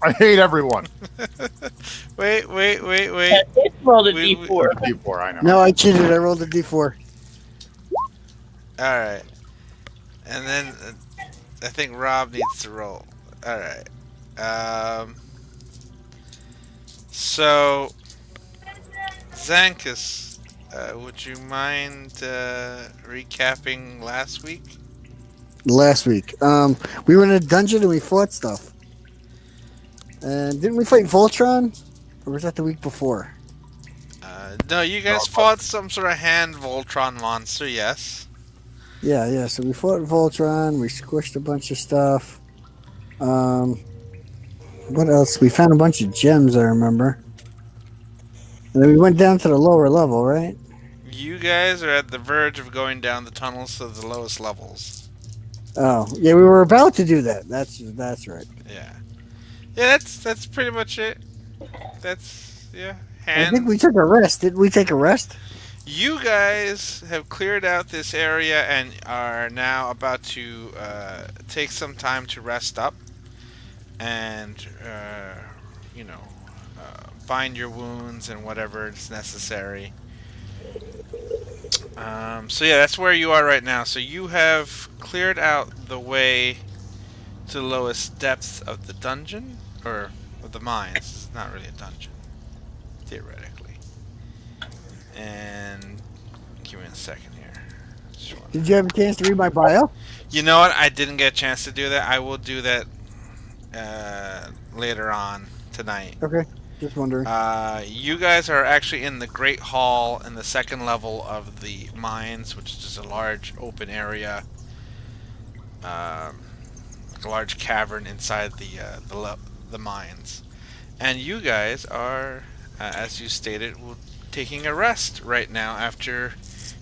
I hate everyone. Wait. It rolled a We d4. D4, I know. No, I cheated. I rolled a d4. all right. And then I think Rob needs to roll. All right. Um. So Zankus, would you mind recapping last week? Last week. We were in a dungeon and we fought stuff. And didn't we fight Voltron? Or was that the week before? No, you guys fought some sort of hand Voltron monster, yes. Yeah. So we fought Voltron. We squished a bunch of stuff. Um, what else? We found a bunch of gems, I remember. And then we went down to the lower level, right? You guys are at the verge of going down the tunnels to the lowest levels. Oh, yeah, we were about to do that. That's right. Yeah. Yeah, that's pretty much it. That's yeah. I think we took a rest. Did we take a rest? You guys have cleared out this area and are now about to take some time to rest up and you know bind your wounds and whatever is necessary. So yeah, that's where you are right now. So you have cleared out the way to the lowest depths of the dungeon, or of the mines. It's not really a dungeon, theoretically. And give me a second here. Sure. Did you have a chance to read my bio? You know what? I didn't get a chance to do that. I will do that later on tonight. Okay, just wondering. You guys are actually in the Great Hall in the second level of the mines, which is just a large open area, a large cavern inside the mines. And you guys are, as you stated, taking a rest right now after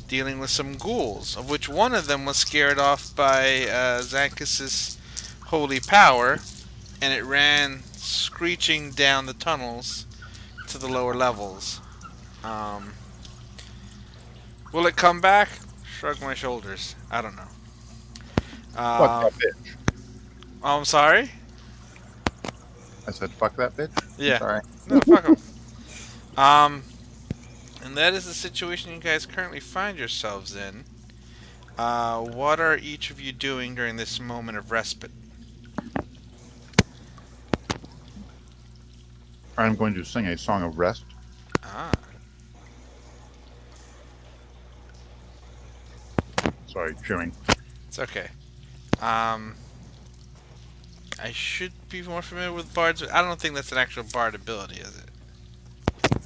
dealing with some ghouls, of which one of them was scared off by Zankus's holy power, and it ran screeching down the tunnels to the lower levels. Will it come back? Shrug my shoulders. I don't know. Fuck that bitch. Oh, I'm sorry? I said, fuck that bitch? Yeah. Sorry. No, fuck him. And that is the situation you guys currently find yourselves in. What are each of you doing during this moment of respite? I'm going to sing a song of rest. Ah. Sorry, chewing. It's okay. I should be more familiar with bards. I don't think that's an actual bard ability, is it?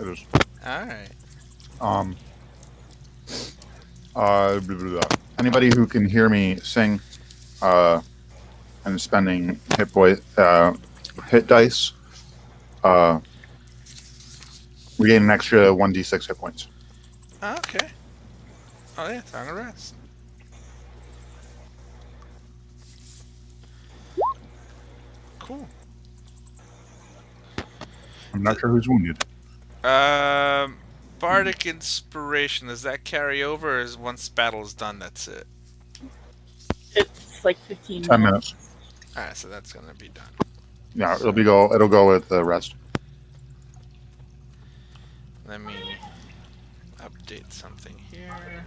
It is. Alright. Blah, blah, blah. Anybody who can hear me sing, and spending hit dice, we gain an extra 1d6 hit points. Okay. Oh yeah, Song of Rest. Cool. I'm not sure who's wounded. Bardic Inspiration, does that carry over, or is once battle is done, that's it? It's like 15 10 minutes. minutes. Alright, so that's gonna be done. Yeah, it'll go with the rest. Let me update something here.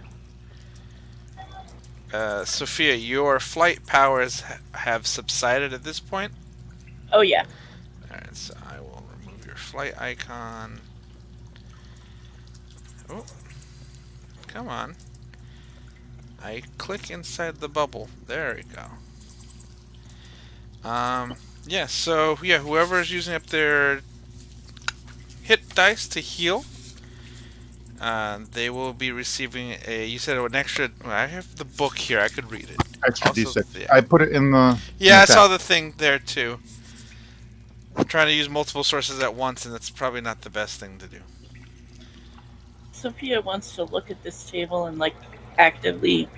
Sophia, your flight powers have subsided at this point. Oh, yeah. Alright, so I will remove your flight icon. Oh, come on. I click inside the bubble. There we go. Yeah, so, yeah, whoever is using up their hit dice to heal, they will be receiving you said an extra, well, I have the book here, I could read it. Extra Also, d6. yeah. I put it in the. Yeah, I chat. saw the thing there too. I'm trying to use multiple sources at once, and that's probably not the best thing to do. Sophia wants to look at this table and, like, actively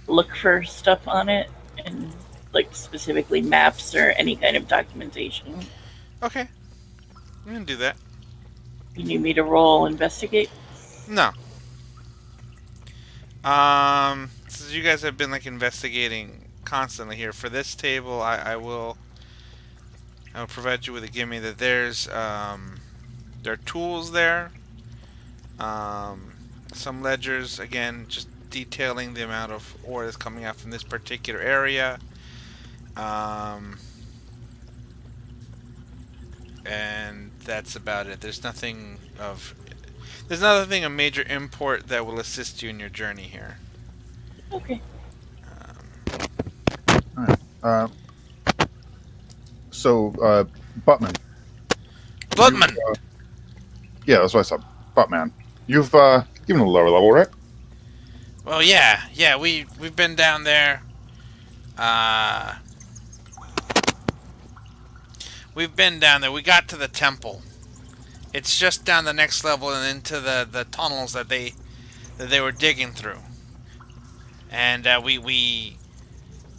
look for stuff on it, and, like, specifically maps or any kind of documentation. Okay, I'm gonna do that. You need me to roll investigate? No. Since you guys have been like investigating constantly here for this table, I will I'll provide you with a gimme that there are tools there. Some ledgers, again, just detailing the amount of ore that's coming out from this particular area. And that's about it. There's nothing of major import that will assist you in your journey here. Okay. Buttman. Bloodman! Yeah, that's what I said. Buttman. You've even a lower level, right? Well, yeah, we've been down there. We've been down there. We got to the temple. It's just down the next level and into the tunnels that they were digging through. And we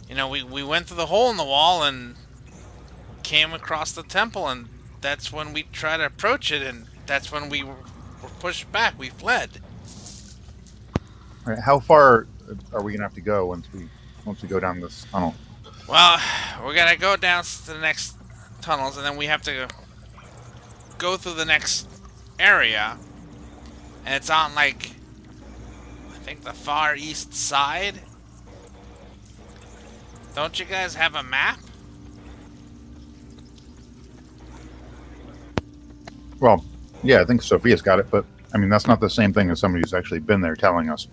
went through the hole in the wall and came across the temple, and that's when we tried to approach it, and that's when we were pushed back. We fled. All right, how far are we gonna have to go once we go down this tunnel? Well, we're gonna go down to the next tunnels, and then we have to go through the next area, and it's on, like, I think the far east side. Don't you guys have a map? Well, yeah, I think Sophia's got it, but I mean that's not the same thing as somebody who's actually been there telling us.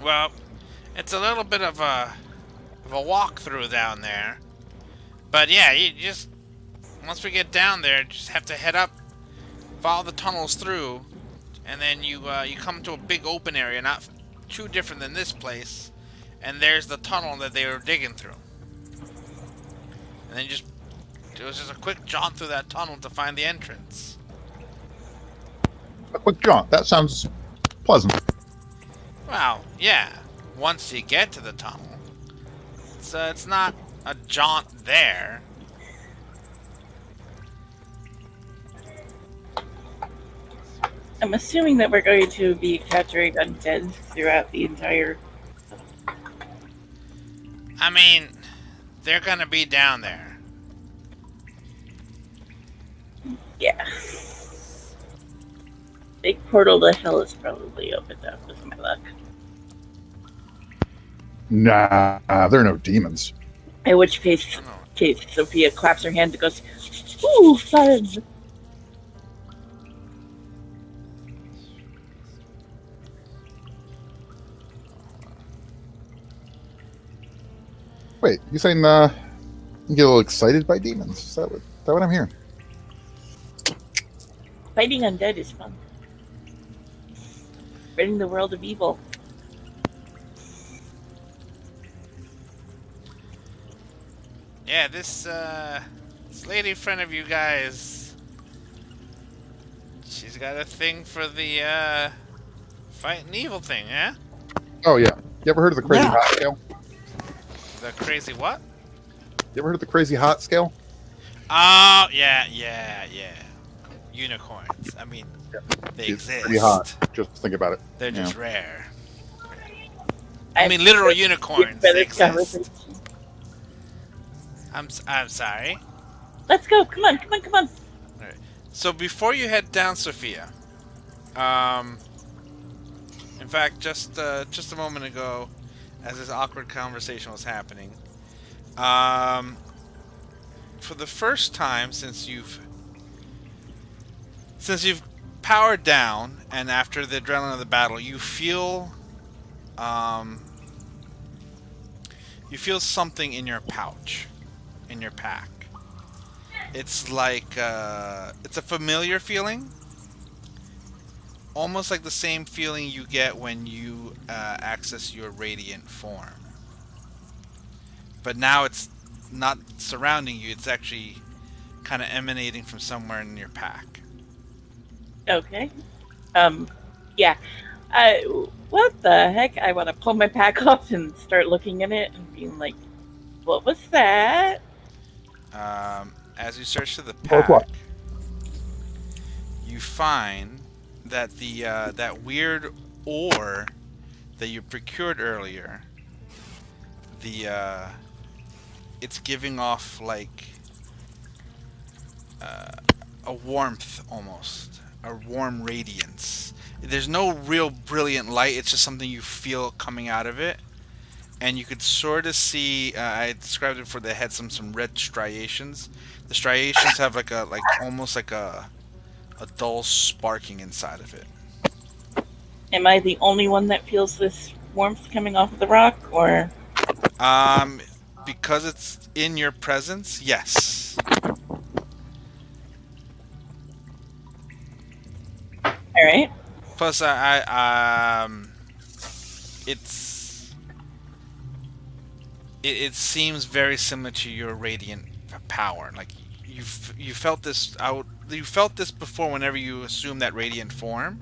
Well, it's a little bit of a walkthrough down there, but yeah, you just once we get down there, just have to head up, follow the tunnels through, and then you come to a big open area, not too different than this place, and there's the tunnel that they were digging through. And then it was just a quick jaunt through that tunnel to find the entrance. A quick jaunt. That sounds pleasant. Well, yeah. Once you get to the tunnel, it's not a jaunt there. I'm assuming that we're going to be encountering undead throughout the entire. I mean, they're gonna be down there. Yeah. Big portal to hell is probably opened up with my luck. Nah, there are no demons. In which case, I don't know. Sophia claps her hands and goes, "Ooh, fun!" Wait, you saying you get a little excited by demons? Is that what I'm hearing? Fighting undead is fun. Ridding the world of evil. Yeah, this lady in front of you guys, she's got a thing for the fighting evil thing, yeah? Oh yeah. You ever heard of the crazy Yeah. hot scale? The crazy what? You ever heard of the crazy hot scale? Oh, yeah. Unicorns. I mean, they It's exist. pretty hot. Just think about it. They're Yeah. just rare. I mean, literal unicorns. For They this exist. conversation. I'm sorry. Let's go. Come on. So before you head down, Sophia, in fact, just a moment ago, as this awkward conversation was happening, for the first time since you've powered down, and after the adrenaline of the battle, you feel something in your pouch, in your pack. It's like it's a familiar feeling, almost like the same feeling you get when you access your radiant form. But now it's not surrounding you; it's actually kind of emanating from somewhere in your pack. Okay. Yeah. What the heck? I want to pull my pack off and start looking at it and being like, what was that? As you search through the Or pack, what? you find that the that weird ore that you procured earlier, it's giving off like a warmth almost, a warm radiance. There's no real brilliant light. It's just something you feel coming out of it, and you could sort of see. I described it before. They had some red striations. The striations have like almost like a dull sparking inside of it. Am I the only one that feels this warmth coming off of the rock, or? Um, because it's in your presence, yes. All right. Plus, it's it seems very similar to your radiant power. Like you felt this out. You felt this before. Whenever you assume that radiant form,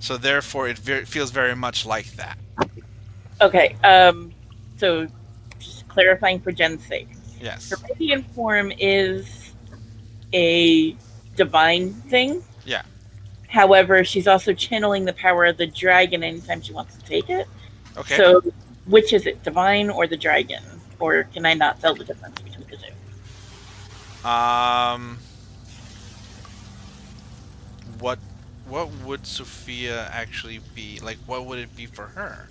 so therefore it feels very much like that. Okay. So just clarifying for Jen's sake, Yes. her radiant form is a divine thing. Yeah. However, she's also channeling the power of the dragon anytime she wants to take it. Okay. So, which is it, divine or the dragon? Or can I not tell the difference between the two? What would Sophia actually be like? What would it be for her?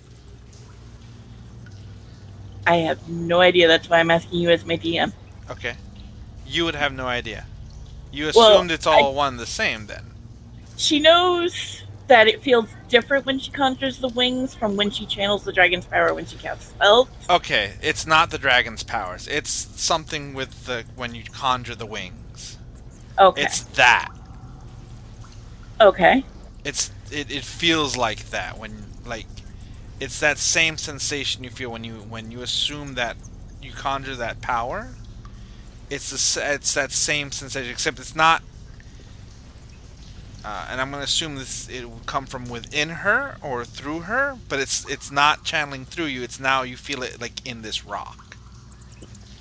I have no idea. That's why I'm asking you as my DM. Okay. You would have no idea. You Well, assumed it's all one the same then. She knows that it feels different when she conjures the wings from when she channels the dragon's power when she casts spells. Okay, it's not the dragon's powers. It's something with the when you conjure the wings. Okay. It's that. Okay. It feels like that when like it's that same sensation you feel when you assume that you conjure that power. It's that same sensation, except it's not. And I'm going to assume it will come from within her or through her, but it's not channeling through you. It's now you feel it like in this rock.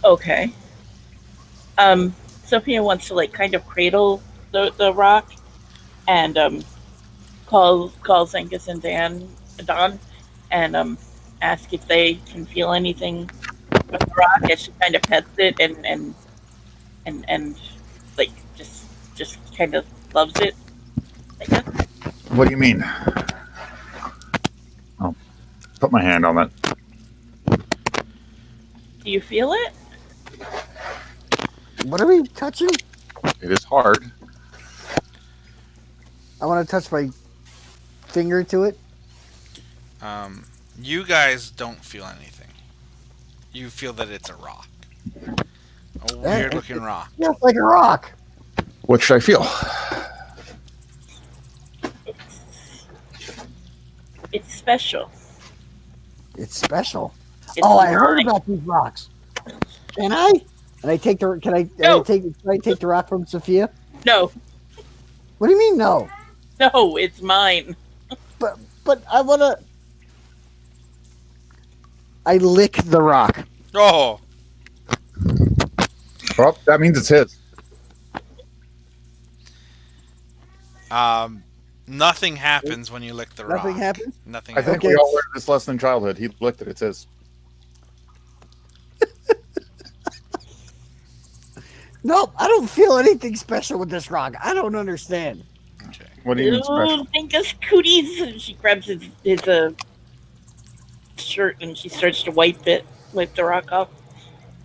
Okay. Sophia wants to like kind of cradle the rock and call Zangus and Don and ask if they can feel anything with the rock as she kind of pets it and like just kind of loves it. Like that. What do you mean? I'll put my hand on it. Do you feel it? What are we touching? It is hard. I want to touch my finger to it. You guys don't feel anything. You feel that it's a rock. A weird looking rock. Feels like a rock. What should I feel? It's special. It's special. It's I heard like- about these rocks. Can I? Can I take the? Can I take the rock from Sophia? No, What do you mean no? no, it's mine. But I wanna. I lick the rock. Oh, Well, that means it's his. nothing happens when you lick the rock. Nothing happens? Nothing I think happens. we all learned this lesson in childhood. He licked it. It's his. Nope, I don't feel anything special with this rock. I don't understand. Okay. What do you mean special? Ooh, Dingus cooties. And she grabs his shirt and she starts to wipe the rock off.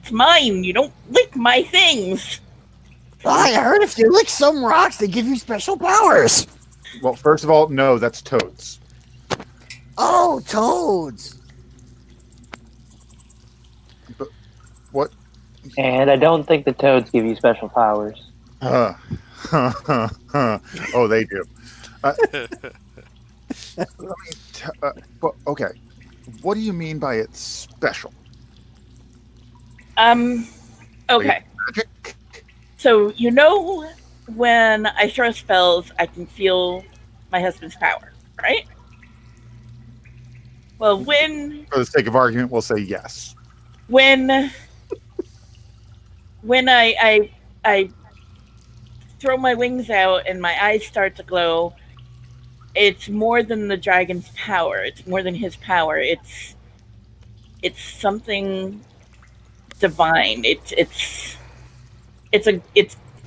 It's mine. You don't lick my things. I heard if you lick some rocks, they give you special powers. Well, first of all, no, that's toads. Oh, toads. But what? And I don't think the toads give you special powers. Oh, they do. But okay, what do you mean by it's special? Okay. Magic? So you know when I throw spells, I can feel my husband's power, right? Well, when For the sake of argument, we'll say yes. when I throw my wings out and my eyes start to glow, it's more than the dragon's power. It's more than his power. It's something divine. It's.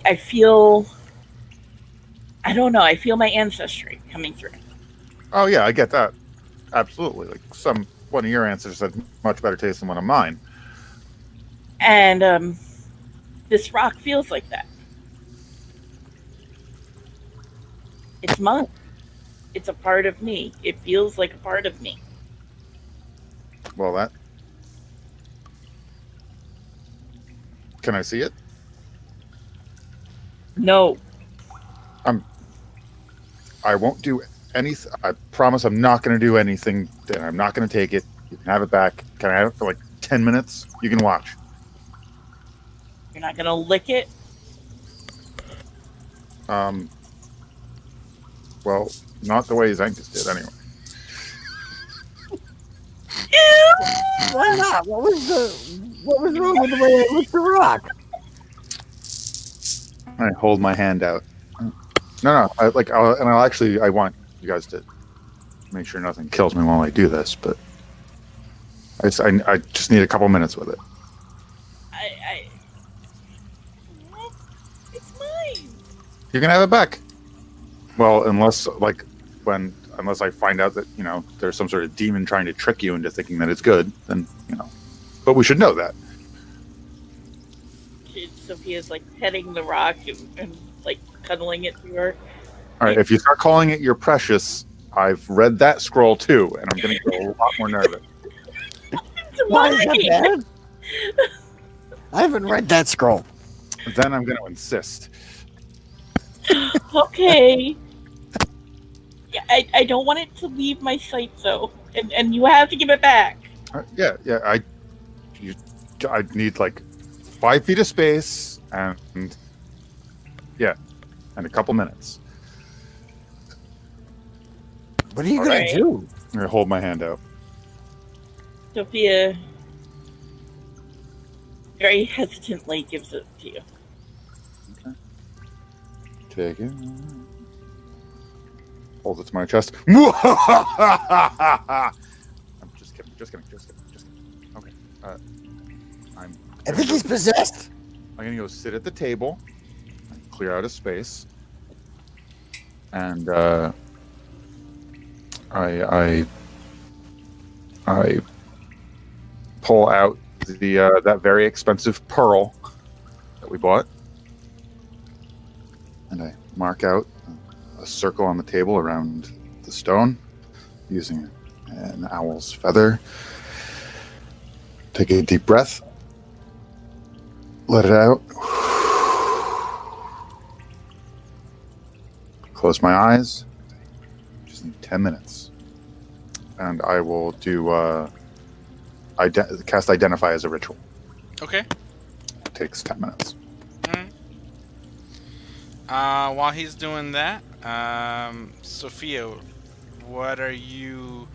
I feel. I don't know. I feel my ancestry coming through. Oh yeah, I get that. Absolutely. Like one of your answers had much better taste than one of mine. And this rock feels like that. It's mine. It's a part of me. It feels like a part of me. Well, that. Can I see it? No. I won't do anything. I promise I'm not going to do anything. And I'm not going to take it. You can have it back. Can I have it for like 10 minutes? You can watch. You're not gonna lick it? Well, not the way Zankus did, anyway. Why not? What was wrong with the way I licked the rock? I hold my hand out. No. I want you guys to make sure nothing kills me while I do this, but I just need a couple minutes with it. It's mine. You can have it back. Well, unless I find out that, there's some sort of demon trying to trick you into thinking that it's good, then, But we should know that. Sophia's like petting the rock and like cuddling it to her. All right, if you start calling it your precious, I've read that scroll too, and I'm going to get a lot more nervous. Why is that bad? I haven't read that scroll. Then I'm going to insist. Okay. Yeah, I don't want it to leave my sight though, and you have to give it back. Yeah. I need like 5 feet of space and a couple minutes. What are you All gonna right. do? I'm going to hold my hand out. Sophia very hesitantly gives it to you. Take it. Hold it to my chest. I'm just kidding. Okay. I think he's possessed. I'm gonna go sit at the table, clear out a space, and I pull out that very expensive pearl that we bought, and I mark out a circle on the table around the stone using an owl's feather. Take a deep breath. Let it out. Close my eyes. Just need 10 minutes. And I will do cast Identify as a ritual. Okay. It takes 10 minutes. While he's doing that, Sophia, what are you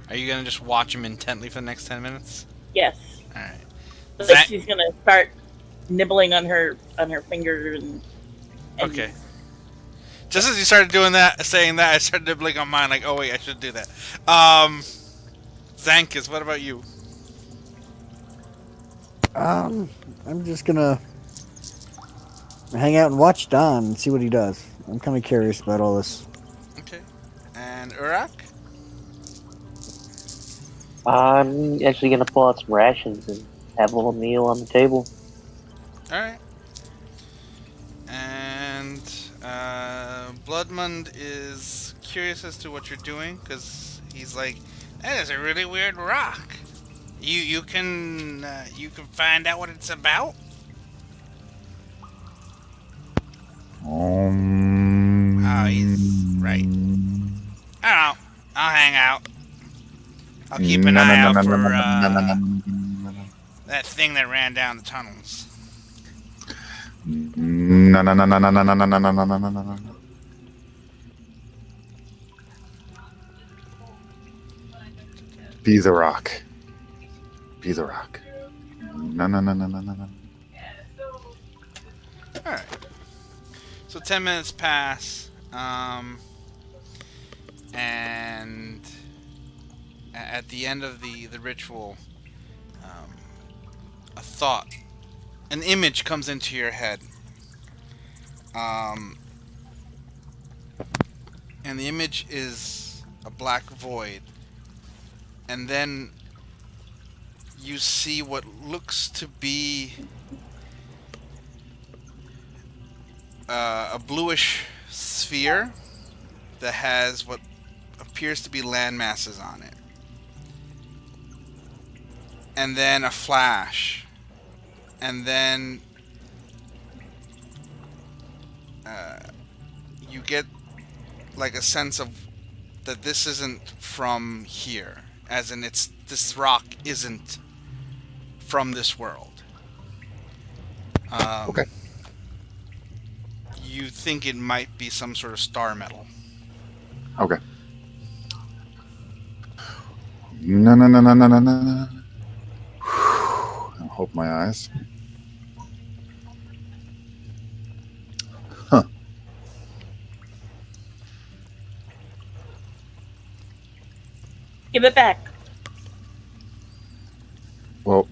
gonna just watch him intently for the next 10 minutes? Yes. All right. Like she's gonna start nibbling on her finger and Okay. Just as you started saying that, I started nibbling on mine. Like, oh wait, I should do that. Zankus, what about you? I'm just gonna hang out and watch Don and see what he does. I'm kind of curious about all this. Okay. And Urak? I'm actually gonna pull out some rations and have a little meal on the table. All right. And Bloodmund is curious as to what you're doing because he's like, "That is a really weird rock. You can find out what it's about." Oh, he's right. I don't know. I'll hang out. I'll keep an eye out for that thing that ran down the tunnels. No. Be the rock. Be the rock. No. Alright. So 10 minutes pass, and at the end of the ritual, a thought, an image comes into your head. And the image is a black void. And then you see what looks to be a bluish sphere that has what appears to be land masses on it. And then a flash. And then you get like a sense of that this isn't from here. As in, this rock isn't from this world. Okay. You think it might be some sort of star metal. Okay. No, no, no, no, no, no, no. I'll hope my eyes. Huh. Give it back. Well,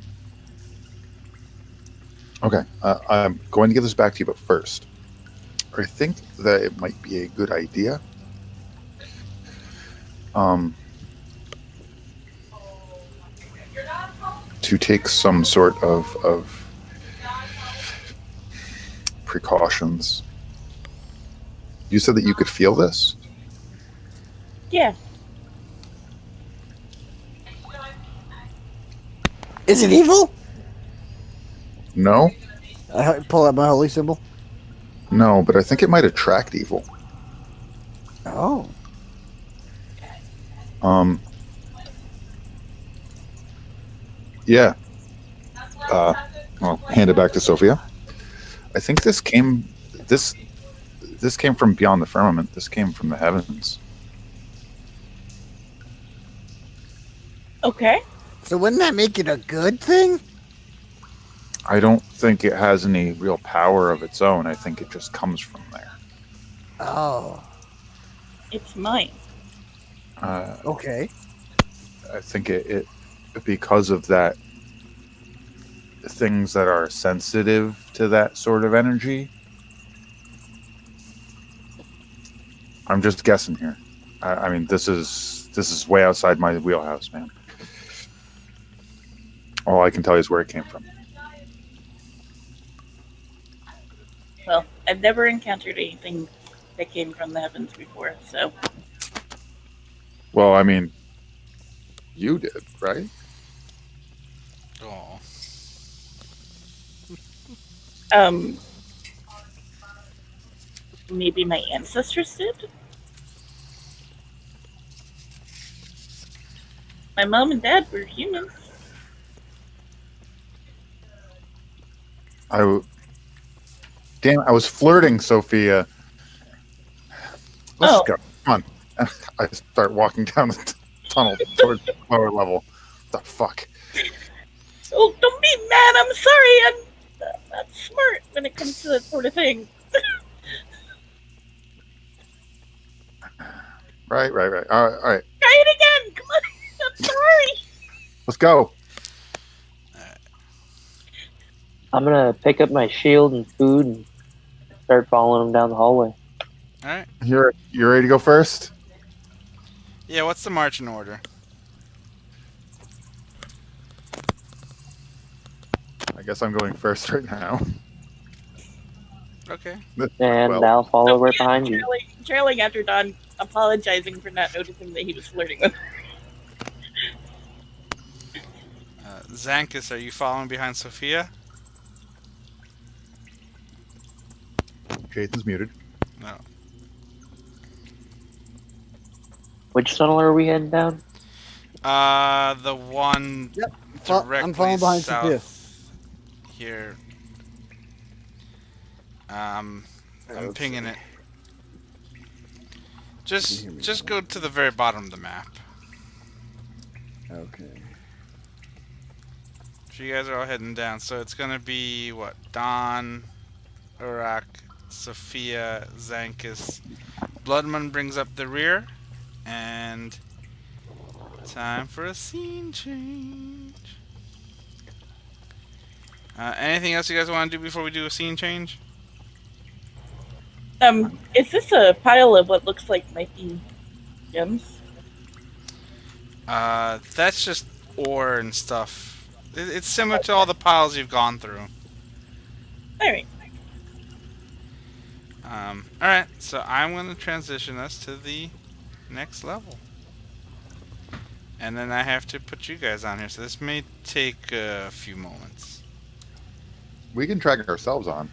okay. I'm going to give this back to you, but first, I think that it might be a good idea. To take some sort of precautions. You said that you could feel this? Yeah. Is it evil? No? I pull out my holy symbol. No, but I think it might attract evil. Oh. Yeah. I'll hand it back to Sophia. I think this came from beyond the firmament. This came from the heavens. Okay. So wouldn't that make it a good thing? I don't think it has any real power of its own. I think it just comes from there. Oh. It's mine. Okay. I think it because of that, things that are sensitive to that sort of energy. I'm just guessing here. I mean, this is way outside my wheelhouse, man. All I can tell you is where it came from. Well, I've never encountered anything that came from the heavens before, so. Well, I mean, you did, right? Oh. Maybe my ancestors did? My mom and dad were humans. Damn, I was flirting, Sophia. Let's go. Come on. I start walking down the tunnel towards the lower level. The fuck? Oh, don't be mad. I'm sorry. I'm not smart when it comes to that sort of thing. Right. All right. Try it again. Come on. I'm sorry. Let's go. I'm gonna pick up my shield and food and start following them down the hallway. Alright. You're ready to go first? Yeah, what's the marching order? I guess I'm going first right now. Okay. And Well, I'll follow right behind you. Trailing after Don, apologizing for not noticing that he was flirting with her. Zankus, are you following behind Sophia? Jason's muted. No. Which tunnel are we heading down? The one Yep. directly I'm following behind south Sophia. here. I'm let's pinging see. it. Just go to the very bottom of the map. Okay. So you guys are all heading down. So it's gonna be what? Don, Urak, Sophia, Zankus. Bloodman brings up the rear, and time for a scene change. Anything else you guys want to do before we do a scene change? Is this a pile of what looks like might be gems? That's just ore and stuff. It's similar to all the piles you've gone through. Alright. Alright, so I'm going to transition us to the next level. And then I have to put you guys on here, so this may take a few moments. We can track ourselves on.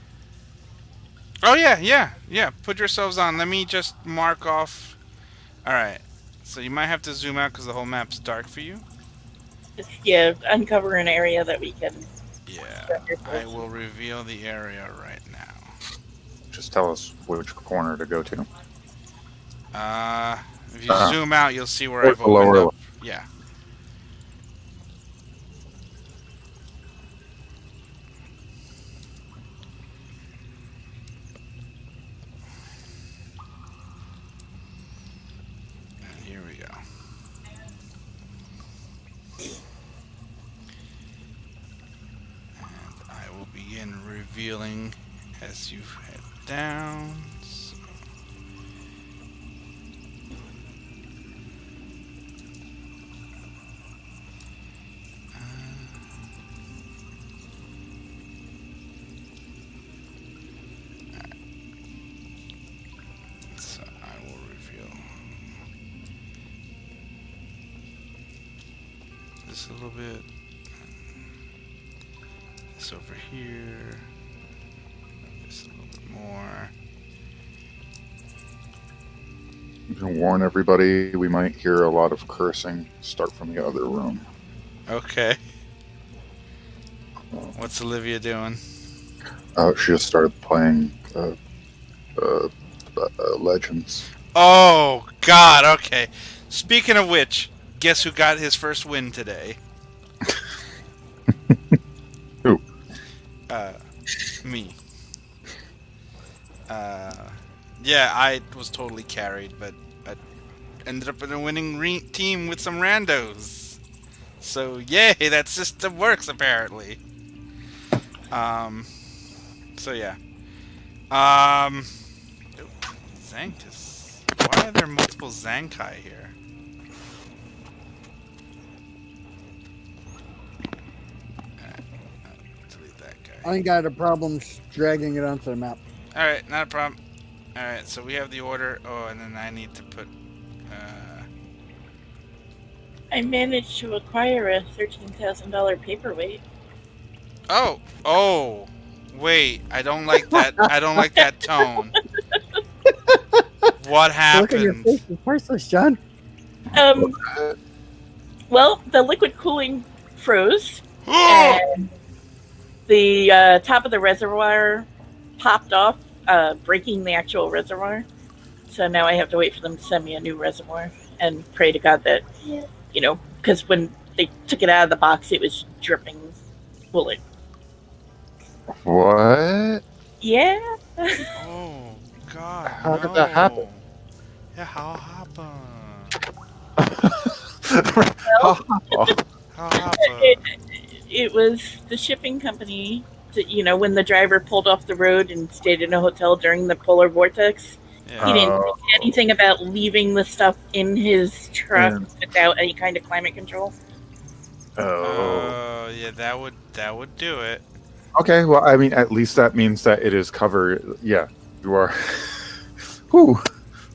Oh, yeah. Put yourselves on. Let me just mark off. Alright, so you might have to zoom out because the whole map's dark for you. Just, uncover an area that we can... Yeah, I will reveal the area right now. Just tell us which corner to go to. If you zoom out, you'll see where Or I've the lower opened up. left. Yeah. And here we go. And I will begin revealing as you head down. So So I will reveal this a little bit. This over here. This a little bit more. You can warn everybody we might hear a lot of cursing start from the other room. Okay. What's Olivia doing? She just started playing Legends. Oh, God, okay. Speaking of which, guess who got his first win today? Who? Me. Yeah, I was totally carried, but I ended up in a winning team with some randos. So, yay, that system works, apparently. So yeah. Zankus. Why are there multiple Zankai here? Alright, delete that guy. I ain't got a problem dragging it onto the map. Alright, not a problem. Alright, so we have the order. Oh, and then I need to put... I managed to acquire a $13,000 paperweight. Oh! Wait, I don't like that. I don't like that tone. What Look at your happened? face is priceless, John. Well, the liquid cooling froze, and the top of the reservoir popped off, breaking the actual reservoir. So now I have to wait for them to send me a new reservoir and pray to God that, because when they took it out of the box, it was dripping bullet. What? Yeah. Oh, God. How did that happen? Yeah, how happened? How happened? It was the shipping company that, when the driver pulled off the road and stayed in a hotel during the polar vortex. Yeah. He didn't say anything about leaving the stuff in his truck without any kind of climate control. Oh. Yeah, that would do it. Okay, well, I mean, at least that means that it is covered. Yeah, you are. Whew,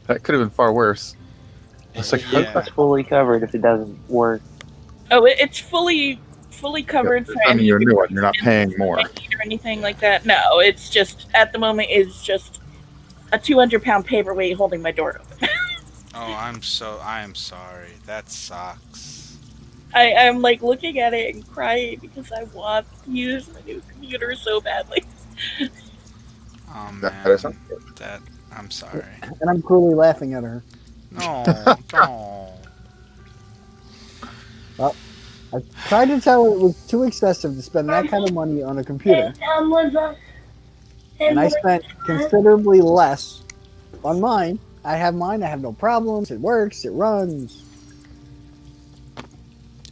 that could have been far worse. It's like, Yeah. It's fully covered if it doesn't work. Oh, it's fully covered for I mean, any you're new one. You're not paying more. or anything like that. No, it's just at the moment is just a 200-pound paperweight holding my door open. Oh, I am sorry. That sucks. I'm like looking at it and crying because I want to use my new computer so badly. Oh man, That is unfortunate. that I'm sorry. And I'm cruelly laughing at her. No, don't. I tried to tell her it was too excessive to spend that kind of money on a computer. And I spent considerably less on mine. I have mine. I have no problems. It works. It It runs.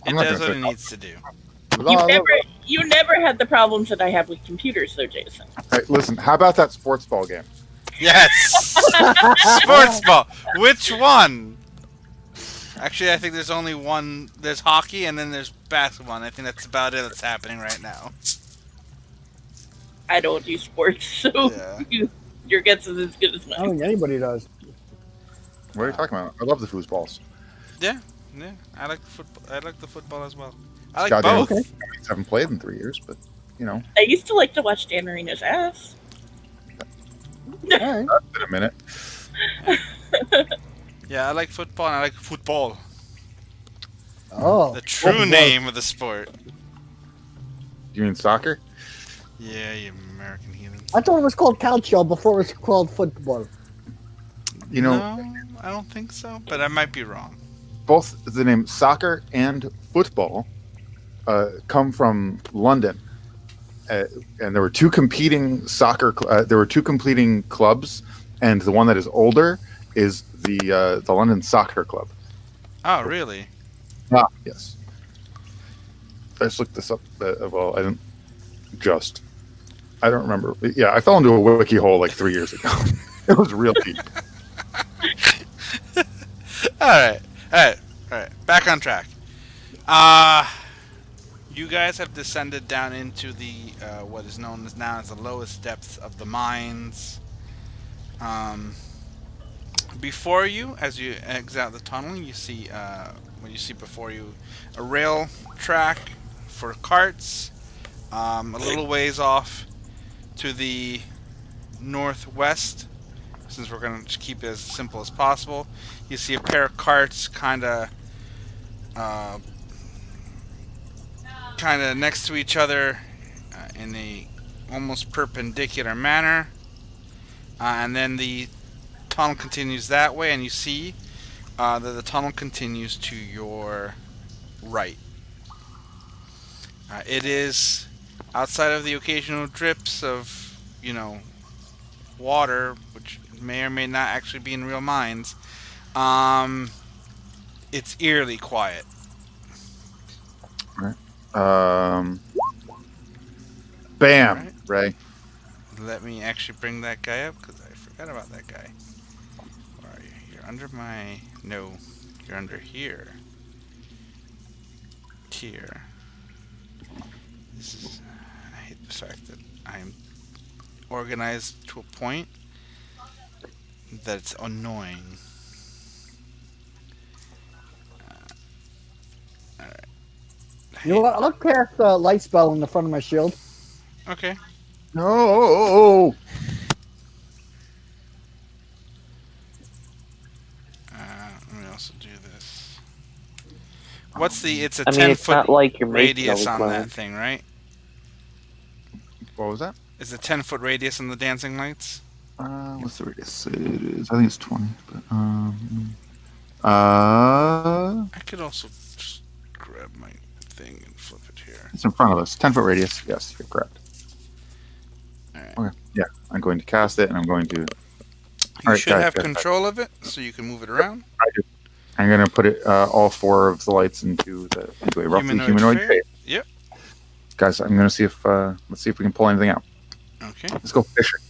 I'm not does gonna what it say- needs to do. You never had the problems that I have with computers, though, Jason. All right, listen. How about that sports ball game? Yes! Sports ball! Which one? Actually, I think there's only one. There's hockey and then there's basketball. And I think that's about it that's happening right now. I don't do sports, so Yeah. your guess is as good as I don't mine. think anybody does. What are you talking about? I love the foosballs. Yeah, I like the football. I like the football as well. I like Goddamn. both. Okay. I haven't played in 3 years, but you know, I used to like to watch Dan Marino's ass. All right. it's been a minute. Yeah, I like football and I like football. Oh. The true name of the sport. You mean soccer? Yeah, you American heathen. I thought it was called calcio before it was called football. You know, No, I don't think so, but I might be wrong. both the name soccer and football come from London, and there were two competing there were two competing clubs, and the one that is older is the London Soccer Club. Oh, really? Ah, yes. I just looked this up. Well, I didn't just. I don't remember. Yeah, I fell into a wiki hole like 3 years ago. It was real deep. All right. Back on track. You guys have descended down into the what is known as now as the lowest depths of the mines. Before you, as you exit out the tunnel, you see what you see before you: a rail track for carts. A little ways off to the northwest, since we're going to keep it as simple as possible, you see a pair of carts kind of next to each other in a almost perpendicular manner, and then the tunnel continues that way, and you see that the tunnel continues to your right. It is outside of the occasional drips of, water, which may or may not actually be in real mines. It's eerily quiet. Bam, Alright. Ray. Let me actually bring that guy up because I forgot about that guy. Where are you? You're under my... No, you're under here. Here. This is... I hate the fact that I'm organized to a point that it's annoying. Alright. You know what? I'll cast the light spell in the front of my shield. Okay. No. Let me also do this. What's the... It's a I mean, it's 10-foot not like your mate's radius always on playing. that thing, right? What was that? Is it 10-foot radius on the dancing lights? What's the radius? It is. I think it's 20. But I could also just grab my thing and flip it here. it's in front of us. 10-foot radius. Yes, you're correct. Alright. Okay. Yeah, I'm going to cast it, and I'm going to. You Alright, should guys, have guys, control of it, so you can move it around. I'm going to put it all four of the lights into a roughly humanoid shape. Yep. Guys, I'm going to see if let's see if we can pull anything out. Okay. Let's go fishing,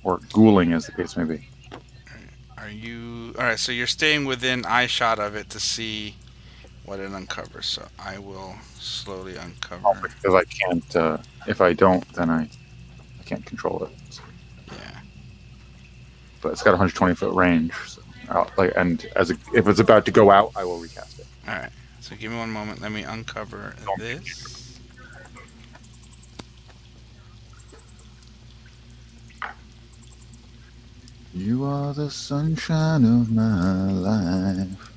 or ghouling, as the case may be. Are you... Alright, so you're staying within eye shot of it to see what it uncovers. So I will slowly uncover. Because I can't. If I don't, then I can't control it. So. Yeah. But it's got a 120-foot range. So if it's about to go out, I will recast it. Alright, so give me one moment. Let me uncover this. You are the sunshine of my life.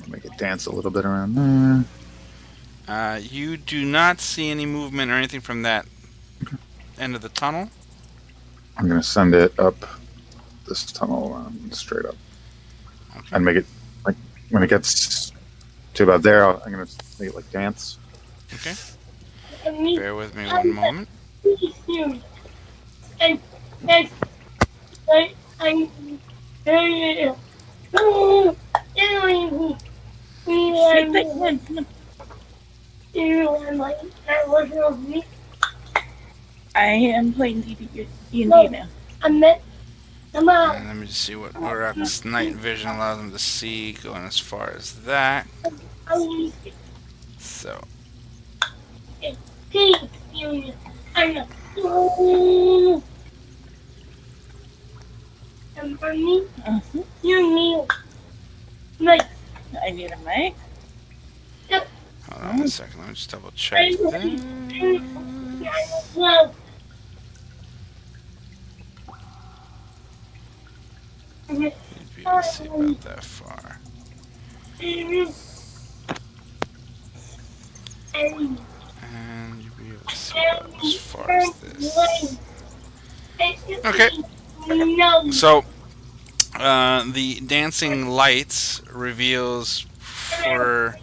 Make it dance a little bit around there. You do not see any movement or anything from that end of the tunnel. I'm going to send it up this tunnel straight up. Okay. And make it, like, when it gets to about there, I'm going to make it like dance. Okay. Bear with me one moment. Shake that hand. I am playing D&D now. And let me just see what Uruk's night vision allows him to see, going as far as that. So, Uh-huh. I need a mic. hold on a second. Let me just double check this. You'd be able to see about that far. And you'd be able to see about as far as this. Okay. So, the dancing lights reveals for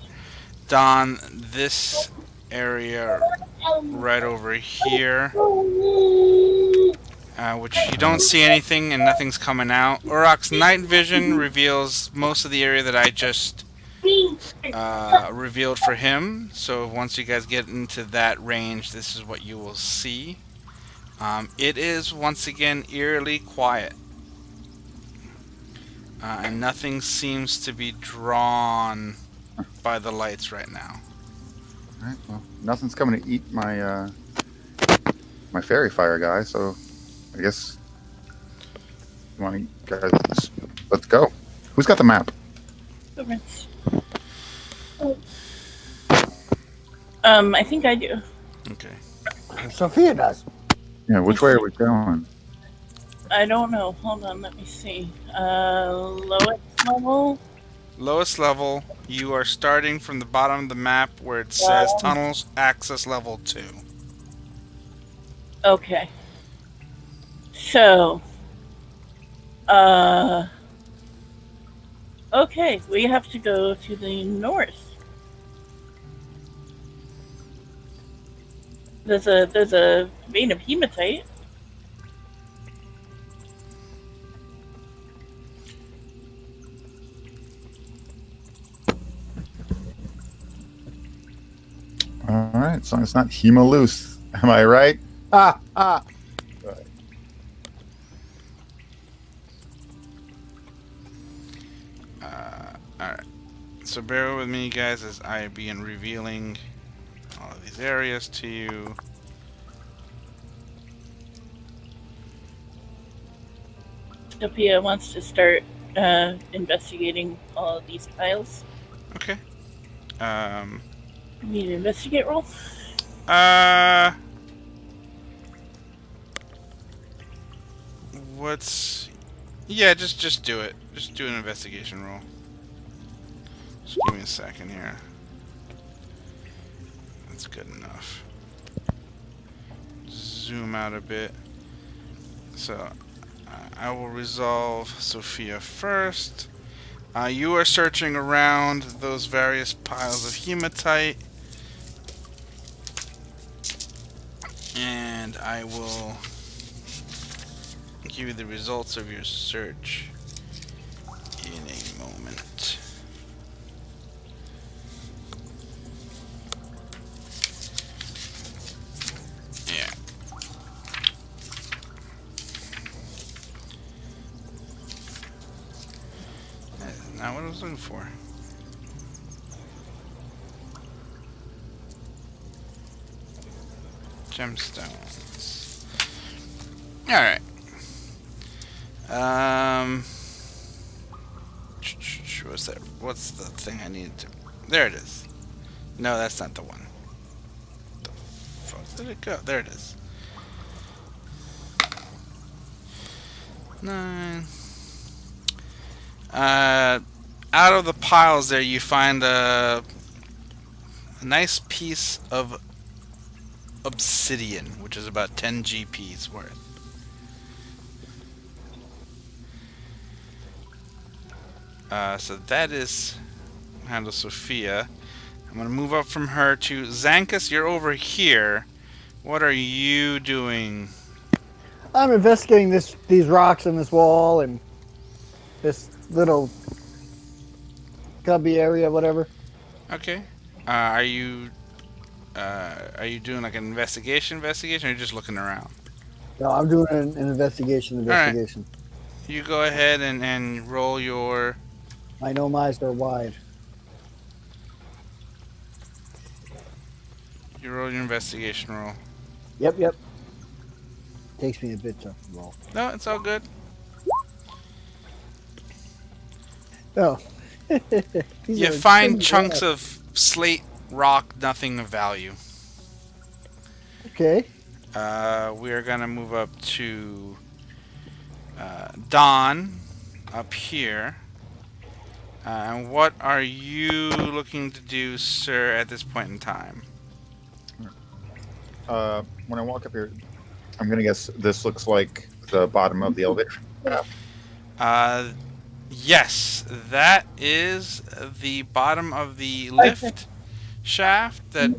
Don this area right over here, which you don't see anything and nothing's coming out. Uruk's night vision reveals most of the area that I just revealed for him. So once you guys get into that range, this is what you will see. It is once again eerily quiet. And nothing seems to be drawn by the lights right now. All right. Well, nothing's coming to eat my my fairy fire guy. So I guess you want to guys, let's go. Who's got the map? I think I do. Okay. Sophia does. Yeah. Which way are we going? I don't know. Hold on, let me see. Lowest level. Lowest level, you are starting from the bottom of the map where it says tunnels access level 2. Okay. So, okay, we have to go to the north. There's a vein of hematite. All right. So it's not Hemaloose. Am I right? Ah. Right. Alright. So bear with me, guys, as I begin revealing all of these areas to you. Sophia wants to start investigating all of these piles. Okay. You need an investigate roll? What's... Yeah, just do it. Just do an investigation roll. Just give me a second here. That's good enough. Zoom out a bit. So, I will resolve Sophia first. You are searching around those various piles of hematite. And I will give you the results of your search in a moment. Yeah. That's not what I was looking for. Gemstones. Alright. What's that? What's the thing I needed to... There it is. No, that's not the one. The fuck did it go? There it is. 9. Out of the piles there, you find a nice piece of obsidian, which is about 10 GPs worth. So that is handle Sophia. I'm going to move up from her to Zankus. You're over here. What are you doing? I'm investigating these rocks in this wall and this little cubby area, whatever. Okay. Are you Are you doing like an investigation, or are you just looking around? No, I'm doing an investigation. All right. Investigation. You go ahead and roll your. I know my eyes are wide. You roll your investigation roll. Yep, yep. Takes me a bit to roll. No, it's all good. Oh. You find chunks of slate rock, nothing of value. Okay. We are gonna move up to Don up here. And what are you looking to do, sir, at this point in time? When I walk up here, I'm gonna guess this looks like the bottom of the elevator. Yes, that is the bottom of the lift shaft that,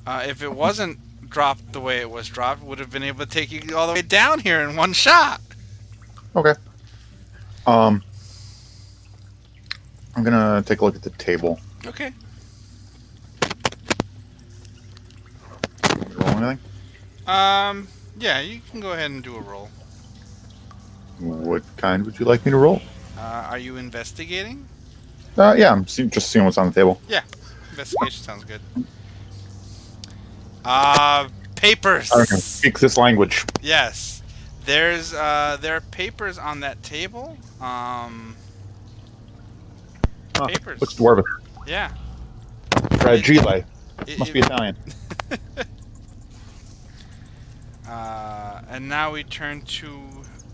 if it wasn't dropped the way it was dropped, would have been able to take you all the way down here in one shot. Okay. I'm gonna take a look at the table. Okay. Roll anything? Yeah, you can go ahead and do a roll. What kind would you like me to roll? Are you investigating? Yeah, I'm just seeing what's on the table. Yeah, investigation sounds good. Papers. I can speak this language. Yes, there are papers on that table. Papers. Looks dwarven. Yeah. Fragile. It- Must it- be Italian. And now we turn to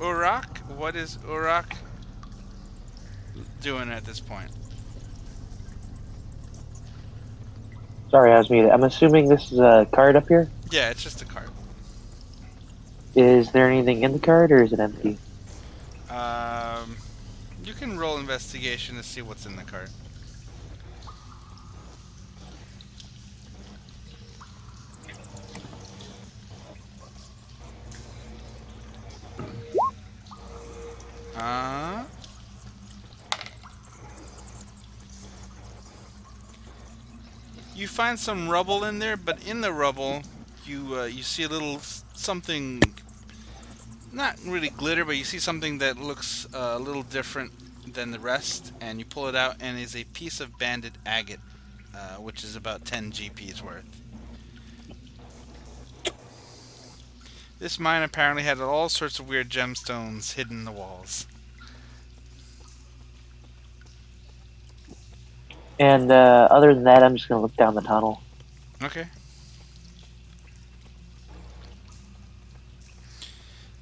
Urak. What is Urak doing at this point? Sorry, I was muted. I'm assuming this is a card up here. Yeah, it's just a card. Is there anything in the card, or is it empty? You can roll investigation to see what's in the card. You find some rubble in there, but in the rubble, you see a little something, not really glitter, but you see something that looks a little different than the rest, and you pull it out, and it's a piece of banded agate, which is about 10 GP's worth. This mine apparently had all sorts of weird gemstones hidden in the walls. And other than that, I'm just gonna look down the tunnel. Okay.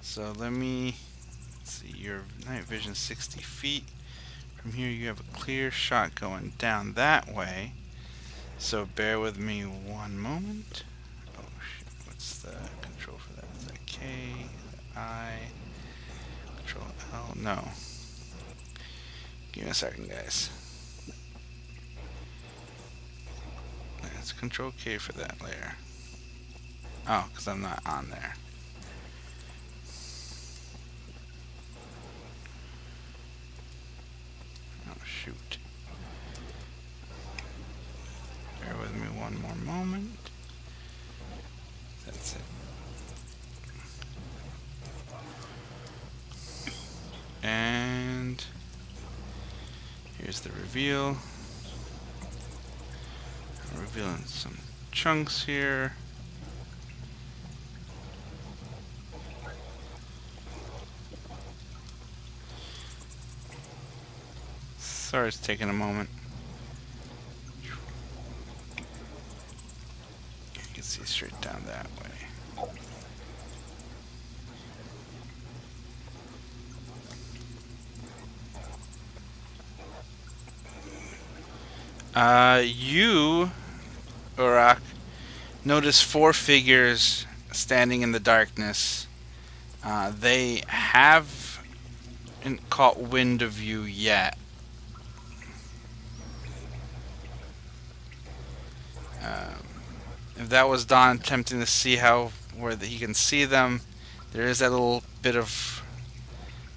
So let me see. Your night vision 60 feet. From here, you have a clear shot going down that way. So bear with me one moment. Oh shit! What's the control for that? Is that K? I? Control L? No. Give me a second, guys. Let's control K for that layer. Oh, because I'm not on there. Oh, shoot. Bear with me one more moment. That's it. And here's the reveal. Revealing some chunks here. Sorry, it's taking a moment. You can see straight down that way. You, Urak, notice 4 figures standing in the darkness. They haven't caught wind of you yet. If that was Don attempting to see where he can see them, there is that little bit of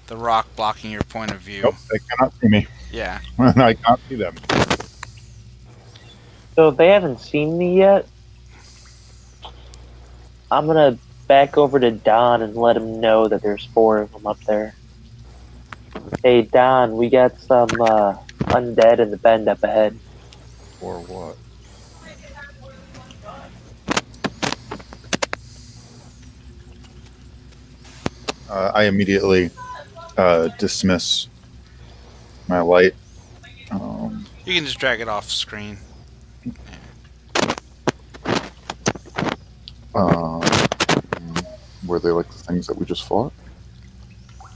the rock blocking your point of view. Nope, they cannot see me. Yeah. I can't see them. So they haven't seen me yet. I'm gonna back over to Don and let him know that there's 4 of them up there. Hey Don, we got some undead in the bend up ahead. Or what? I immediately dismiss my light. You can just drag it off screen. Um, were they like the things that we just fought?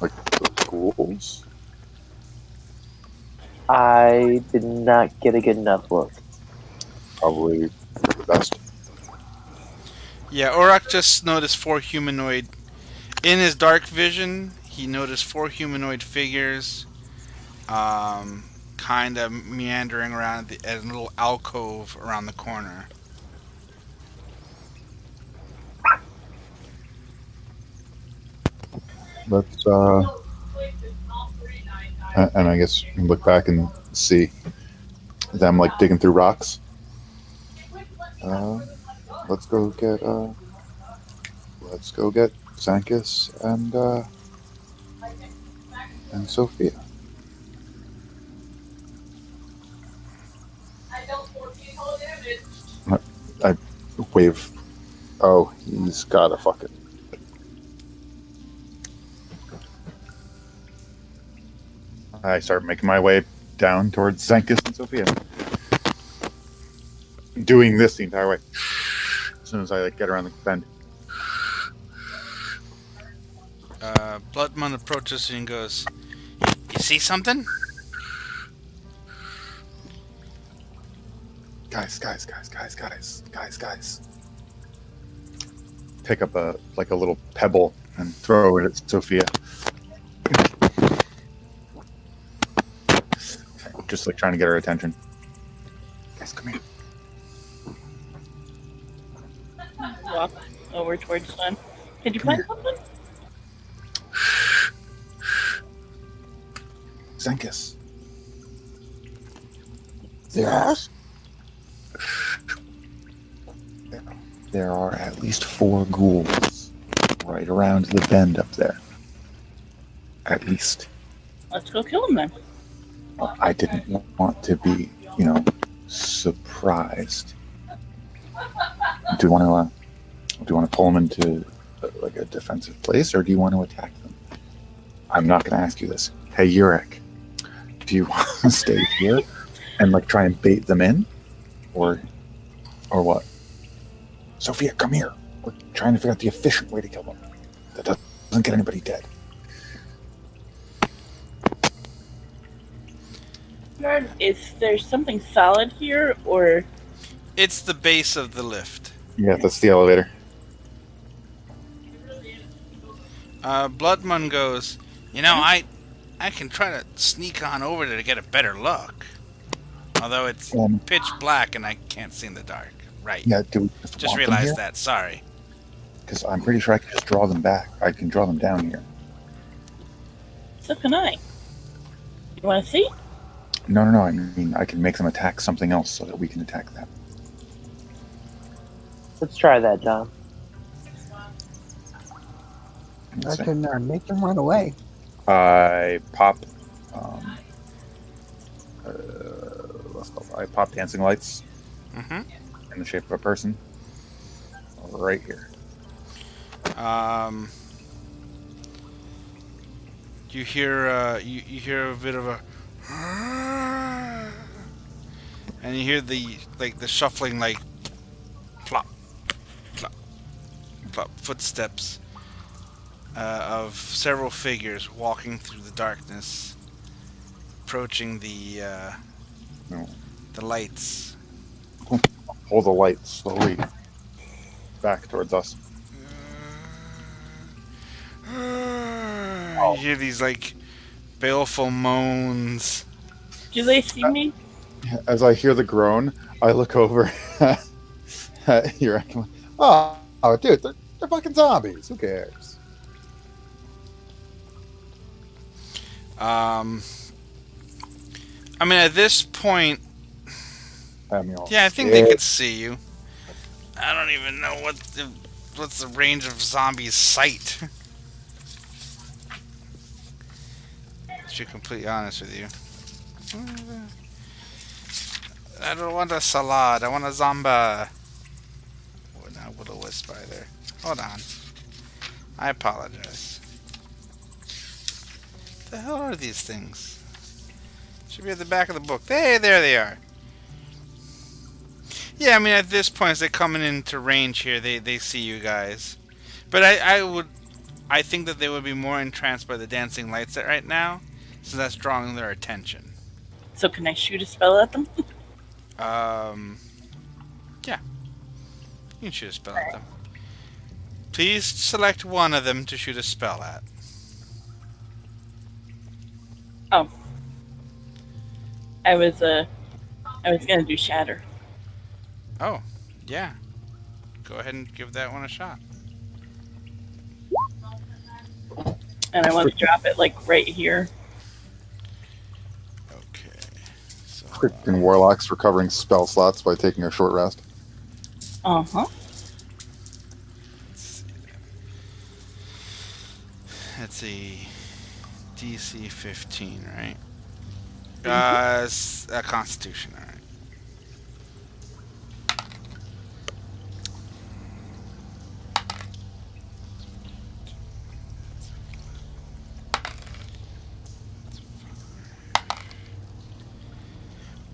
Like the ghouls? I did not get a good enough look. Probably the best. Yeah, Orak just noticed 4 humanoid. In his dark vision, he noticed 4 humanoid figures, kind of meandering around at a little alcove around the corner. Let's and I guess you can look back and see them like digging through rocks. Let's go get Zankus and Sophia. I wave. Oh, he's gotta fuck it. I start making my way down towards Zankus and Sophia. Doing this the entire way. As soon as I like get around the bend. Bloodman approaches and goes, "You see something?" Guys. Pick up a little pebble and throw it at Sophia. Just like trying to get her attention. Guys, come here. Walk over towards Sun. Did you find something? Zankus. Yes? There are at least 4 ghouls right around the bend up there. At least. Let's go kill them then. I didn't want to be, surprised. Do you want to pull them into like a defensive place, or do you want to attack them? I'm not going to ask you this. Hey, Urek, do you want to stay here and like try and bait them in, or what? Sophia, come here. We're trying to figure out the efficient way to kill them. That doesn't get anybody dead. Is there something solid here, or It's the base of the lift. Yeah, that's the elevator. Bloodman goes, I can try to sneak on over there to get a better look. Although it's pitch black and I can't see in the dark. Right. Yeah, do we Just realized that. Sorry. Because I'm pretty sure I can just draw them back. I can draw them down here. so can I? You want to see? No. I mean, I can make them attack something else so that we can attack them. Let's try that, John. I can make them run away. I pop. I pop dancing lights in the shape of a person. Right here. You hear you hear a bit of a, and you hear the shuffling plop, plop, plop footsteps of several figures walking through the darkness, approaching the lights. Pull the light slowly back towards us. You hear these baleful moans. Do they see me? As I hear the groan, I look over at Urek. Oh, dude, they're fucking zombies. Who cares? I mean, at this point, I mean, yeah, I think they could see you. I don't even know what. what's the range of zombies' sight? To be completely honest with you. I don't want a salad. I want a zomba. Oh, now will-o-wisp by there. Hold on. I apologize. What the hell are these things? Should be at the back of the book. Hey, there they are. Yeah, I mean, at this point, as they're coming into range here, they see you guys. But I think that they would be more entranced by the dancing lights right now, so that's drawing their attention. So can I shoot a spell at them? Yeah. You can shoot a spell at them. Please select one of them to shoot a spell at. Oh. I was gonna do shatter. Oh, yeah. Go ahead and give that one a shot. And I want to drop it like right here. Okay. So, Freaking warlocks recovering spell slots by taking a short rest. Uh-huh. let's see then. That's a DC 15, right? It's a Constitution, alright.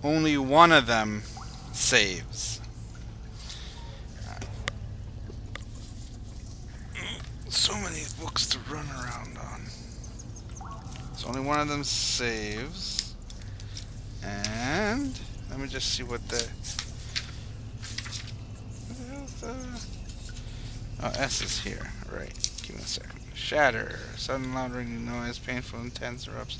Only one of them saves. So many books to run around on. So only one of them saves. And let me just see what the oh, S is here. Right. Give me a second. Shatter. Sudden loud ringing noise, painful, intense erupts.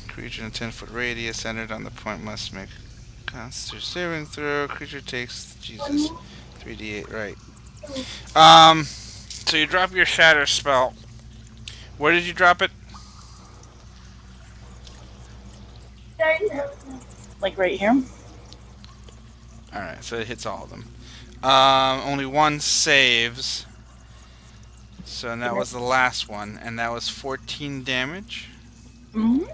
Creature in a 10-foot radius centered on the point must make a Constitution saving throw. Creature takes Jesus 3d8. Right. So you drop your shatter spell. Where did you drop it? Like right here. All right. So it hits all of them. Only one saves. So and that was the last one, and that was 14 damage. Mm-hmm.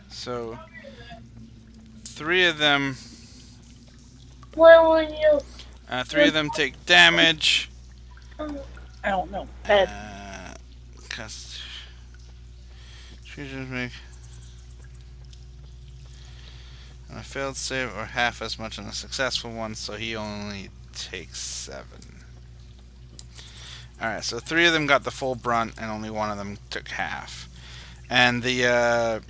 So 3 of them. Where were you? 3 of them take damage. I don't know. Bed. Creatures make on a failed save or half as much on a successful one, so he only takes 7. Alright, so 3 of them got the full brunt and only one of them took half. And the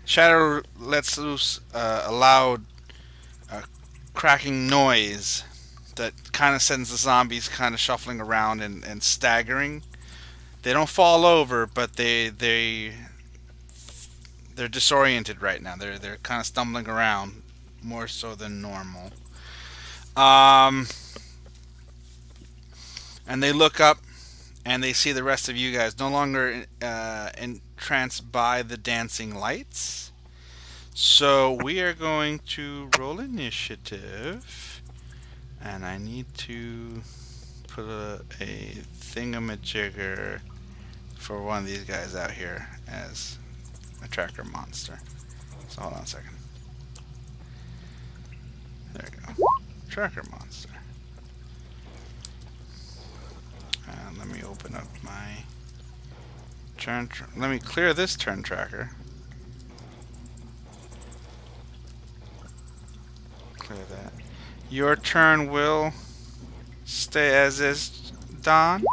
Shadow lets loose a loud cracking noise that kind of sends the zombies kind of shuffling around and staggering. They don't fall over, but they're disoriented right now. They're kind of stumbling around more so than normal. And they look up and they see the rest of you guys no longer entranced by the dancing lights. So we are going to roll initiative, and I need to put a thingamajigger for one of these guys out here as a tracker monster. So hold on a second. There we go. Tracker monster. And let me open up my turn. Let me clear this turn tracker. Clear that. Your turn will stay as is, Don.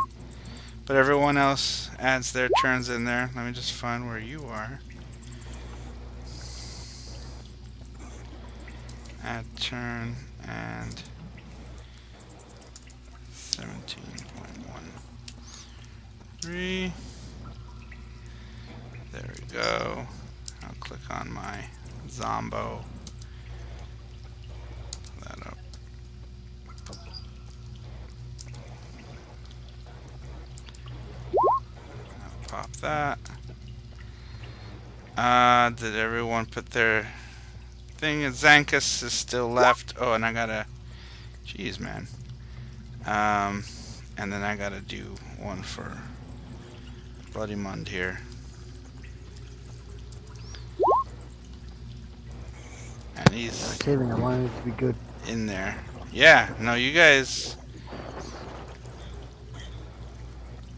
But everyone else adds their turns in there. Let me just find where you are. Add turn and 17.13. There we go. I'll click on my Zombo. Pull that up. I'll pop that. Did everyone put their thing. Zankus is still left. Oh, and I gotta... Jeez, man. And then I gotta do one for Bloody Mund here. And he's Saving, I wanted it to be good. in there. Yeah, no, you guys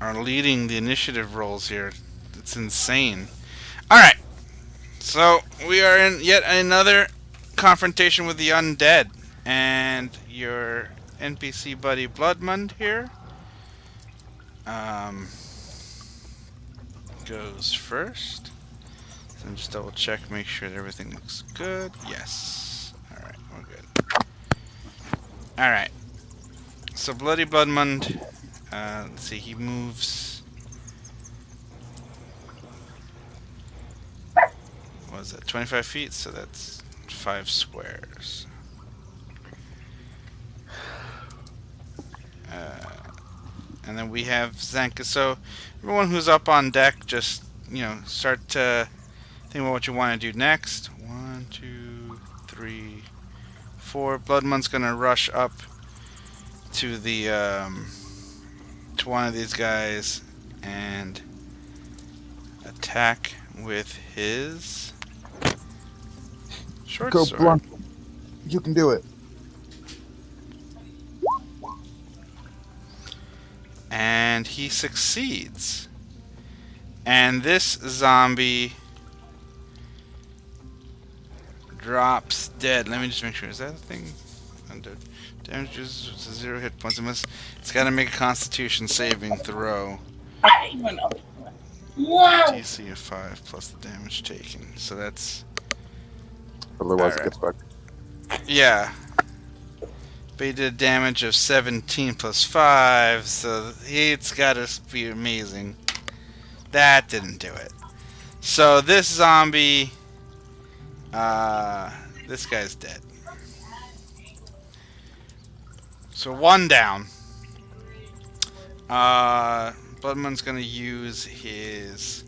are leading the initiative rolls here. It's insane. Alright, so we are in yet another confrontation with the undead. And your NPC buddy Bloodmund here goes first. So just double check, make sure that everything looks good. Yes. Alright, we're good. Alright. So Bloody Bloodmund, let's see, he moves. What was that? 25 feet, so that's 5 squares. And then we have Zanka. So everyone who's up on deck, just start to think about what you want to do next. 1, 2, 3, 4. Bloodmund's gonna rush up to the to one of these guys and attack with his short Go sword. blunt. You can do it. And he succeeds. And this zombie drops dead. Let me just make sure. Is that a thing? Under damages to 0 hit points. It's got to make a Constitution saving throw. Wow. DC of 5 plus the damage taken. So that's Otherwise, Alright. it gets back. yeah. But he did damage of 17 plus 5, so it's got to be amazing. That didn't do it. So this zombie, this guy's dead. So 1 down. Bloodmund's gonna use his,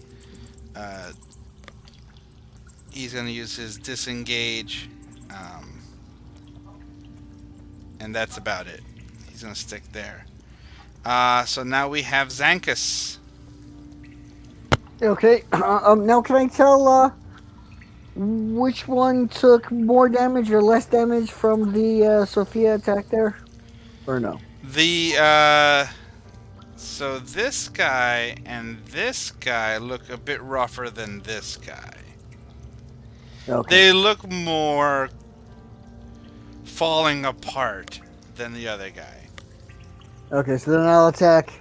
he's gonna use his disengage. And that's about it. He's gonna stick there. So now we have Zankus. Okay. Now can I tell which one took more damage or less damage from the Sophia attack there, or no? So this guy and this guy look a bit rougher than this guy. Okay. They look more falling apart than the other guy. Okay, so then I'll attack.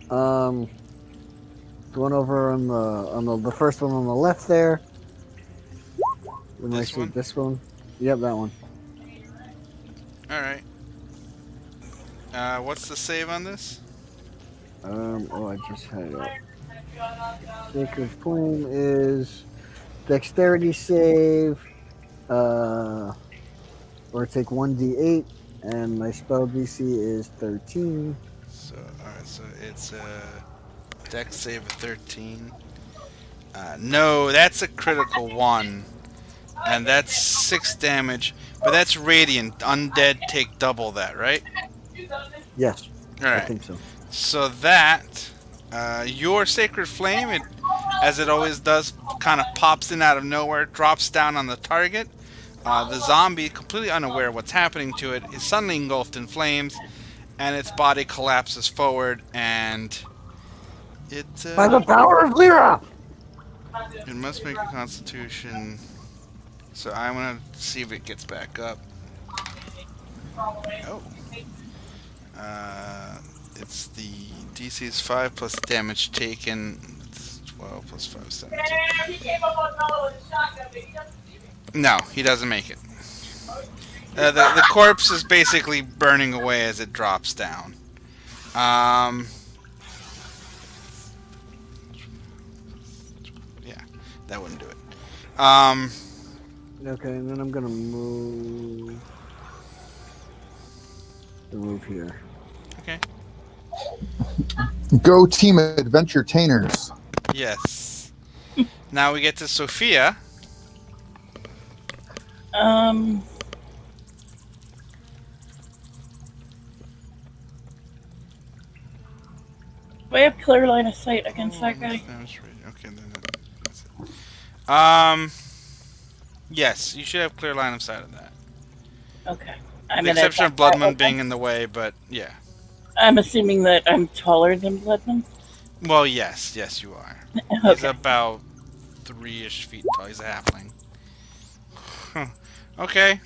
The one over on the first one on the left there. When I This shoot one? this one. Yep, that one. Alright. What's the save on this? Oh, I just had it. Sacred Flame is dexterity save. Or take 1d8, and my spell DC is 13. So, alright, so it's a dex save of 13. No, that's a critical 1. And that's 6 damage. But that's radiant. Undead take double that, right? Yes, I Alright. think so. So that, your Sacred Flame, it, as it always does, kind of pops in out of nowhere, drops down on the target. The zombie, completely unaware of what's happening to it, is suddenly engulfed in flames, and its body collapses forward, and it By the power of Lyra! it must make a Constitution. So I'm gonna see if it gets back up. Oh. It's the DC is 5 plus damage taken. It's 12 plus 5, 17. No, he doesn't make it. The corpse is basically burning away as it drops down. Yeah, that wouldn't do it. Okay, and then I'm gonna move here. Okay. Go team adventure tainers. Yes. Now we get to Sophia. Um. Do I have clear line of sight against that guy? Okay, then that's it. Yes, you should have clear line of sight of that. Okay. With I'm the gonna exception of attack that Bloodman one. being in the way, but yeah. I'm assuming that I'm taller than Bloodman. Well, yes, you are. He's Okay. about 3-ish feet tall. He's a halfling. Huh. Okay.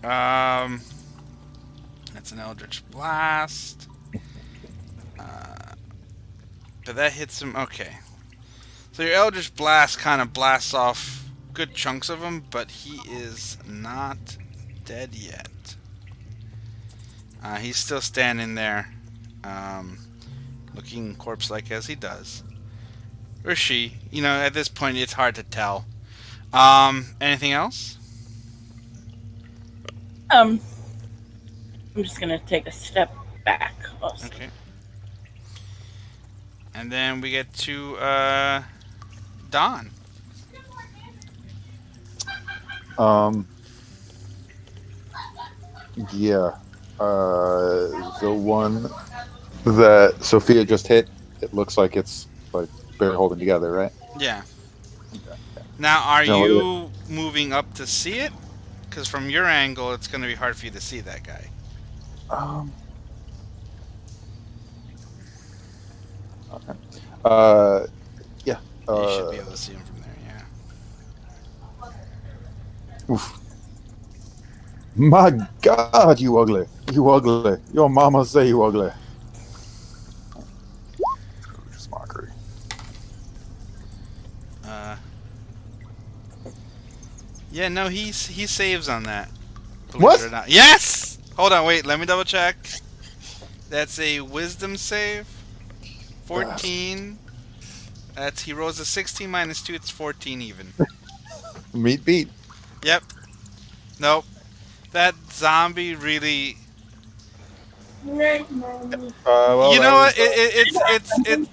That's an Eldritch Blast. But that hits him. Okay. So your Eldritch Blast kind of blasts off good chunks of him, but he is not dead yet. He's still standing there, looking corpse-like as he does. Or she. You know, at this point, it's hard to tell. Anything else? I'm just gonna take a step back. Also. Okay. And then we get to, Don. Yeah. The one that Sophia just hit, it looks like it's like they're holding together, right? Yeah. Okay. Now, are No, you moving up to see it? Because from your angle, it's going to be hard for you to see that guy. Okay. Yeah. You should be able to see him from there, yeah. Oof. My God, you ugly. You ugly. Your mama say you ugly. Just mockery. Yeah, no, he saves on that. Believe What? it or not. Yes! Hold on, wait, let me double check. That's a wisdom save. 14. He rolls a 16 minus 2, it's 14 even. Meat beat. Yep. Nope. That zombie really... Well, you that know was, what? It's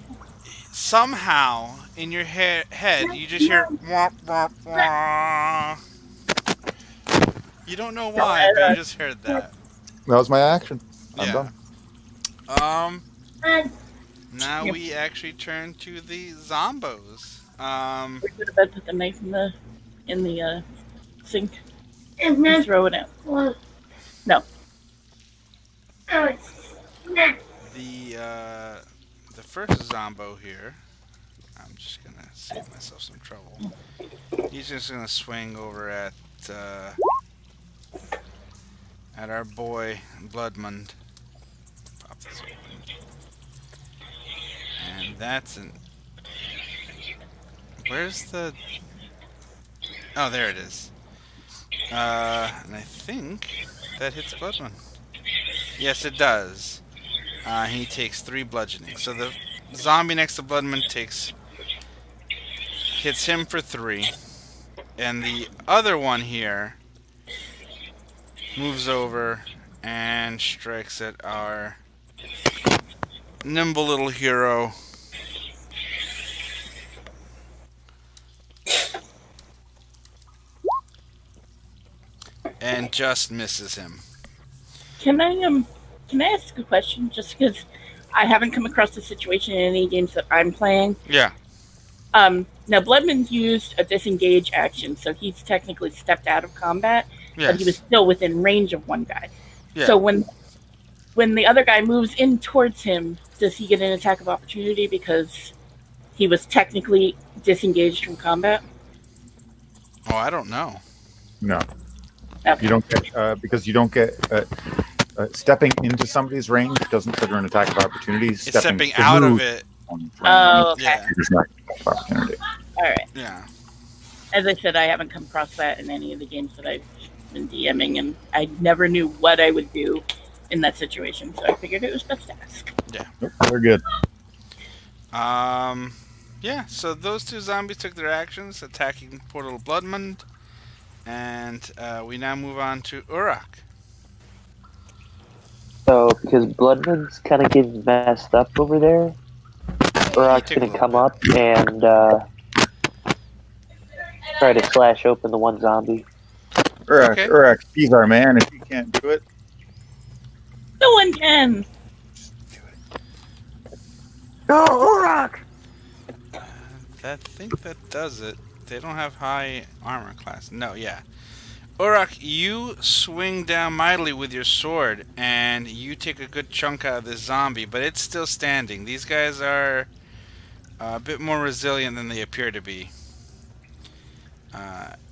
somehow in your head you just hear wah, wah, wah. You don't know why, but you just heard that. that was my action. I'm Yeah. done. Now we actually turn to the zombos. We could have put the knife in the sink and throw it out. No. The first zombo here. I'm just gonna save myself some trouble. He's just gonna swing over at our boy Bloodmund. Pop this open. And that's an. Where's the? Oh, there it is. And I think that hits Bloodmund. Yes, it does. He takes 3 bludgeoning. So the zombie next to Bloodmund hits him for 3. And the other one here moves over and strikes at our nimble little hero. And just misses him. Can I ask a question? Just because I haven't come across this situation in any games that I'm playing. Yeah. Now Bloodman used a disengage action, so he's technically stepped out of combat, but he was still within range of one guy. Yeah. So when the other guy moves in towards him, does he get an attack of opportunity because he was technically disengaged from combat? Oh, I don't know. No. Okay. You don't get because you don't get stepping into somebody's range doesn't trigger an attack of opportunity. It's stepping out to of move it. Oh, okay. Yeah. Triggers an attack of opportunity. All right. Yeah. As I said, I haven't come across that in any of the games that I've been DMing, and I never knew what I would do in that situation, so I figured it was best to ask. Yeah. Nope, we're good. Yeah, so those 2 zombies took their actions, attacking poor little Bloodmund. And we now move on to Uruk. So, because Bloodman's kind of getting messed up over there, Uruk's took a gonna little come bit. up and try to slash open the one zombie. Okay. Urak, he's our man. If he can't do it, No one can. Go, Urak! I think that does it. They don't have high armor class. No, yeah. Urak, you swing down mightily with your sword, and you take a good chunk out of this zombie, but it's still standing. These guys are a bit more resilient than they appear to be.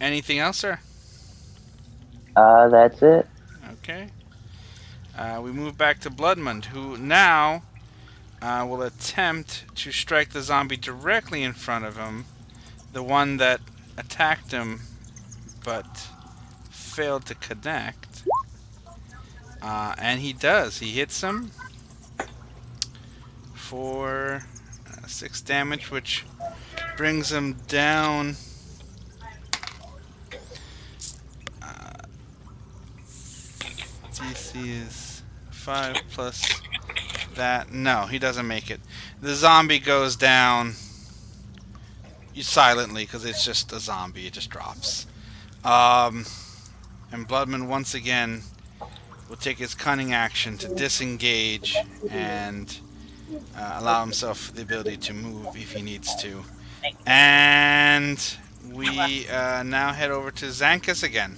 Anything else, sir? That's it. Okay. We move back to Bloodmund, who now will attempt to strike the zombie directly in front of him. The one that attacked him, but failed to connect. And he does. He hits him for 6 damage, which brings him down. DC is 5 plus that. No, he doesn't make it. The zombie goes down silently because it's just a zombie. It just drops. And Bloodman once again will take his cunning action to disengage and allow himself the ability to move if he needs to. And we now head over to Zankus again.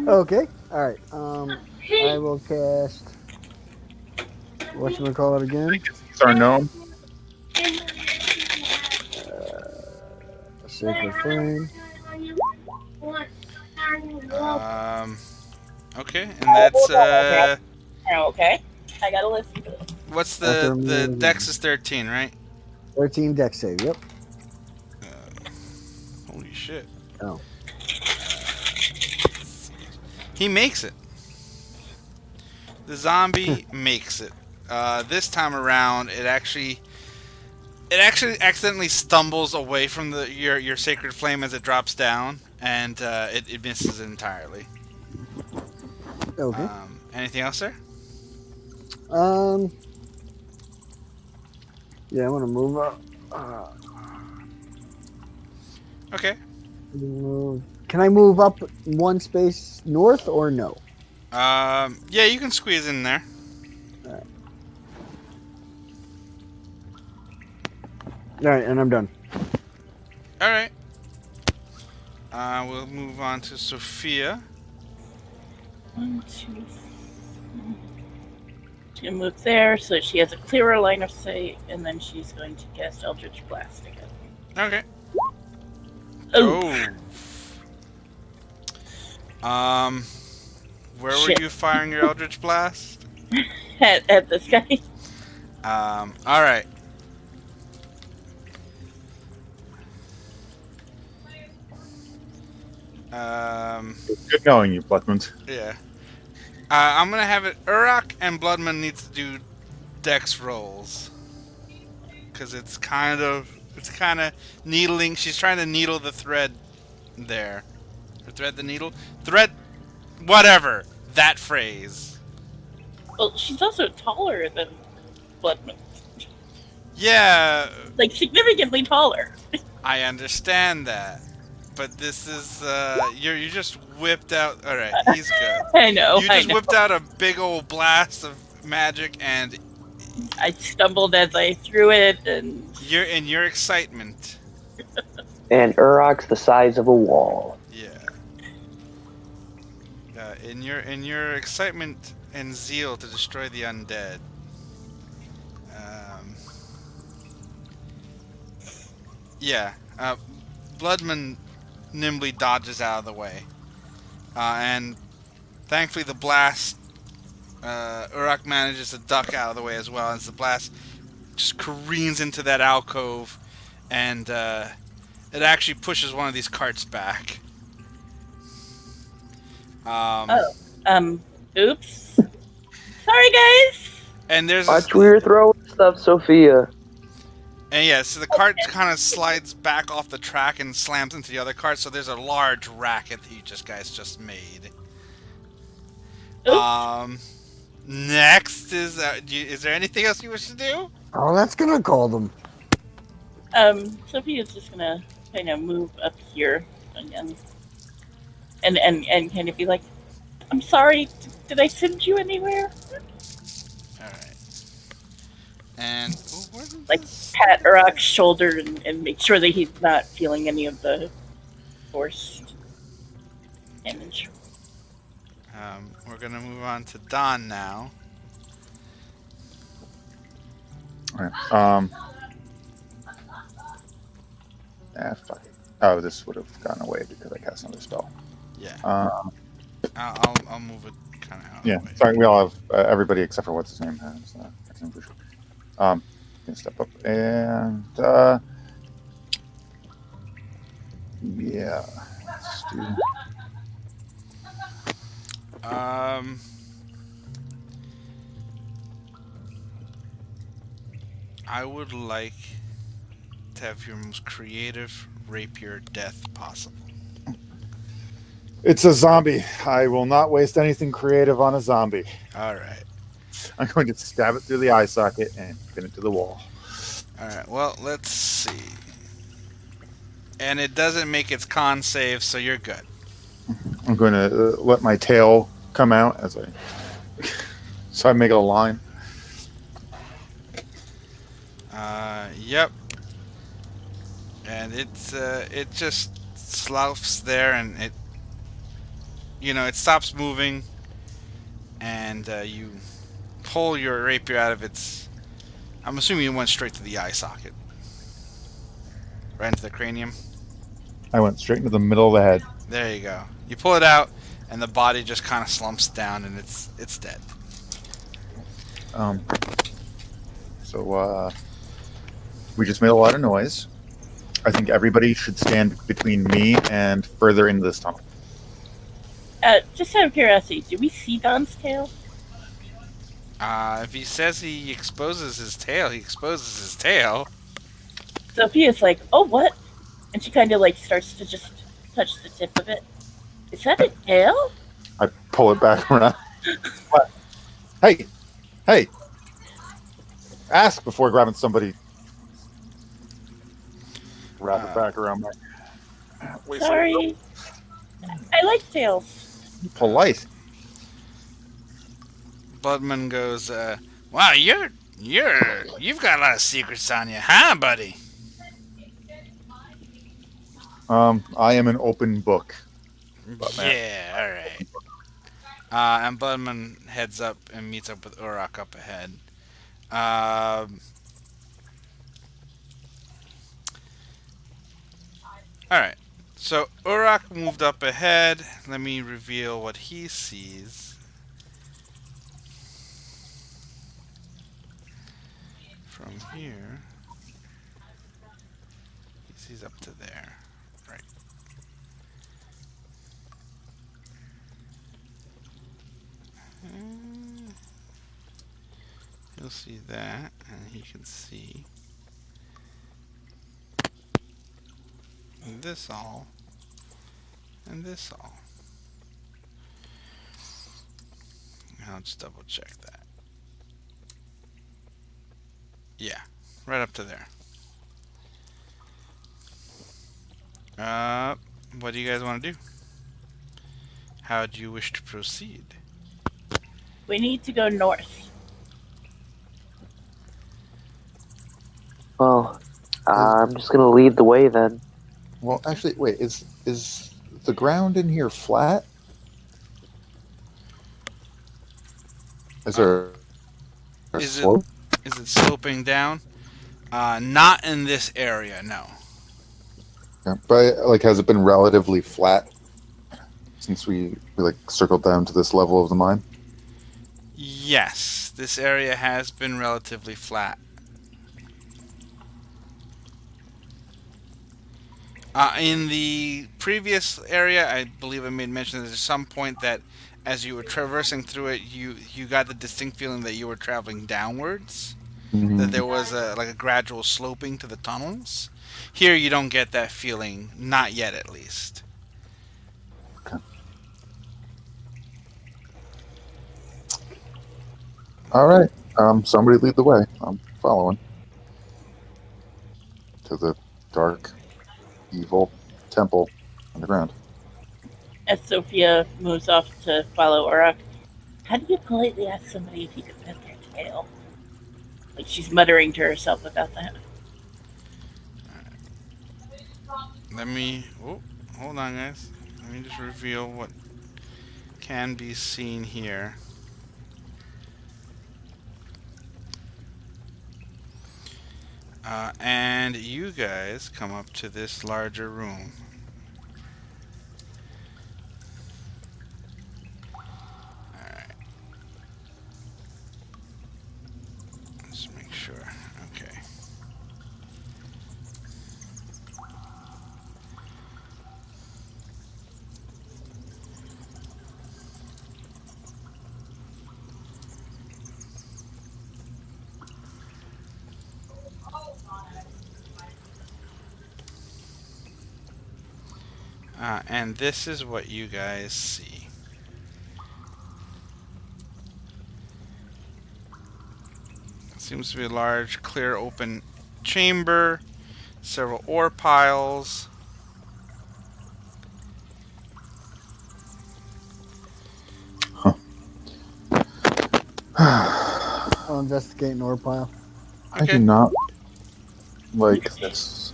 Okay. All right. I will cast. Whatchamacallit again? he's our gnome. Sacred Flame. Okay, and that's Okay. I gotta listen to this. what's After the moving. dex is 13, right? 13 dex save. Yep. Holy shit. Oh. He makes it. The zombie makes it. This time around, it actually accidentally stumbles away from your sacred flame as it drops down, and it misses it entirely. Okay. Anything else, sir? Yeah, I want to move up. Okay. Can I move up one space north or no? Yeah, you can squeeze in there. All right, and I'm done. All right. We'll move on to Sophia. 1, 2, 3. She's gonna move there so she has a clearer line of sight, and then she's going to cast Eldritch Blast again. Okay. Oh, Oh. Where were Shit. you firing your Eldritch Blast? at this guy. All right. Good knowing you, Bloodmund. Yeah. I'm gonna have it. Urak and Bloodman needs to do dex rolls because it's kind of needling. She's trying to needle the thread there. Or thread the needle. Thread. Whatever that phrase. Well, she's also taller than Bloodman. Yeah, Like, significantly taller. I understand that. But this is you just whipped out. All right, he's good. I know. You I just know. whipped out a big old blast of magic, and I stumbled as I threw it, and in your excitement. And Urak's the size of a wall. Yeah. In your excitement and zeal to destroy the undead. Yeah. Bloodman nimbly dodges out of the way, and thankfully the blast. Urak manages to duck out of the way as well as the blast just careens into that alcove, and it actually pushes one of these carts back. oops. Sorry, guys. And there's Watch where you're throwing stuff, Sophia. and yeah, so the cart kind of slides back off the track and slams into the other cart. So there's a large racket that you guys just made. Oops. Next is there anything else you wish to do? Oh, that's gonna call them. Sophia's just gonna kind of move up here again, and kind of be like, "I'm sorry. Did I send you anywhere?" All right. And where did Like this? pat Urok's shoulder and make sure that he's not feeling any of the forced damage. We're gonna move on to Don now. All right. Fuck it. Oh, this would have gone away because I cast another spell. Yeah. Um, I'll move it kind of out. yeah. Of the way. Sorry, we all have everybody except for what's his name has. Gonna step up and yeah. Let's do. I would like to have your most creative rapier death possible. It's a zombie. I will not waste anything creative on a zombie. All right. I'm going to stab it through the eye socket and pin it to the wall. All right. Well, let's see. And it doesn't make its con save, so you're good. I'm going to let my tail come out as I so I make a line. Yep. And it just sloughs there, and it stops moving, and you pull your rapier out of its. I'm assuming you went straight to the eye socket, right into the cranium. I went straight into the middle of the head. There you go. You pull it out, and the body just kind of slumps down, and it's dead. So we just made a lot of noise. I think everybody should stand between me and further into this tunnel. Just out of curiosity, do we see Don's tail? If he says he exposes his tail, he exposes his tail. Sophia's like, "Oh, what?" And she kind of like starts to just touch the tip of it. Is that a tail? I pull it back around. What? Hey! Ask before grabbing somebody. Wrap it back around my. Wait, Sorry. I like tails. Polite. Budman goes, "Wow, you've got a lot of secrets on you, huh, buddy?" I am an open book. Yeah, all right. And Budman heads up and meets up with Urok up ahead. All right. So Urok moved up ahead. Let me reveal what he sees. From here, he sees up to there. Right. He'll see that, and he can see this all, and this all. I'll just double check that. Yeah, right up to there. What do you guys want to do? How do you wish to proceed? We need to go north. Well, I'm just gonna lead the way then. Well, actually, wait. Is the ground in here flat? Is there a Is it- slope? Is it sloping down? Not in this area, no. Yeah, but like, has it been relatively flat since we like circled down to this level of the mine? Yes, this area has been relatively flat. In the previous area, I believe I made mention that there's some point that as you were traversing through it, you got the distinct feeling that you were traveling downwards, that there was a gradual sloping to the tunnels. Here you don't get that feeling, not yet at least. Okay. All right. Somebody lead the way. I'm following to the dark evil temple underground. As Sophia moves off to follow Uruk, how do you politely ask somebody if you could pet their tail? Like she's muttering to herself about that. Let me... Oh, hold on, guys. Let me just reveal what can be seen here. And you guys come up to this larger room. Alright. Let's make sure. Okay. And this is what you guys see. It seems to be a large, clear, open chamber. Several ore piles. I'll investigate an ore pile. I do not like this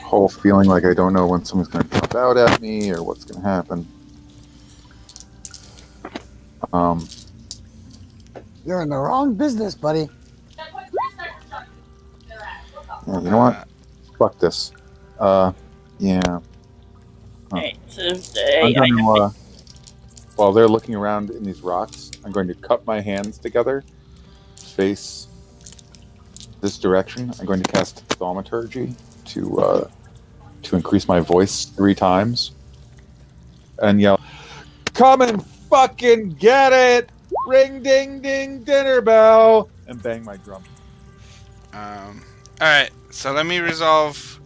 whole feeling like I don't know when someone's going to jump out at me or what's going to happen. You're in the wrong business, buddy. Yeah, you know what? Fuck this. Yeah. Alright, so I'm going to, while they're looking around in these rocks, I'm going to cup my hands together, face this direction. I'm going to cast Thaumaturgy to increase my voice 3 times and yell, "Come and fucking get it! Ring ding ding dinner bell!" and bang my drum. Alright, so let me resolve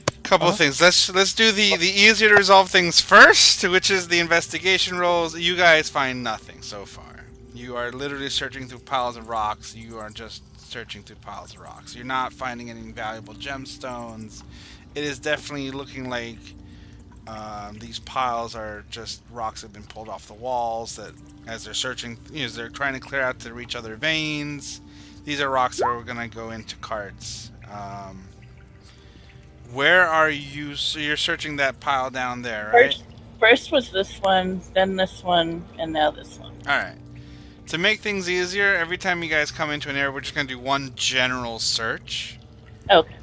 a couple of things. Let's do the easier to resolve things first, which is the investigation rolls. You guys find nothing so far. You are literally searching through piles of rocks. You are just searching through piles of rocks. You're not finding any valuable gemstones. It is definitely looking like these piles are just rocks that have been pulled off the walls that as they're searching, as they're trying to clear out to reach other veins. These are rocks that are going to go into carts. Where are you? So you're searching that pile down there, right? First was this one, then this one, and now this one. Alright. To make things easier, every time you guys come into an area, we're just going to do one general search. Okay.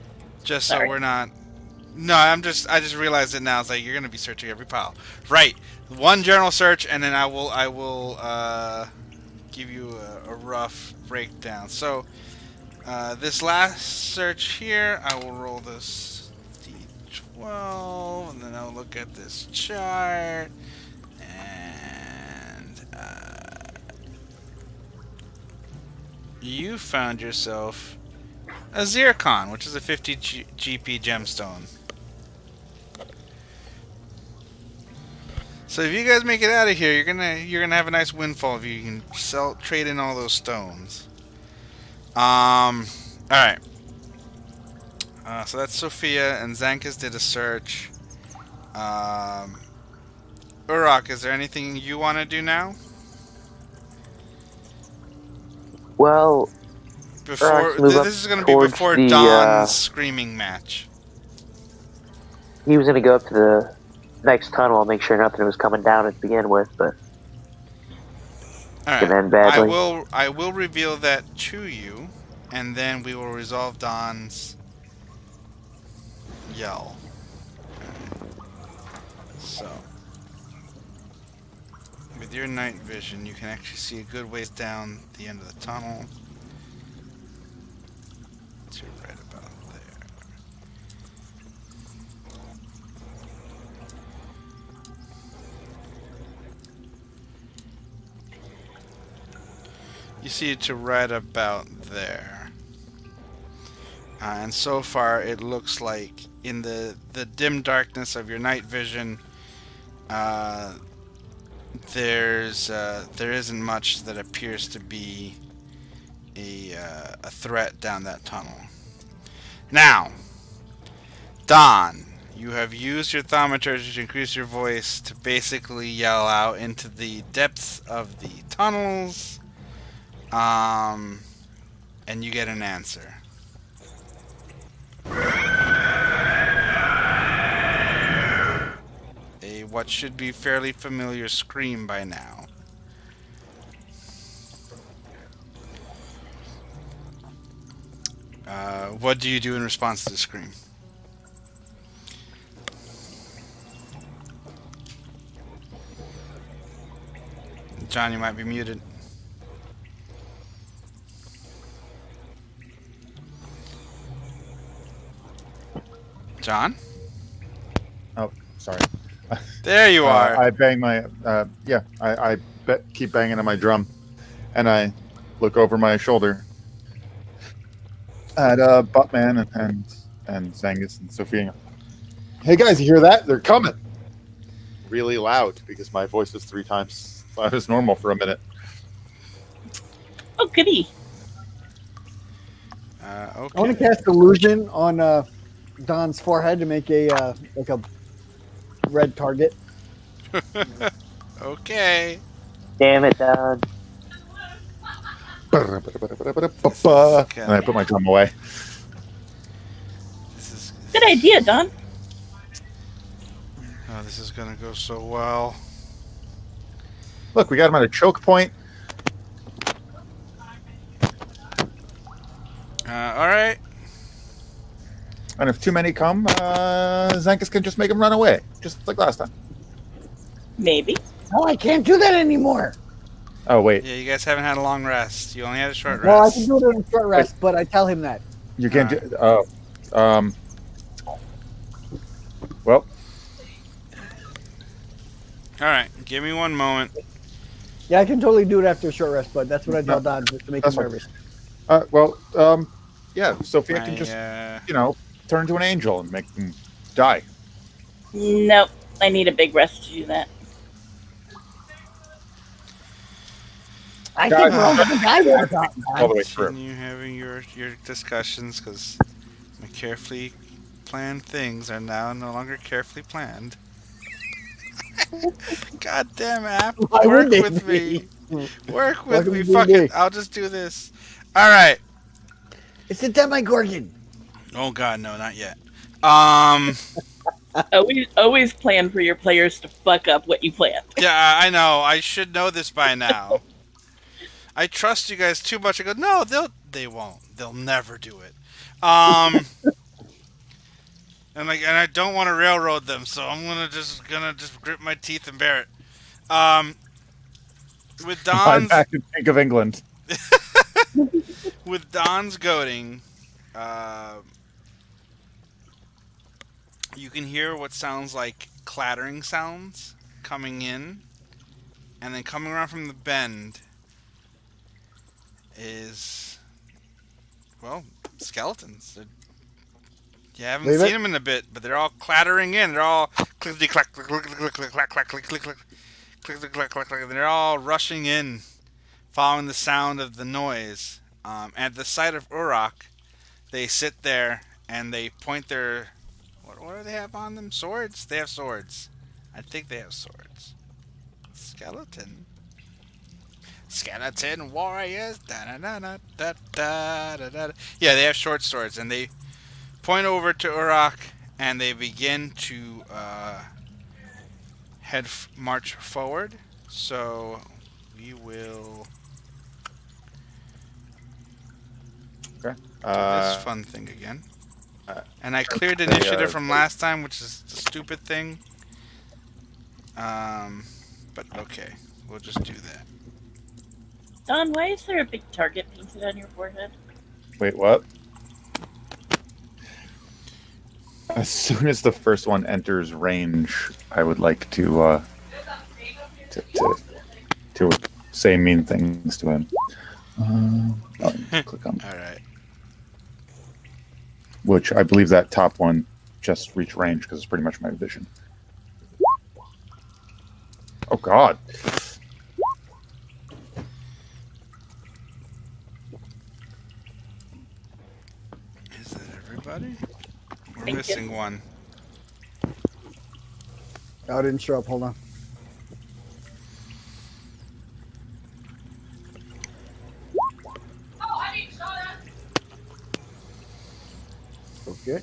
Just Sorry. so we're not... No, I just realized it now. It's like, you're going to be searching every pile. Right. One general search, and then I will give you a rough breakdown. So, this last search here, I will roll this D12, and then I'll look at this chart, and you found yourself a zircon, which is a 50 GP gemstone. So if you guys make it out of here, you're gonna have a nice windfall if you can trade in all those stones. All right. So that's Sophia, and Zankus did a search. Uruk, is there anything you want to do now? Well, Before move up this is gonna be towards before the, Dawn's screaming match. he was going to go up to the next tunnel and make sure nothing was coming down to begin with, but All it could right. end badly. I will reveal that to you, and then we will resolve Dawn's yell. So, with your night vision, you can actually see a good ways down the end of the tunnel. To right about there. You see it to right about there. And so far it looks like in the dim darkness of your night vision, there isn't much that appears to be a threat down that tunnel. Now, Don, you have used your thaumaturgy to increase your voice to basically yell out into the depths of the tunnels. And you get an answer. A what should be fairly familiar scream by now. What do you do in response to the scream? John, you might be muted. John? Oh, sorry. There you are. I bang my keep banging on my drum, and I look over my shoulder at Buttman and Zangus and Sophia. Hey guys, you hear that? They're coming. Really loud because my voice is 3 times loud as normal for a minute. Oh, goody. Okay. I want to cast illusion on Don's forehead to make a like a red target. Okay. Damn it, Don. And I put my drum away. This is. Good idea, Don. Oh, this is gonna go so well. Look, we got him at a choke point. All right. And if too many come, Zankus can just make him run away, just like last time. Maybe. No, I can't do that anymore. Oh wait, Yeah, you guys haven't had a long rest. You only had a short Well, I rest. can do it in a short rest, but I tell him that. you can't do. Oh, well, All right. Give me one moment. Yeah, I can totally do it after a short rest, but that's what I tell No, Don just to make him that's fine. nervous. yeah. Sophia can just, turn to an angel and make him die. Nope. I need a big rest to do that. I think we're all different guys all the time. All the way through. Continue having your discussions because my carefully planned things are now no longer carefully planned. Goddamn app, Why work would they with be? me. Work with Welcome me. to Fuck D&D. it. I'll just do this. All right. It's a Demigorgon. Oh God, no, not yet. Always plan for your players to fuck up what you planned. Yeah, I know. I should know this by now. I trust you guys too much. I go, no, they won't. They'll never do it. And I don't want to railroad them, so I'm gonna just grit my teeth and bear it. With I'm Don's back in Bank of England. with Don's goading, you can hear what sounds like clattering sounds coming in, and then coming around from the bend is, well, skeletons. You haven't Leave seen it. them in a bit, but they're all clattering in. They're all clickety clack, click, click, click, click, clack, clack, click, click, click, click, click, click, click, click. They're all rushing in, following the sound of the noise. At the sight of Uruk, they sit there and they point their, what do they have on them? Swords? They have swords. I think they have swords. Skeleton warriors. Da, da, da, da, da, da, da. Yeah, they have short swords, and they point over to Uruk, and they begin to march forward. So we will Okay. do this fun thing again. And I cleared initiative from last time, which is the stupid thing. But okay, we'll just do that. Don, why is there a big target painted on your forehead? Wait, what? As soon as the first one enters range, I would like to say mean things to him. Click on, All right. which I believe that top one just reached range because it's pretty much my vision. Oh God! Is that everybody? Or missing one. Oh, I didn't show up. Hold on. Okay.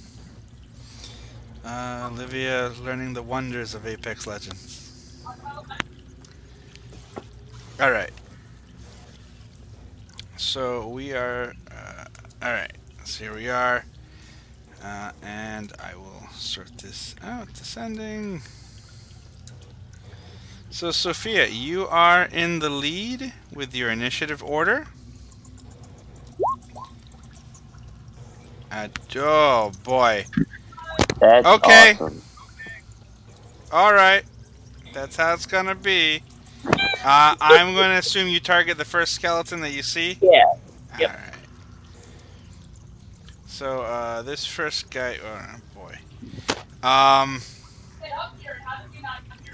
Olivia learning the wonders of Apex Legends. Alright. So we are... Alright. So here we are. And I will sort this out. Descending. So Sophia, you are in the lead with your initiative order. Oh boy. That's Okay. awesome. Alright. That's how it's gonna be. I'm gonna assume you target the first skeleton that you see. Yeah. Yep. Alright. So, this first guy... Oh, boy.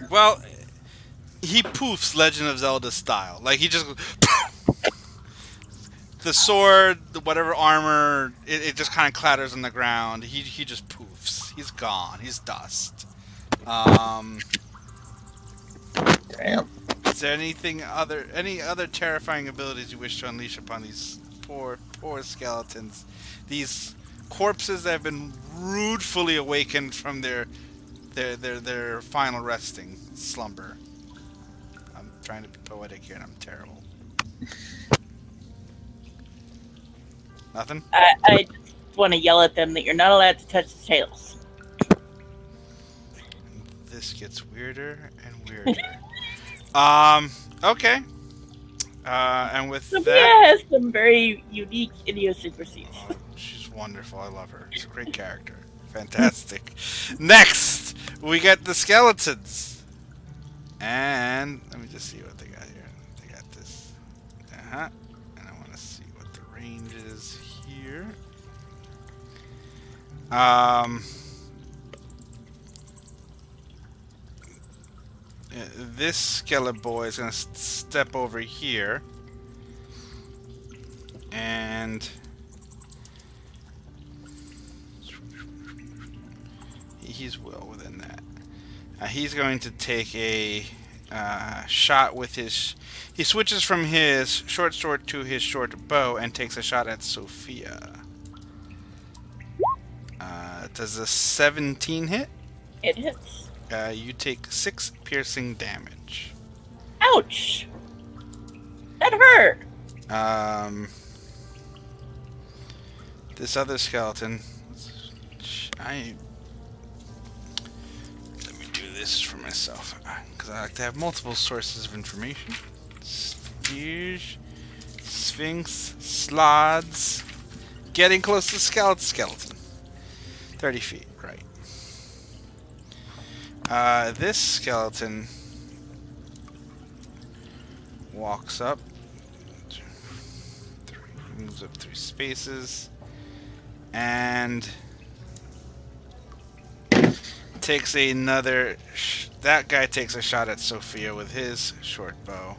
Well, he poofs Legend of Zelda style. Like, he just... The sword, the whatever armor, it just kind of clatters on the ground. He just poofs. He's gone. He's dust. Damn. Is there any other terrifying abilities you wish to unleash upon these poor skeletons? These corpses that have been rudely awakened from their final resting slumber. I'm trying to be poetic here and I'm terrible. Nothing? I just want to yell at them that you're not allowed to touch the tails. This gets weirder and weirder. Okay. And with Sophia that... has some very unique idiosyncrasies. Oh, she's wonderful. I love her. She's a great character. Fantastic. Next, we get the skeletons. And let me just see what they got here. They got this. And I want to see what the range is here. This skeleton boy is going to step over here. And he's well within that. He's going to take a shot with his... He switches from his short sword to his short bow and takes a shot at Sophia. Does a 17 hit? It hits. You take 6 piercing damage. Ouch! That hurt! This other skeleton... Let me do this for myself, because I like to have multiple sources of information. Spears, Sphinx, Slods. Getting close to skeleton. 30 feet, right. This skeleton walks up. 2, 3, moves up 3 spaces. And takes another... that guy takes a shot at Sophia with his short bow.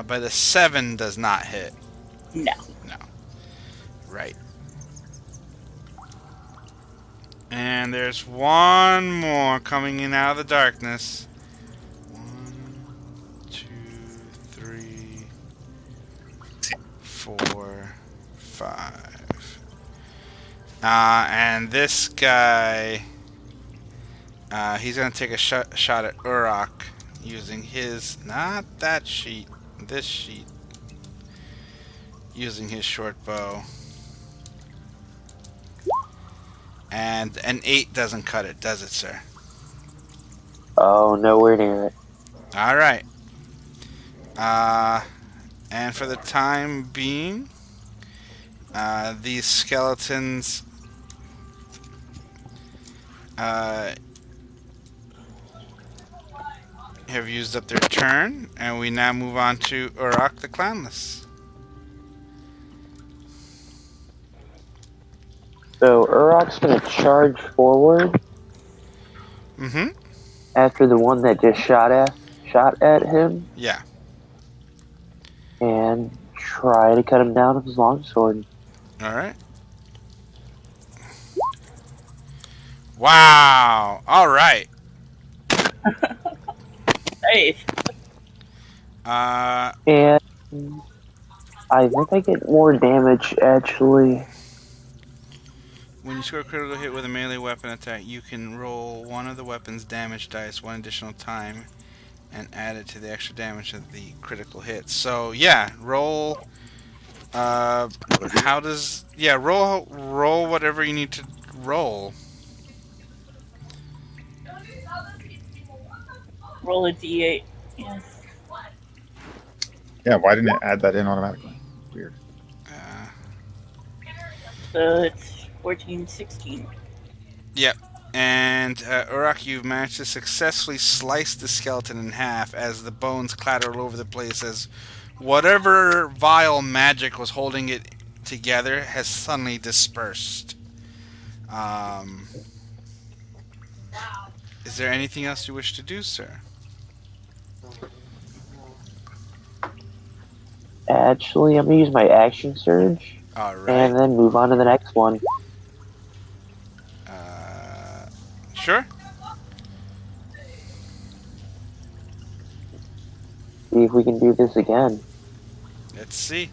But a 7 does not hit. No. No. Right. And there's one more coming in out of the darkness. 1, 2, 3, 4, 5. And this guy, he's gonna take a shot at Urok using his, not that sheet, this sheet, using his short bow. And an 8 doesn't cut it, does it, sir? Oh, nowhere near it. Alright. And for the time being, these skeletons have used up their turn, and we now move on to Urok the Clownless. So Urok's gonna charge forward Mm-hmm. after the one that just shot at him, Yeah. and try to cut him down with his longsword. All right. Wow. All right. Hey, And I think I get more damage, actually. When you score a critical hit with a melee weapon attack, you can roll one of the weapon's damage dice one additional time and add it to the extra damage of the critical hit. So yeah, roll. How does roll whatever you need to roll. roll a d8. Yes. Yeah, why didn't it add that in automatically? Weird. Uh, So it's 14, 16. Yep. And Uruk, you've managed to successfully slice the skeleton in half as the bones clatter all over the place as whatever vile magic was holding it together has suddenly dispersed. Is there anything else you wish to do, sir? Actually, I'm gonna use my action surge All right. and then move on to the next one. Sure. See if we can do this again. Let's see.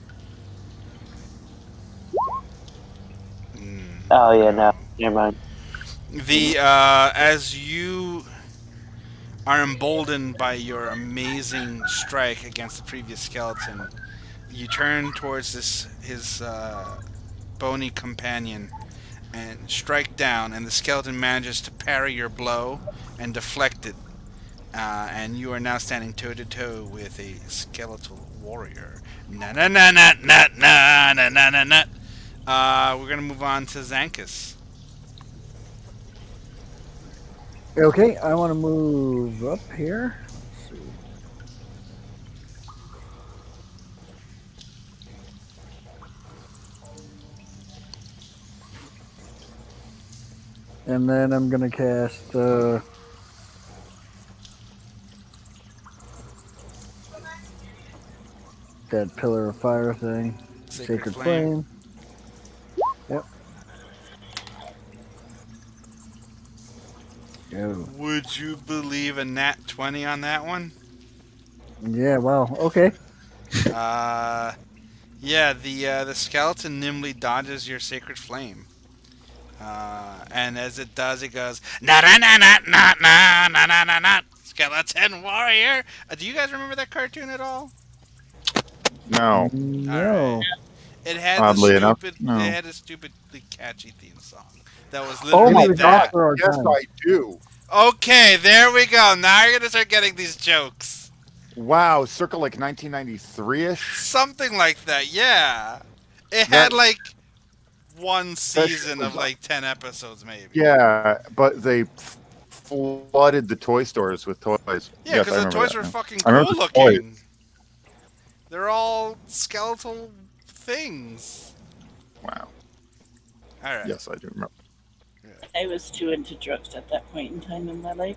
Hmm. Oh yeah, no, never mind. The as you are emboldened by your amazing strike against the previous skeleton, you turn towards his bony companion and strike down, and the skeleton manages to parry your blow and deflect it. And you are now standing toe to toe with a skeletal warrior. Na na na na na na na na na na. We're gonna move on to Zankus. Okay, I want to move up here. Let's see. And then I'm going to cast that pillar of fire thing. Sacred Flame. Yep. Go. Would you believe a nat 20 on that one? Yeah, wow. Okay. Yeah, the skeleton nimbly dodges your sacred flame. And as it does, it goes na na na na na na na na na na. Skeleton warrior. Do you guys remember that cartoon at all? No. No. It had Oddly the enough, stupid. no. It had a stupidly catchy theme song. That was Oh literally my that. God. Yes, I do. Okay, there we go. Now you're gonna start getting these jokes. Wow, circa like 1993-ish. Something like that. Yeah. It had like one season was of like 10 episodes, maybe. Yeah, but they flooded the toy stores with toys. Yeah, Yes, because I the remember toys that were now. fucking I remember cool the toys. looking. They're all skeletal things. Wow. All right. Yes, I do remember. I was too into drugs at that point in time in my life.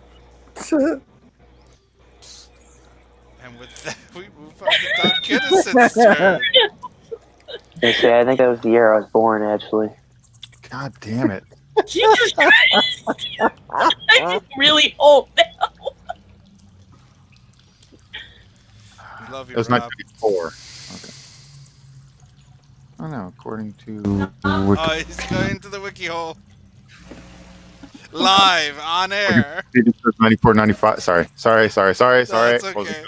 And with that, we move on to Don Kinnison, sir. Okay, I think that was the year I was born, actually. God damn it. Jesus Christ! I'm really old now. We love you, It was Rob. 1994. Okay. Oh no, according to Oh, he's going to the wiki hole. Live, on air. Wikipedia says 94, 95. Sorry. No, it's okay.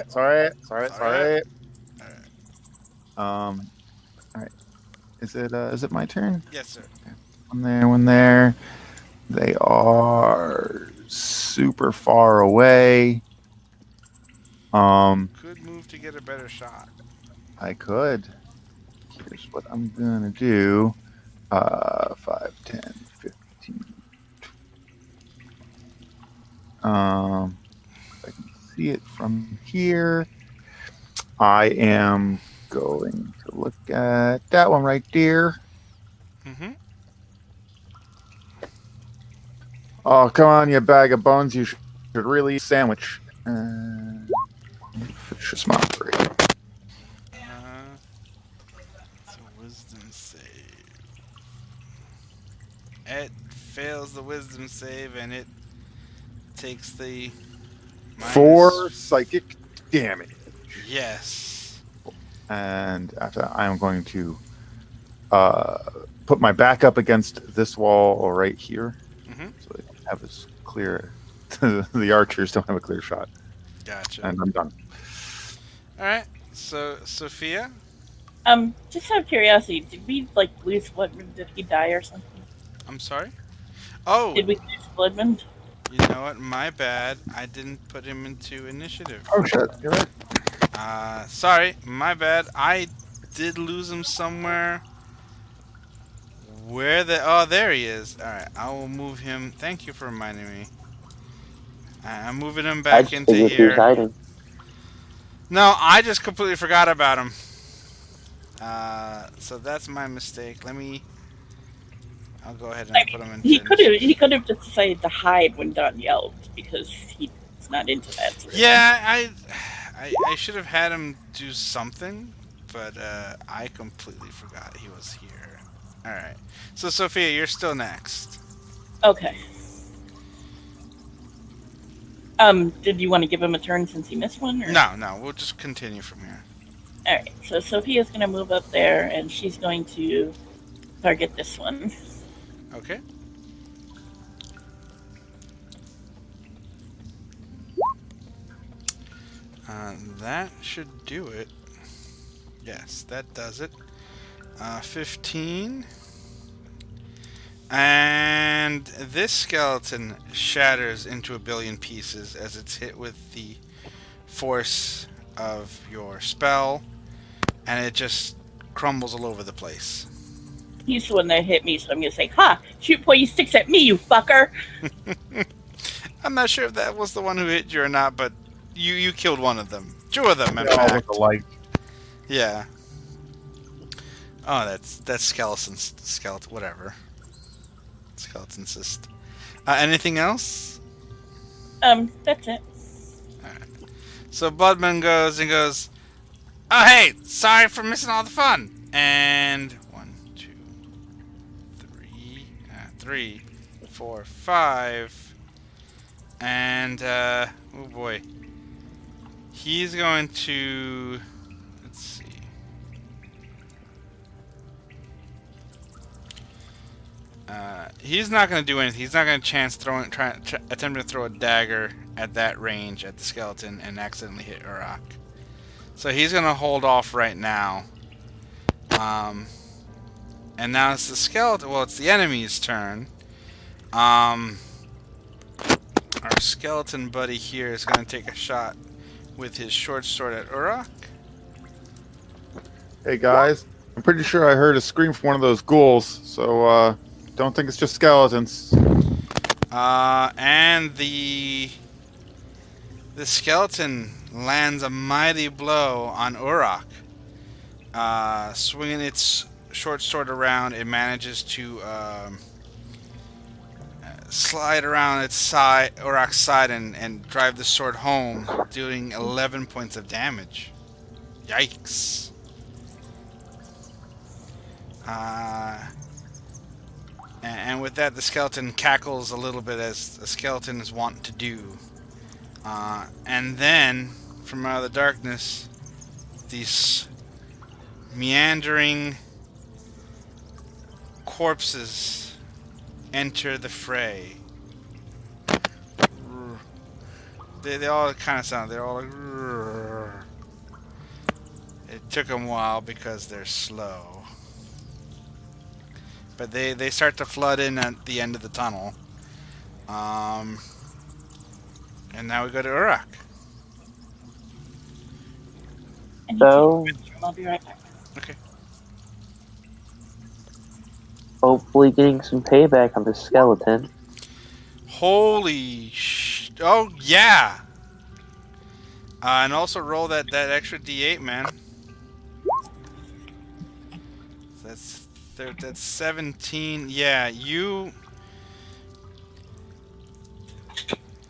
Sorry. All right. Is it my turn? Yes, sir. One there. They are super far away. Could move to get a better shot. I could. Here's what I'm gonna do. 5, 10, 15. If I can see it from here. I am going to look at that one right there. Mm-hmm. Oh, come on, you bag of bones. You should really eat a sandwich. Finish this mockery. It fails the wisdom save, and it takes the Four minus. psychic damage. Yes. And after that, I am going to put my back up against this wall right here, Mhm. so I don't have as clear. The archers don't have a clear shot, Gotcha. and I'm done. All right. So Sophia. Just out of curiosity, did we like lose Bloodman? Did he die or something? I'm sorry. Oh, Did we lose Bloodman? you know what? My bad. I didn't put him into initiative. Oh shit! You're right. Sorry. My bad. I did lose him somewhere. Where the? Oh, there he is. All right. I will move him. Thank you for reminding me. I'm moving him I back just into figured he was here. hiding. No, I just completely forgot about him. So that's my mistake. I'll go ahead and I put him mean, into he could have just decided to hide when Don yelled because he's not into that sort of thing. Yeah, I should have had him do something, but I completely forgot he was here. All right. So Sophia, you're still next. Okay. Did you want to give him a turn since he missed one? Or? No, we'll just continue from here. All right. So Sophia's going to move up there, and she's going to target this one. Okay. That should do it. Yes, that does it. 15. And this skeleton shatters into a billion pieces as it's hit with the force of your spell, and it just crumbles all over the place. He's the one that hit me, so I'm going to say, "Ha! Shoot pointy sticks at me, you fucker!" I'm not sure if that was the one who hit you or not, but you killed one of them. Two of them, in They all fact. look alike. Yeah. Oh, that's skeleton, whatever. Skeleton cyst. Anything else? That's it. So Bloodman goes and goes, "Oh, hey, sorry for missing all the fun." And 1, 2, 3, 4, 5. And, oh boy. He's going to, let's see. He's not going to do anything. He's not going to attempt to throw a dagger at that range at the skeleton and accidentally hit Uruk. So he's going to hold off right now. And now it's the skeleton. Well, it's the enemy's turn. Our skeleton buddy here is going to take a shot with his short sword at Uruk. Hey guys, I'm pretty sure I heard a scream from one of those ghouls, so don't think it's just skeletons. And the skeleton lands a mighty blow on Uruk. Swinging its short sword around, it manages to slide around its side, Uruk's side, and drive the sword home, dealing 11 points of damage. Yikes. And with that, the skeleton cackles a little bit, as a skeleton is wont to do. And then, from out of the darkness, these meandering corpses enter the fray. They all kind of sound, they're all like... It took them a while because they're slow. But they start to flood in at the end of the tunnel. And now we go to Uruk. I need So- to take a restroom. I'll be right back. Okay. Hopefully getting some payback on the skeleton. Holy oh, yeah! And also roll that extra D8, man. That's 17. Yeah, you...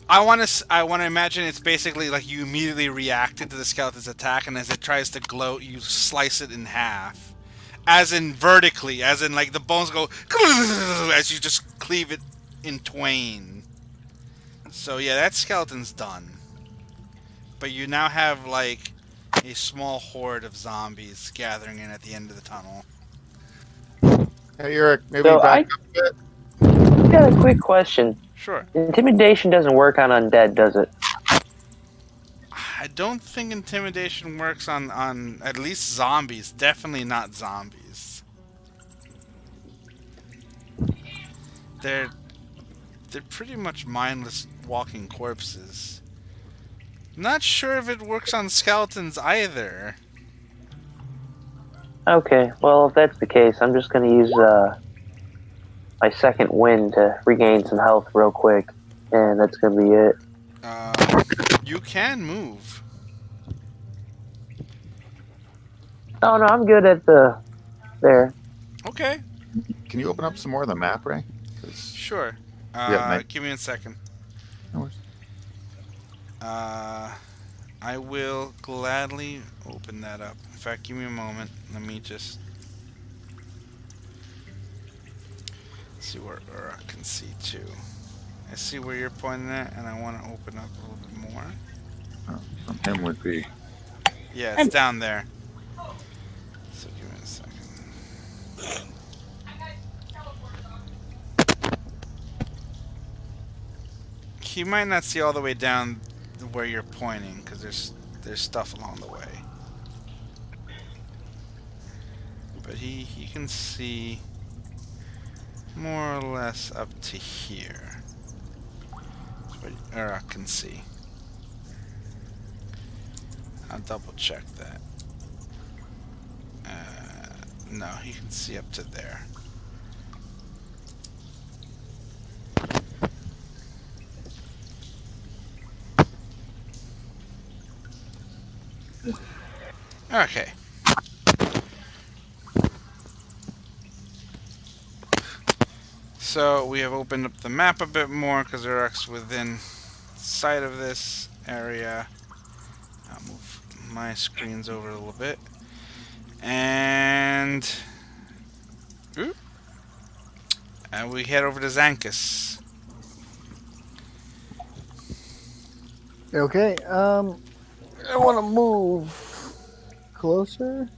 I want to imagine it's basically like you immediately reacted to the skeleton's attack, and as it tries to gloat, you slice it in half. as in vertically, as in like the bones go as you just cleave it in twain. So yeah, that skeleton's done. But you now have like a small horde of zombies gathering in at the end of the tunnel. Hey, Eric, maybe So back I up a bit. got a quick question. Sure. Intimidation doesn't work on undead, does it? I don't think intimidation works on at least zombies. Definitely not zombies. They're pretty much mindless walking corpses. Not sure if it works on skeletons either. Okay, well, if that's the case, I'm just going to use my second wind to regain some health real quick, and that's going to be it. You can move. Oh, no, I'm good at there. Okay, Can you open up some more of the map, Ray? 'Cause- sure. Yeah, mate. Give me a second. No worries. I will gladly open that up. In fact, give me a moment. Let me just see where I can see too. I see where you're pointing at, and I want to open up a little bit more. From him would be. Yeah, it's down there. So give me a second. He might not see all the way down where you're pointing, because there's stuff along the way. But he can see more or less up to here. Or I can see. I'll double check that. No, he can see up to there. Okay. So we have opened up the map a bit more because they're actually within sight of this area. I'll move my screens over a little bit. And we head over to Zankus. Okay. I want to move closer.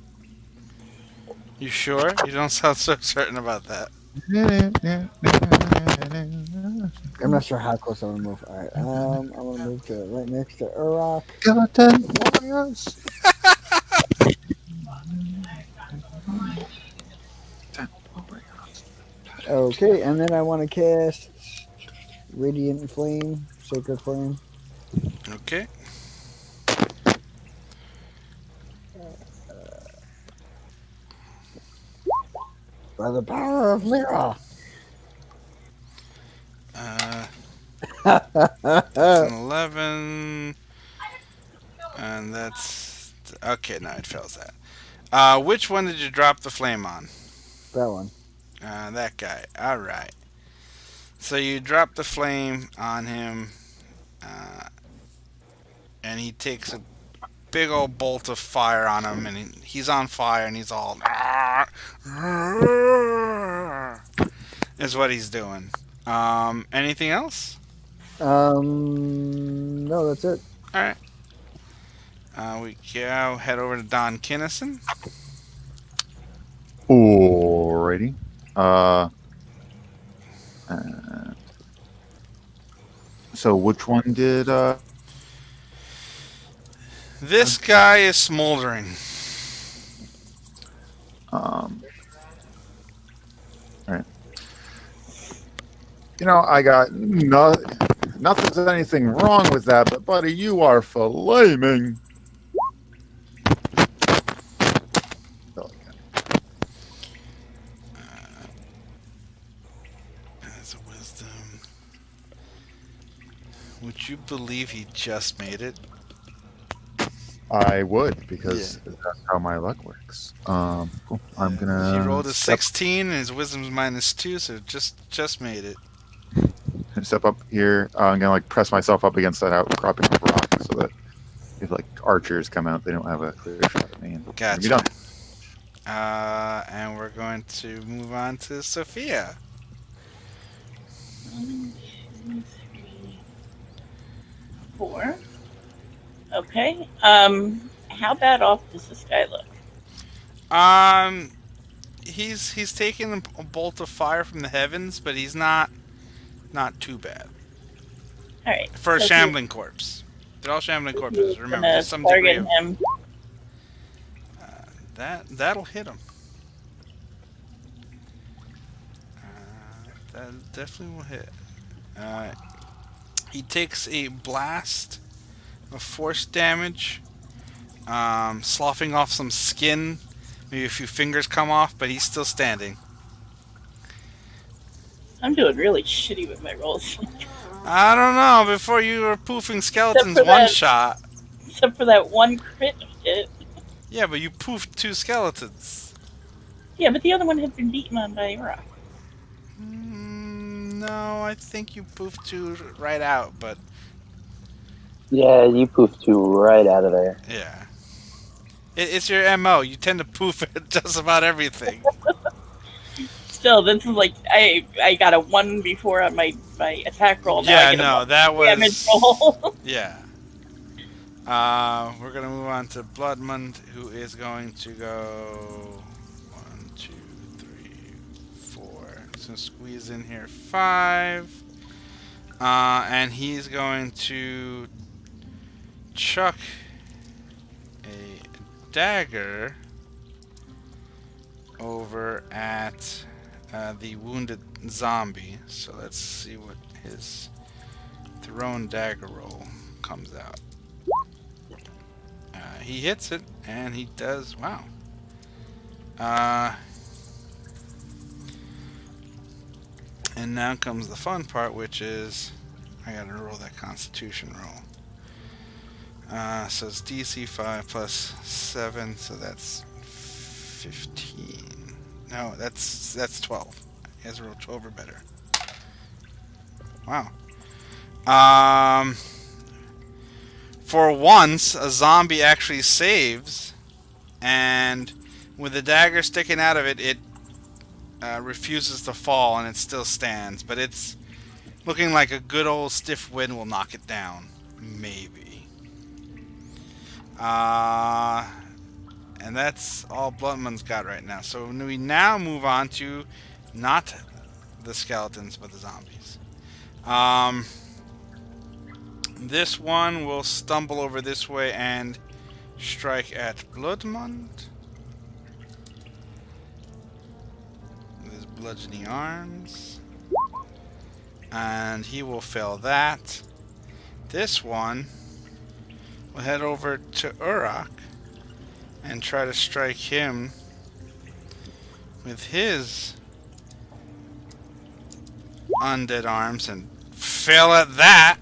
You sure? You don't sound so certain about that. I'm not sure how close I want to move. All right. I'm gonna move to right next to Urok. Skeleton warriors. Okay, and then I want to cast Radiant Flame, Sacred Flame. Okay. By the power of Lyra. That's an 11. And that's... Okay, no, it fails that. Which one did you drop the flame on? That one. That guy. Alright. So you drop the flame on him, and he takes a big old bolt of fire on him, and he's on fire, and he's all... is what he's doing. Anything else? No, that's it. Alright. We go head over to Don Kinnison. Alrighty. So which one did This guy is smoldering. alright. You know, I got not that there's anything wrong with that, but buddy, you are flaming. That's a wisdom. Would you believe he just made it? I would, because that's how my luck works. Cool. I'm gonna. He rolled a 16, and his wisdom's -2, so just made it. Step up here. I'm gonna like press myself up against that outcropping of rock, so that if like archers come out, they don't have a clear shot at me. And Gotcha. be done. And we're going to move on to Sophia. 1, 2, 3, 4. Okay. How bad off does this guy look? Um, he's taking a bolt of fire from the heavens, but he's not too bad All right. for a So shambling corpse. They're all shambling corpses. he's Remember, gonna there's some degree target of him. that'll hit him. That definitely will hit. He takes a blast of force damage, sloughing off some skin. Maybe a few fingers come off, but he's still standing. I'm doing really shitty with my rolls, I don't know. Before you were poofing skeletons for one that. shot. except for that one crit hit. Yeah, but you poofed 2 skeletons. Yeah, but the other one had been beaten on by a rock. No, I think you poofed 2 right out, but Yeah, you poofed 2 right out of there. yeah. It's your MO. You tend to poof at just about everything. Still, this is like I got a 1 before on my attack roll. Now Yeah, I get a no, 1 that damage was... roll. Yeah. We're going to move on to Bloodmund, who is going to go 1, 2, 3, 4. He's going to squeeze in here 5. And he's going to chuck a dagger over at the wounded zombie. So let's see what his thrown dagger roll comes out. He hits it, and he does, wow. And now comes the fun part, which is I gotta roll that Constitution roll. So it's DC 5 plus 7, so that's 15. No, that's 12. He has to roll 12 or better. Wow. For once, a zombie actually saves, and with the dagger sticking out of it, it refuses to fall, and it still stands. But it's looking like a good old stiff wind will knock it down. Maybe. And that's all Bloodmund's got right now. So we now move on to not the skeletons, but the zombies. This one will stumble over this way and strike at Bloodmund with his bludgeoning arms. And he will fail that. This one will head over to Uruk and try to strike him with his undead arms and fail at that.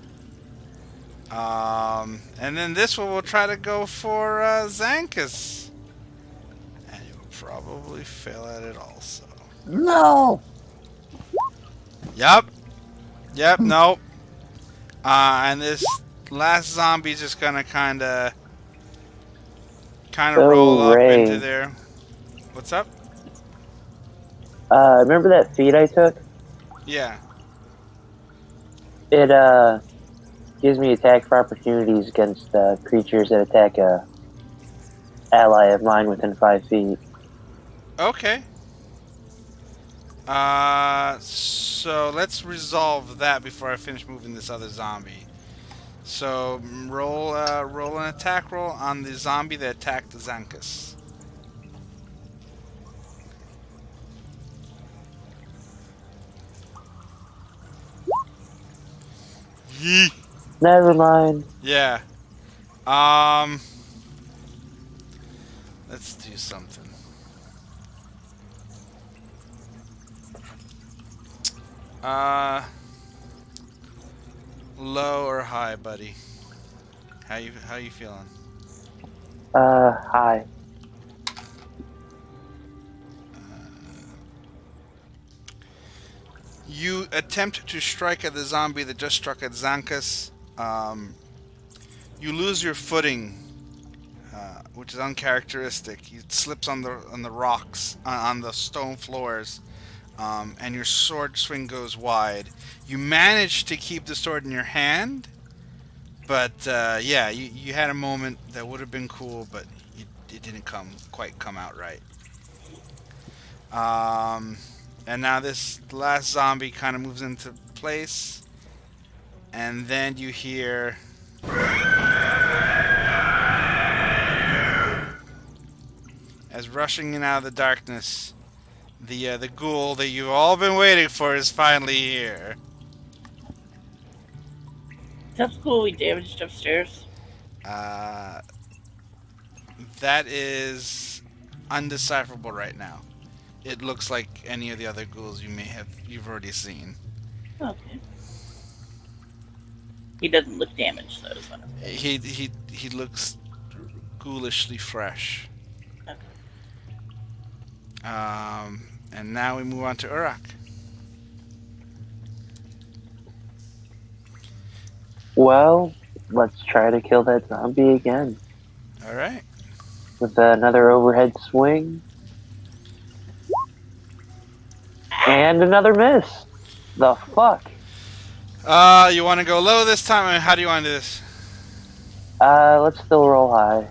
And then this one will try to go for Zankus. And he will probably fail at it also. No! Yep, nope. And this last zombie is just gonna kind of roll up Ray. into there. What's up? Remember that feat I took? Yeah. It gives me attack for opportunities against creatures that attack a ally of mine within 5 feet. Okay. So let's resolve that before I finish moving this other zombie. So roll an attack roll on the zombie that attacked Zankus. Yee. Never mind. Yeah. Let's do something. Low or high, buddy? How you feeling? Hi. You attempt to strike at the zombie that just struck at Zankus. You lose your footing which is uncharacteristic. He slips on the rocks, on the stone floors, and your sword swing goes wide. You manage to keep the sword in your hand, but yeah, you had a moment that would have been cool, but it didn't quite come out right. And now this last zombie kind of moves into place, and then you hear as rushing in out of the darkness, the ghoul that you've all been waiting for is finally here. That's cool. We damaged upstairs. Uh, that is undecipherable right now. It looks like any of the other ghouls you've already seen. Okay. He doesn't look damaged, though. So. He looks ghoulishly fresh. Okay. And now we move on to Uruk. Well, let's try to kill that zombie again. All right. With another overhead swing. And another miss. The fuck? You want to go low this time? I mean, how do you want to do this? Let's still roll high.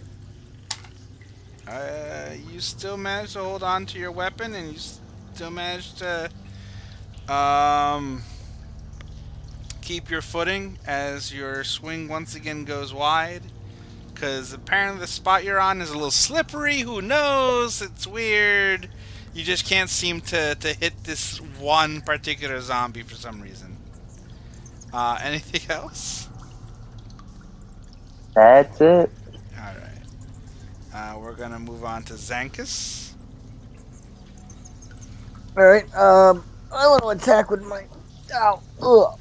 You still manage to hold on to your weapon, and you still manage to keep your footing as your swing once again goes wide. Because apparently the spot you're on is a little slippery. Who knows? It's weird. You just can't seem to hit this one particular zombie for some reason. Anything else? That's it. Alright. We're going to move on to Zankus. All right. I want to attack with my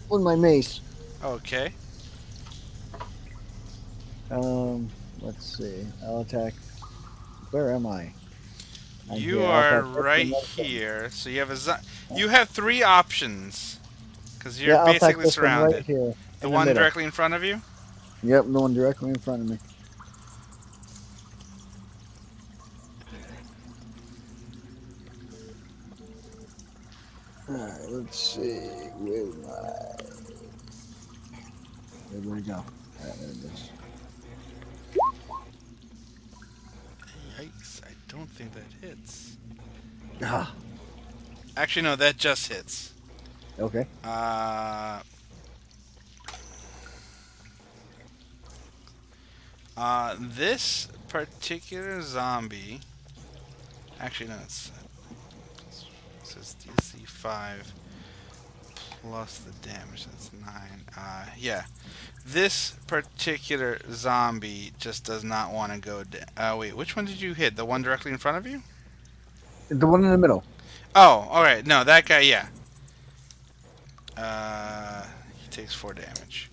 with my mace. Okay. Let's see. I'll attack. Where am I? You I'll are attack right this one. here. So you have you have three options because you're Yeah, I'll attack basically this one surrounded. right here. The in one middle. directly in front of you? Yep, the one directly in front of me. Alright, let's see. Where'd we go? Alright, there it is. Yikes, I don't think that hits. Ah, Actually, no, that just hits. okay. This particular zombie... Actually, no, it says DC 5 plus the damage. That's 9. Yeah. This particular zombie just does not want to go down. Wait, which one did you hit? The one directly in front of you? The one in the middle. Oh, alright. No, that guy, yeah. He takes 4 damage.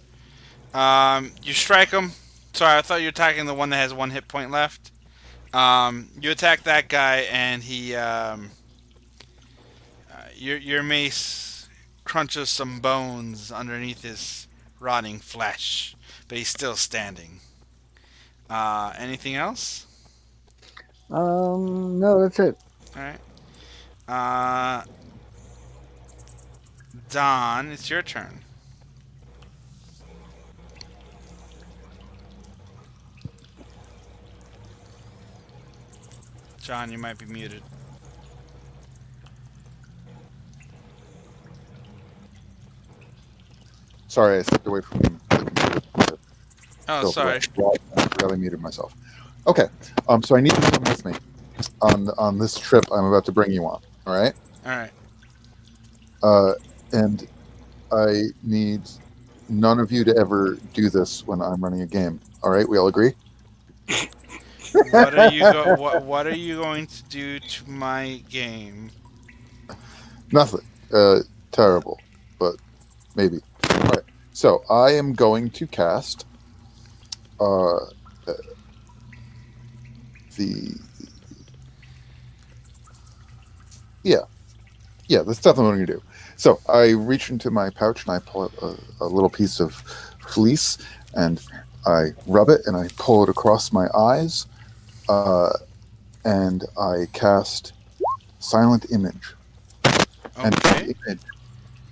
You strike him. Sorry, I thought you were attacking the one that has 1 hit point left. You attack that guy, and he, your mace crunches some bones underneath his rotting flesh, but he's still standing. Anything else? No, that's it. Alright. Don, it's your turn. John, you might be muted. Sorry, I stepped away from the computer. Oh, sorry. I really muted myself. Okay, so I need you to come with me on this trip I'm about to bring you on. All right. Alright. And I need none of you to ever do this when I'm running a game. All right, we all agree? What are you going to do to my game? Nothing. Terrible, but maybe. All right. So I am going to cast that's definitely what I'm going to do. So I reach into my pouch and I pull out a little piece of fleece and I rub it and I pull it across my eyes and I cast Silent Image. And Okay. the image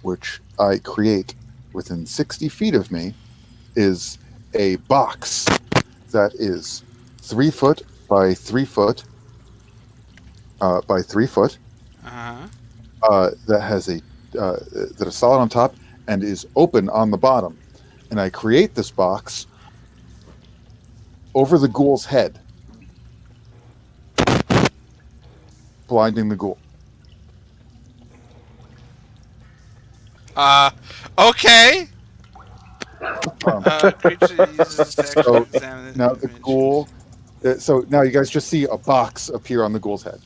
which I create within 60 feet of me is a box that is 3 foot by 3 foot by 3 foot Uh-huh. that has that is solid on top and is open on the bottom. And I create this box over the ghoul's head, blinding the ghoul. Okay. Um, Creature uses action So, to examine it. now the ghoul. So now you guys just see a box appear on the ghoul's head.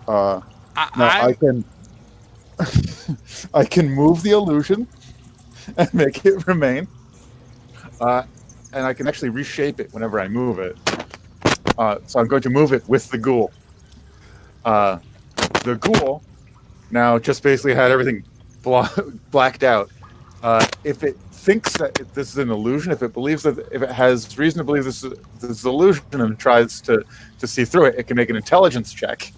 Now I I'm can I can move the illusion and make it remain, and I can actually reshape it whenever I move it. So I'm going to move it with the ghoul. The ghoul now just basically had everything blacked out. If it thinks that this is an illusion, if it has reason to believe this is illusion and tries to see through it, it can make an intelligence check.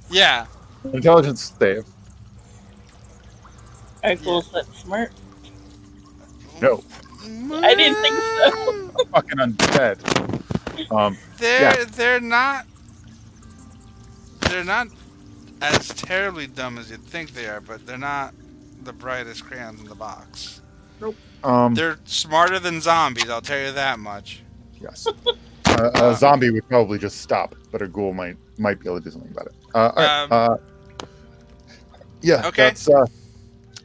yeah. Intelligence save. Are ghouls that smart? No. I didn't think so. Fucking undead. They're not as terribly dumb as you'd think they are, but they're not the brightest crayons in the box. They're smarter than zombies, I'll tell you that much. Yes. A zombie would probably just stop, but a ghoul might be able to do something about it. All right. Yeah. Okay.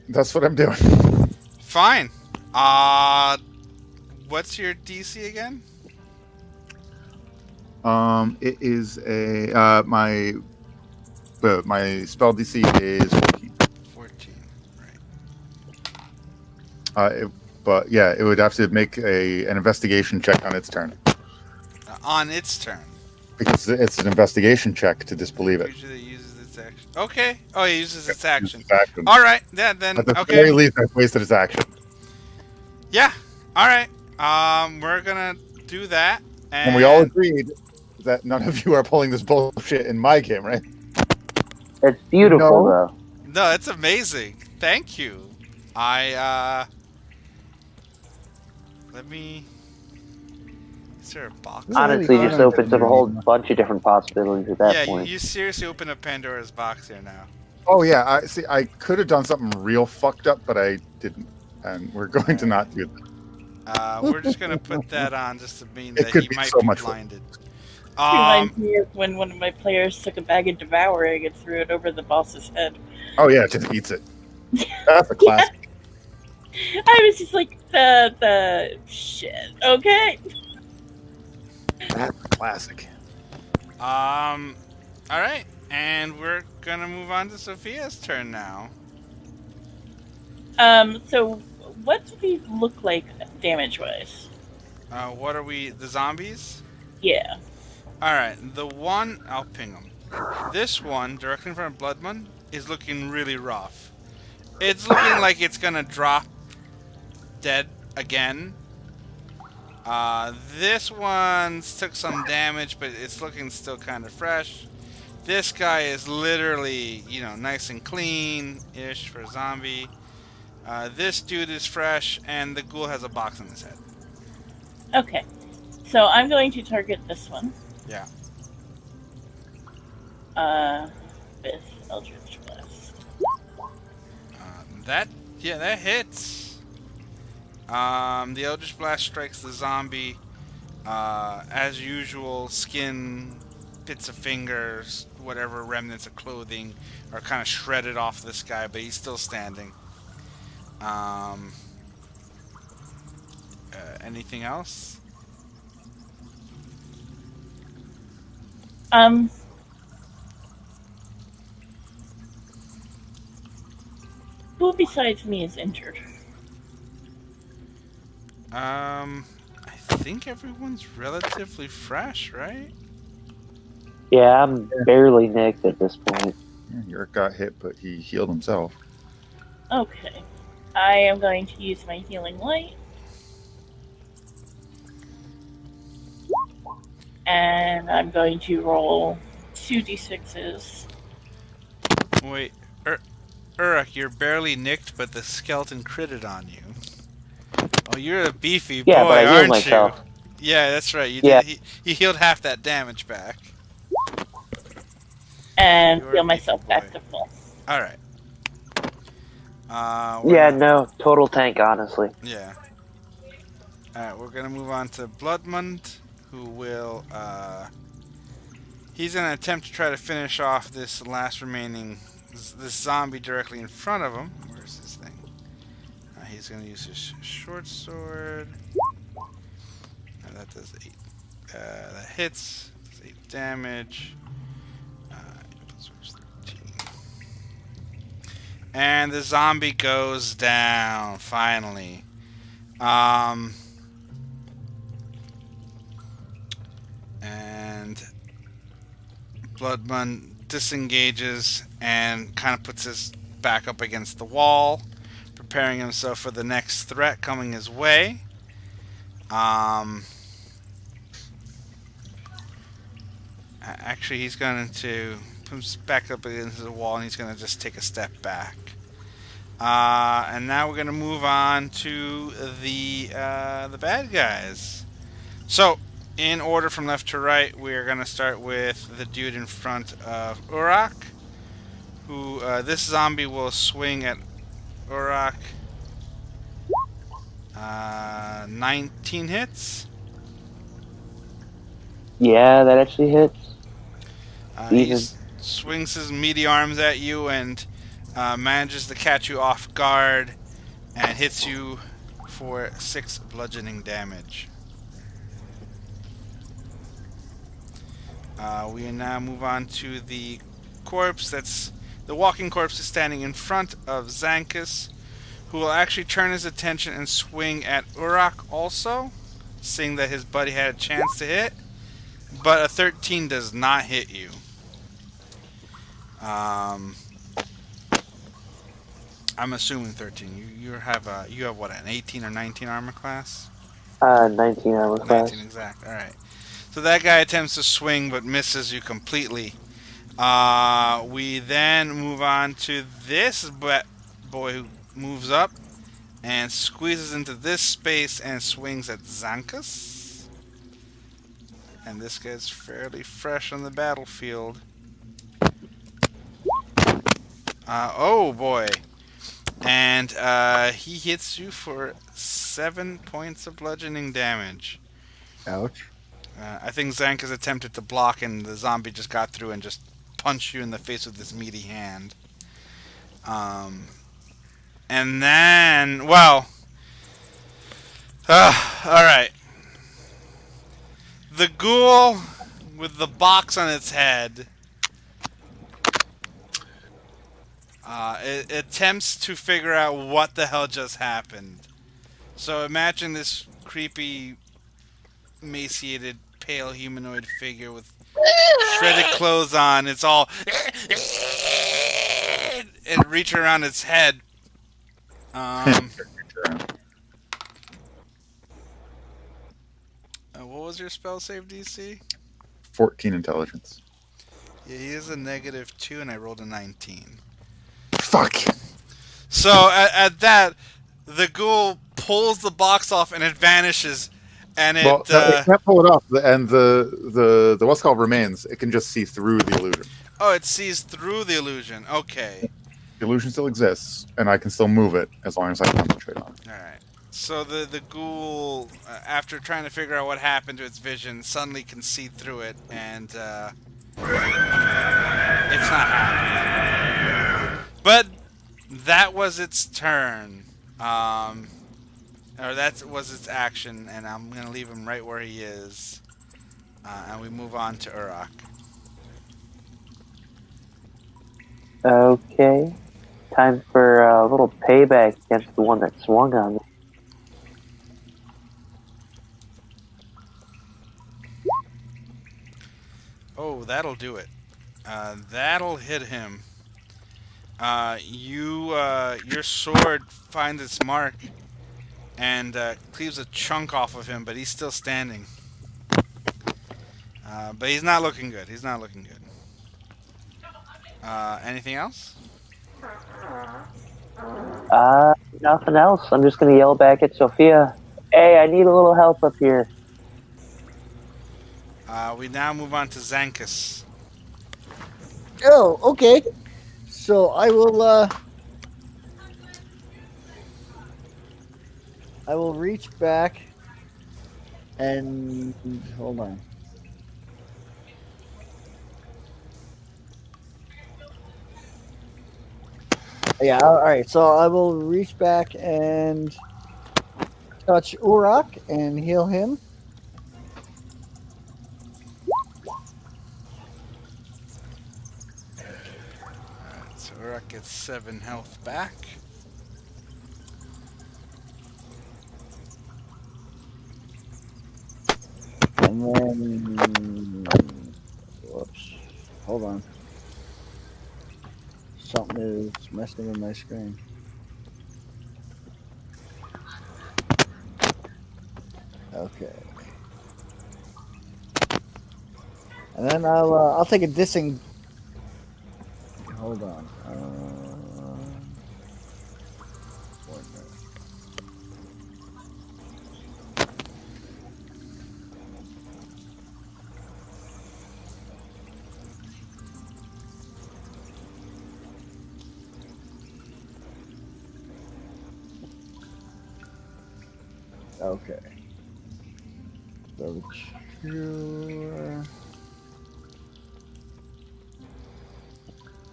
That's what I'm doing. Fine. What's your DC again? It is my spell DC is 14. 14. Right. But yeah, it would have to make an investigation check on its turn On its turn. because it's an investigation check to disbelieve it. Usually uses its action. Okay. Oh, it uses its action. Its action. All right. Yeah. Then. At the Okay. very least, I've wasted its action. Yeah. All right. We're gonna do that. And we all agreed that none of you are pulling this bullshit in my game, right? It's beautiful, No. though. No, it's amazing. Thank you. Let me. Is there a box? Honestly, just opens up a whole bunch of different possibilities at that Yeah, point. you seriously open up Pandora's box here now. Oh yeah, I could have done something real fucked up, but I didn't, and we're going to not do that. We're just gonna put that on just to mean It that could he be might so be much worse. blinded. Reminds me of when one of my players took a bag of devouring and threw it over the boss's head. Oh yeah, it just eats it. That's a classic. I was just like, the shit. Okay. That's a classic. All right, and we're gonna move on to Sophia's turn now. So what do these look like damage-wise? What are we? The zombies? Yeah. All right, the one I'll ping them. This one, directly in front of Bloodman, is looking really rough. It's looking like it's gonna drop dead again. This one's took some damage, but it's looking still kind of fresh. This guy is literally, nice and clean-ish for a zombie. This dude is fresh, and the ghoul has a box on his head. Okay. So I'm going to target this one. Yeah. With Eldritch Blast. That hits. The Eldritch Blast strikes the zombie. As usual, skin, bits of fingers, whatever remnants of clothing are kind of shredded off this guy, but he's still standing. Anything else? Who besides me is injured? I think everyone's relatively fresh, right? Yeah, I'm barely nicked at this point. Yeah, Yurk got hit, but he healed himself. Okay. I am going to use my healing light. And I'm going to roll 2d6s. Wait, Uruk, you're barely nicked, but the skeleton critted on you. Oh, you're a beefy Yeah, boy, but I healed aren't you? myself. Yeah, that's right. You Yeah. did. He healed half that damage back. And You're a heal beefy myself back boy. to full. All right. Yeah, no, total tank, honestly. Yeah. Alright, we're gonna move on to Bloodmund, who will, he's gonna attempt to try to finish off this last remaining, this zombie directly in front of him. Where's this thing? He's gonna use his short sword. That does 8, that hits, does 8 damage. 13. And the zombie goes down, finally. And Bloodmund disengages and kind of puts his back up against the wall, preparing himself for the next threat coming his way. Actually, he's going to put his back up against the wall, and he's going to just take a step back. And now we're going to move on to the bad guys. So, in order from left to right, we're going to start with the dude in front of Uruk, who, this zombie will swing at Uruk. 19 hits. Yeah, that actually hits. He swings his meaty arms at you and manages to catch you off guard and hits you for 6 bludgeoning damage. We now move on to the corpse. The walking corpse is standing in front of Zankus, who will actually turn his attention and swing at Uruk also, seeing that his buddy had a chance to hit, but a 13 does not hit you. I'm assuming 13. You have what, an 18 or 19 armor class? 19 armor class. 19 exact. All right. So that guy attempts to swing but misses you completely. We then move on to this boy who moves up and squeezes into this space and swings at Zankus. And this guy's fairly fresh on the battlefield. Oh boy. And he hits you for 7 points of bludgeoning damage. Ouch. I think Zankus attempted to block, and the zombie just got through and just punched you in the face with his meaty hand. And then, well, alright. The ghoul with the box on its head it attempts to figure out what the hell just happened. So imagine this creepy, emaciated, pale humanoid figure with shredded clothes on. It's all and reach around its head. What was your spell save DC? 14 intelligence. Yeah, he is a -2, and I rolled a 19. Fuck. So at that, the ghoul pulls the box off and it vanishes, and it. It can't pull it off, and the what's called remains. It can just see through the illusion. Oh, it sees through the illusion. Okay. The illusion still exists, and I can still move it as long as I concentrate on it. All right. So the ghoul, after trying to figure out what happened to its vision, suddenly can see through it, and it's not happy. But that was its turn, or that was its action, and I'm gonna leave him right where he is, and we move on to Uruk. Okay. Time for a little payback against the one that swung on me. Oh, that'll do it. That'll hit him. Your sword finds its mark and cleaves a chunk off of him, but he's still standing. But he's not looking good. He's not looking good. Anything else? Nothing else. I'm just gonna yell back at Sophia. Hey, I need a little help up here. We now move on to Zankus. Oh, okay. So I will reach back and hold on. Yeah, all right. So I will reach back and touch Urak and heal him. So Urak gets 7 health back. And then, whoops, hold on. Something is messing with my screen. Okay. And then I'll take a dissing. Hold on. One minute. Okay. So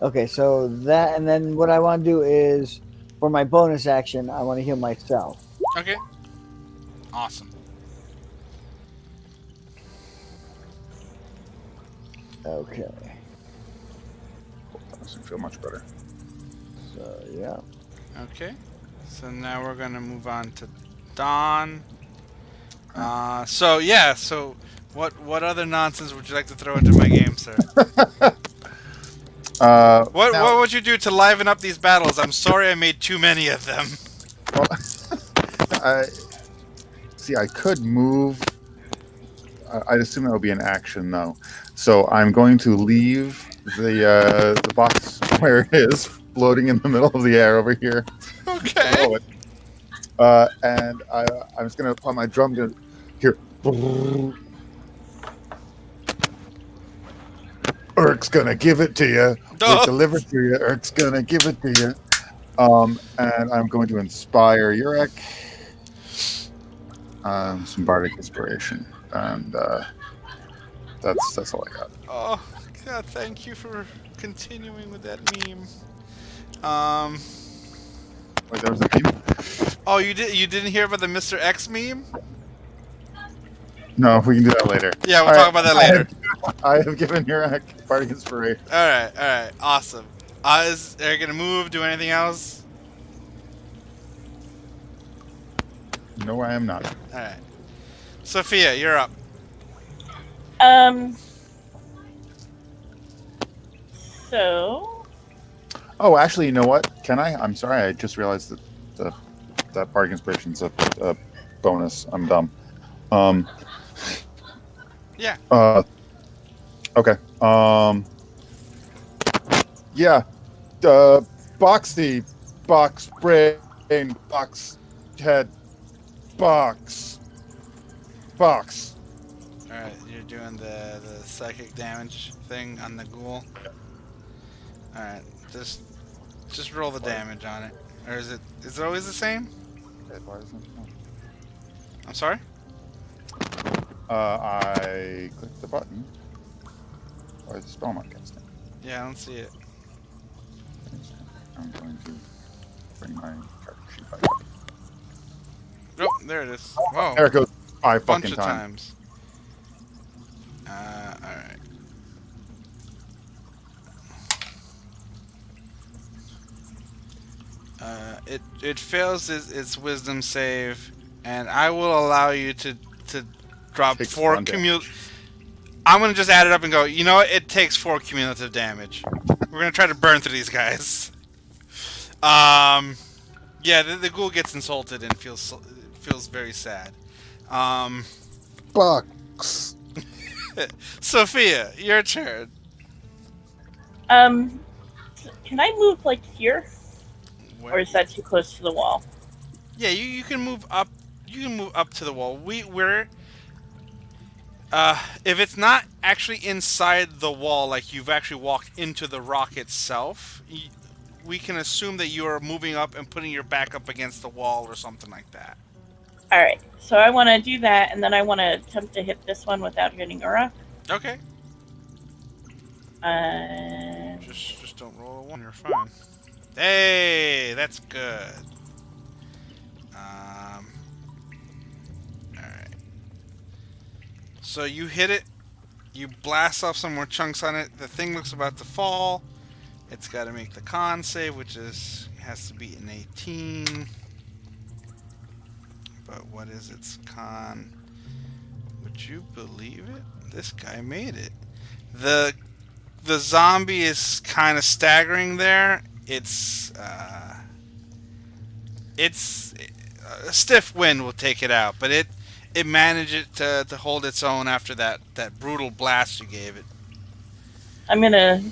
okay, so that, and then what I want to do is, for my bonus action, I want to heal myself. Okay. Awesome. Okay. Doesn't feel much better. So, yeah. Okay. So now we're gonna move on to Dawn. So yeah. So what other nonsense would you like to throw into my game, sir? What would you do to liven up these battles? I'm sorry I made too many of them. Well, I could move. I'd assume that would be an action, though. So I'm going to leave the box where it is, floating in the middle of the air over here. Okay. Below it. And I'm just going to put my drum gun here. Urk's going to give it to you. We'll deliver it to you. Urk's going to give it to you. And I'm going to inspire Urek. Some bardic inspiration. And that's all I got. Oh God! Thank you for continuing with that meme. Wait, there was a meme? Oh, you didn't hear about the Mr. X meme? No, we can do that later. Yeah, we'll talk about that later. I have given Urek bardic inspiration. All right, awesome. Are you gonna move? Do anything else? No, I am not. All right, Sophia, you're up. So Oh, actually, you know what? Can I? I'm sorry. I just realized that that bardic inspiration's a bonus. I'm dumb. Yeah. Okay. Yeah. Boxy, box brain, box head, box. All right, you're doing the psychic damage thing on the ghoul. All right, just roll the damage on it, or is it always the same? I'm sorry. I clicked the button. Why is the spell not casting? Yeah, I don't see it. I'm going to bring my character sheet back up. Oh, there it is. Whoa. There it goes. 5 Bunch fucking of times. All right. It fails its wisdom save, and I will allow you to drop Takes 4 1 cumulative. I'm gonna just add it up and go. You know what? It takes 4 cumulative damage. We're gonna try to burn through these guys. Yeah, the ghoul gets insulted and feels very sad. Box. Sophia, your turn. Um, can I move like here, Where? or is that too close to the wall? Yeah, you can move up. You can move up to the wall. We're if it's not actually inside the wall, like you've actually walked into the rock itself, we can assume that you are moving up and putting your back up against the wall or something like that. All right, so I want to do that, and then I want to attempt to hit this one without hitting Ura. Okay. Uh, Just don't roll a 1. You're fine. Hey, that's good. All right. So you hit it. You blast off some more chunks on it. The thing looks about to fall. It's got to make the con save, which has to be an 18. But what is its con? Would you believe it? This guy made it. The zombie is kind of staggering there. It's a stiff wind will take it out, but it managed to hold its own after that brutal blast you gave it. I'm gonna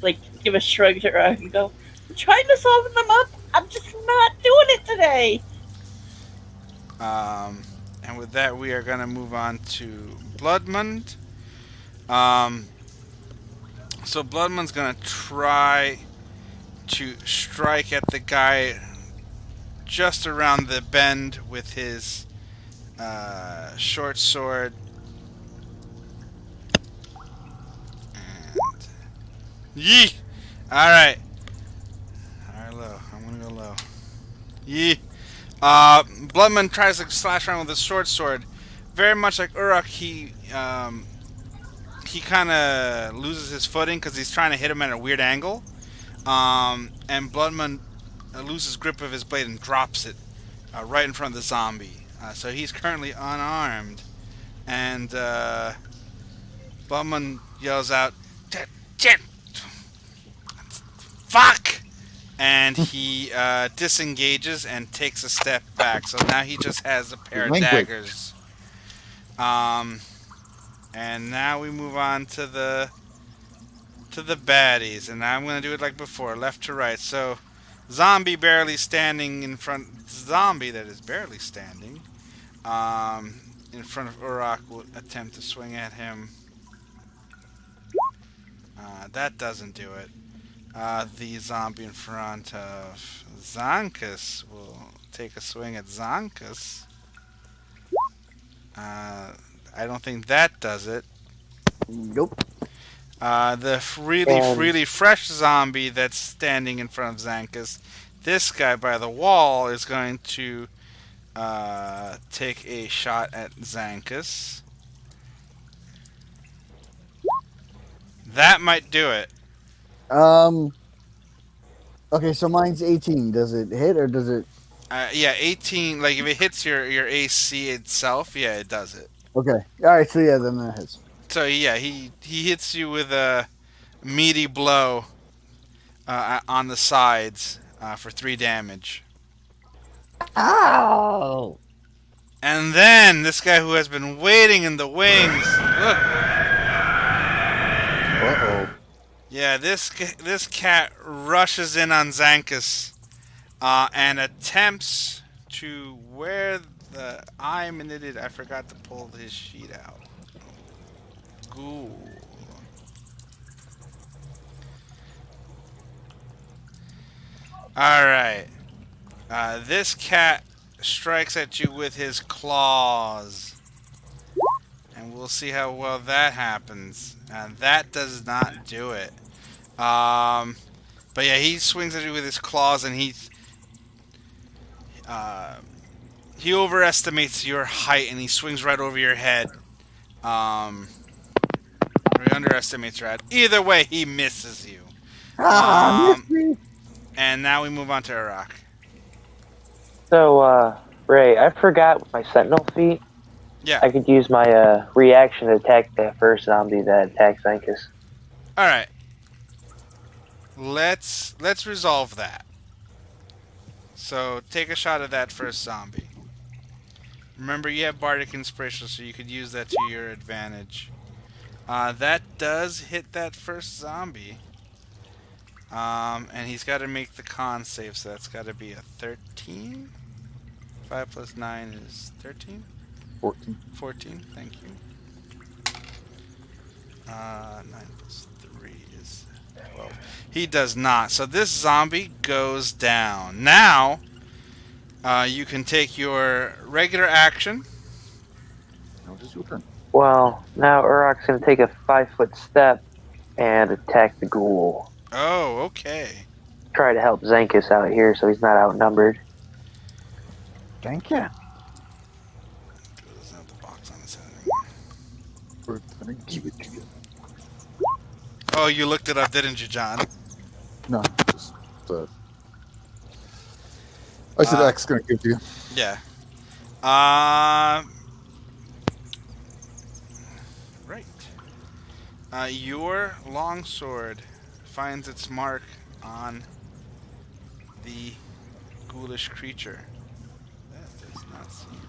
like give a shrug to Ura and go, "I'm trying to soften them up. I'm just not doing it today." And with that, we are going to move on to Bloodmund. So Bloodmund's going to try to strike at the guy just around the bend with his short sword. And yee! Alright. Alright, low. I'm going to go low. Yee! Bloodman tries to slash around with his short sword. Very much like Uruk, he kind of loses his footing because he's trying to hit him at a weird angle. And Bloodman loses grip of his blade and drops it right in front of the zombie. So he's currently unarmed. And Bloodman yells out, "Fuck!" And he disengages and takes a step back. So now he just has a pair of daggers. And now we move on to the baddies, and I'm gonna do it like before, left to right. So, zombie barely standing in front. Zombie that is barely standing in front of Uruk will attempt to swing at him. That doesn't do it. The zombie in front of Zankus will take a swing at Zankus. I don't think that does it. Nope. The really fresh zombie that's standing in front of Zankus, this guy by the wall is going to take a shot at Zankus. That might do it. Okay, so mine's 18. Does it hit or does it? Yeah, 18. Like if it hits your AC itself, yeah, it does it. Okay. All right. So yeah, then that hits. So yeah, he hits you with a meaty blow on the sides for 3 damage. Ow! And then this guy who has been waiting in the wings. Look. Uh-oh. Yeah, this cat rushes in on Zankus and attempts to where the I'm an idiot. I forgot to pull his sheet out. Ghoul. All right. This cat strikes at you with his claws. And we'll see how well that happens. And that does not do it. But yeah, he swings at you with his claws, and he overestimates your height, and he swings right over your head. Or he underestimates your head. Either way, he misses you. And now we move on to Iraq. So, Ray, I forgot with my sentinel feat. Yeah. I could use my reaction to attack that first zombie that attacked Zankus. All right. Let's resolve that. So take a shot at that first zombie. Remember, you have bardic inspiration, so you could use that to your advantage. That does hit that first zombie. And he's got to make the con save, so that's got to be a 13. 5 plus 9 is 13? 14. 14, thank you. 9 plus 3 is 12. He does not. So this zombie goes down. Now, you can take your regular action. Now it is your turn. Well, now Urok's gonna take a 5-foot step and attack the ghoul. Oh, okay. Try to help Zankus out here so he's not outnumbered. Thank you. Doesn't have the box on his head. We're gonna give it to you. Oh, you looked it up, didn't you, John? No, just I said X gonna give it to you. Yeah. Right. Your longsword finds its mark on the ghoulish creature. That does not seem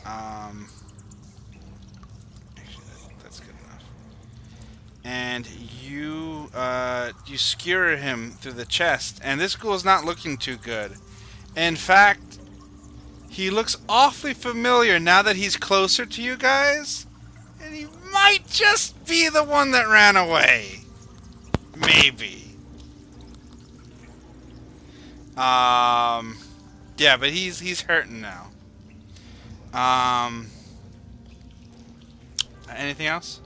right. Actually, that's good enough. And you skewer him through the chest, and this ghoul is not looking too good. In fact, he looks awfully familiar now that he's closer to you guys, and he might just be the one that ran away. Maybe. Yeah, but he's hurting now. Anything else?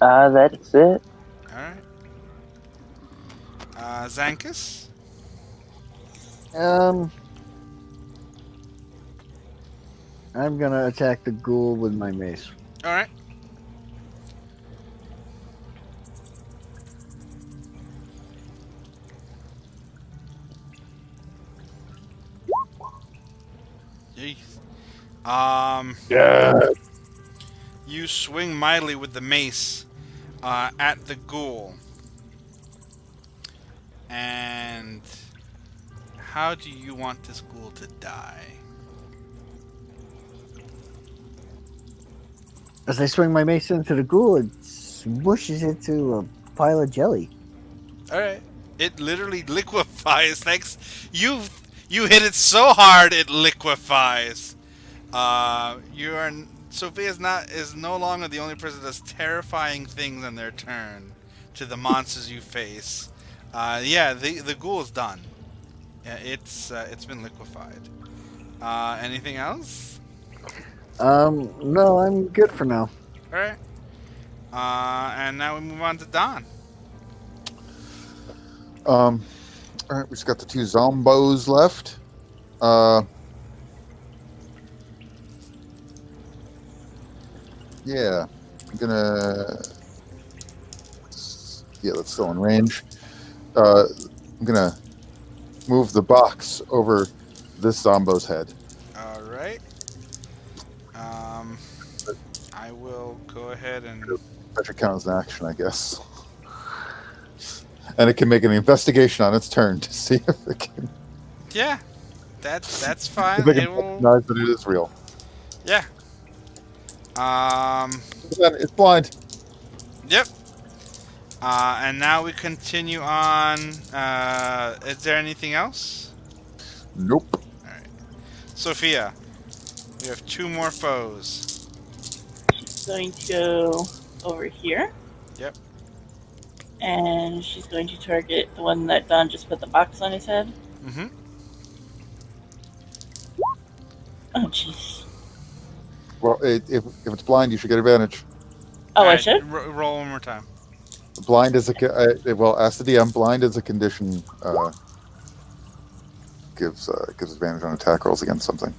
That's it. Alright. Zankus? I'm gonna attack the ghoul with my mace. Alright. Jeez. Yeah. You swing mightily with the mace at the ghoul. And how do you want this ghoul to die? As I swing my mace into the ghoul, it smooshes it to a pile of jelly. Alright. It literally liquefies. Thanks. You hit it so hard it liquefies. Sophia is no longer the only person that does terrifying things on their turn to the monsters you face. The ghoul is done. Yeah, it's been liquefied. Anything else? No, I'm good for now. All right. And now we move on to Don. All right, we just got the two zombos left. Yeah, I'm gonna. Yeah, that's still in range. I'm gonna move the box over this zombo's head. All right. I will go ahead and. That should count as an action, I guess. And it can make an investigation on its turn to see if it can. Yeah, that's fine. If it It can will. recognize that it is real. Yeah. It's blind. Yep. And now we continue on. Is there anything else? Nope. All right. Sophia, we have two more foes. She's going to go over here. Yep. And she's going to target the one that Don just put the box on his head. Mm-hmm. Oh, jeez. Well, if it's blind, you should get advantage. Oh, I Alright, should? roll one more time. Blind is well, ask the DM. Blind is a condition. Gives advantage on attack rolls against something.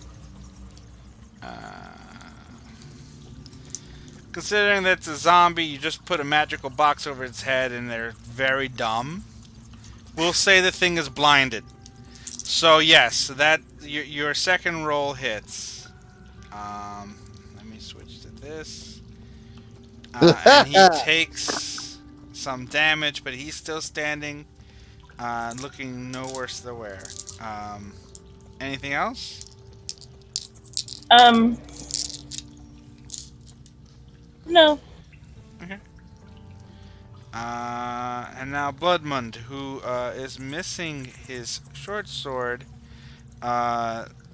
Considering that it's a zombie, you just put a magical box over its head and they're very dumb. We'll say the thing is blinded. So yes, that your second roll hits. Let me switch to this. And he takes some damage, but he's still standing, looking no worse the wear. Anything else? No. And now Bloodmund, who is missing his short sword,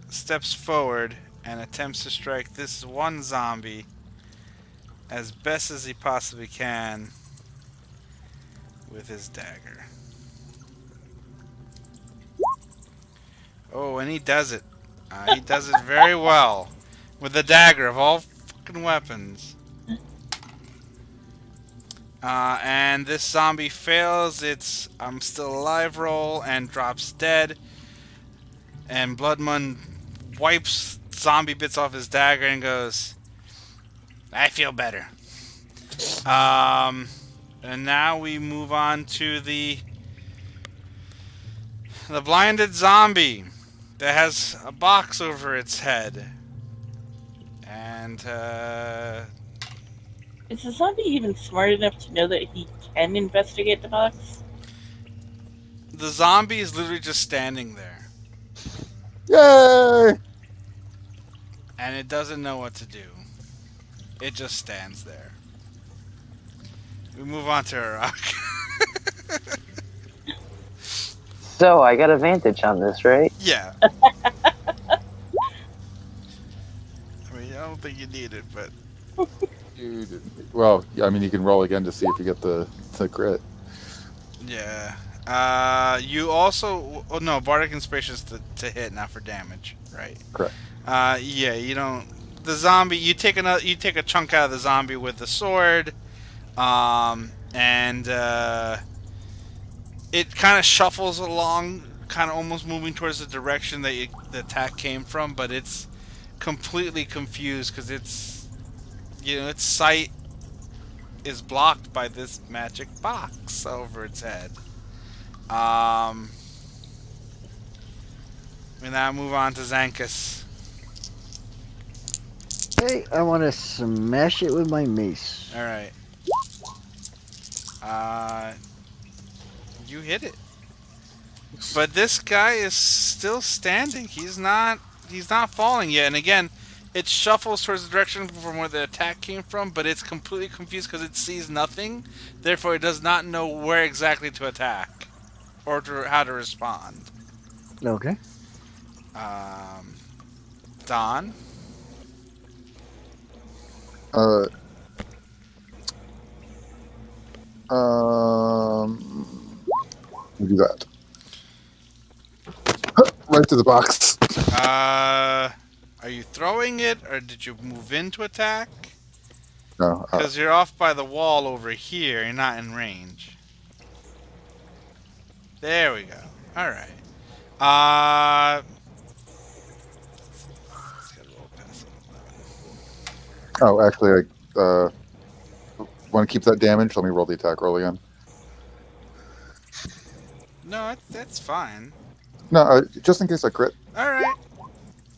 steps forward and attempts to strike this one zombie as best as he possibly can with his dagger. Oh, and he does it. He does it very well with the dagger of all fucking weapons. And this zombie fails its I'm still alive roll and drops dead. And Bloodmund wipes zombie bits off his dagger and goes, I feel better. And now we move on to the blinded zombie that has a box over its head. And Is the zombie even smart enough to know that he can investigate the box? the zombie is literally just standing there. Yay! And it doesn't know what to do. It just stands there. We move on to Iraq. So I got advantage on this, right? Yeah. I mean, I don't think you need it, but Well, I mean, you can roll again to see if you get the crit. yeah. You also no bardic inspiration is to hit, not for damage, right? Correct. Yeah. You don't. The zombie. You take a chunk out of the zombie with the sword, and it kind of shuffles along, kind of almost moving towards the direction that the attack came from, but it's completely confused because its sight is blocked by this magic box over its head. We now move on to Zankus. Hey, I want to smash it with my mace. All right. You hit it, but this guy is still standing. He's not falling yet. And again, it shuffles towards the direction from where the attack came from, but it's completely confused because it sees nothing. Therefore, it does not know where exactly to attack or how to respond. Okay. Don. We'll do that. Right to the box. Are you throwing it, or did you move in to attack? No. Because you're off by the wall over here. You're not in range. There we go. All right. Let's get a little past it. Oh, actually, I want to keep that damage. Let me roll the attack roll again. No, that's fine. No, just in case I crit. All right.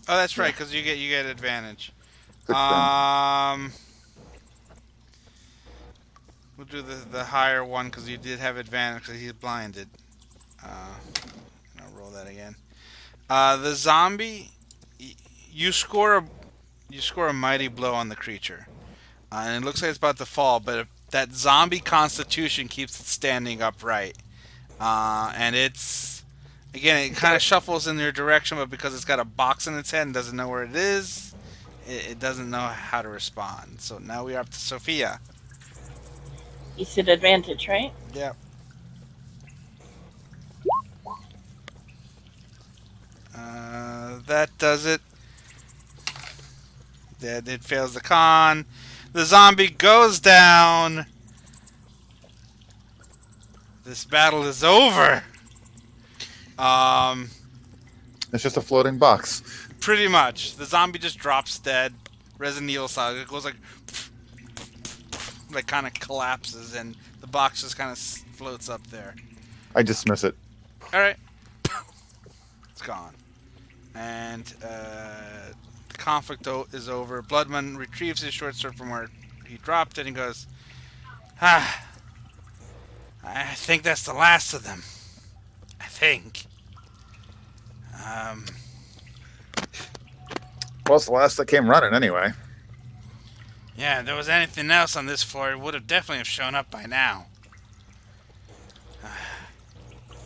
Oh, that's right, because you get advantage. 6 We'll do the higher one because you did have advantage because he's blinded. I'll roll that again. The zombie, you score a mighty blow on the creature, and it looks like it's about to fall. But that zombie constitution keeps it standing upright, and it's again it kind of shuffles in your direction, but because it's got a box in its head and doesn't know where it is, it doesn't know how to respond. So now we are up to Sophia. You said advantage, right? Yep. That does it. It fails the con. The zombie goes down. This battle is over. It's just a floating box. Pretty much. The zombie just drops dead. Resident Evil style. It goes like kind of collapses, and the box just kind of floats up there. I dismiss it. All right. It's gone. And the conflict is over. Bloodman retrieves his short sword from where he dropped it and goes, I think that's the last of them. I think. Well, it's the last that came running anyway. Yeah, if there was anything else on this floor, it would have definitely have shown up by now.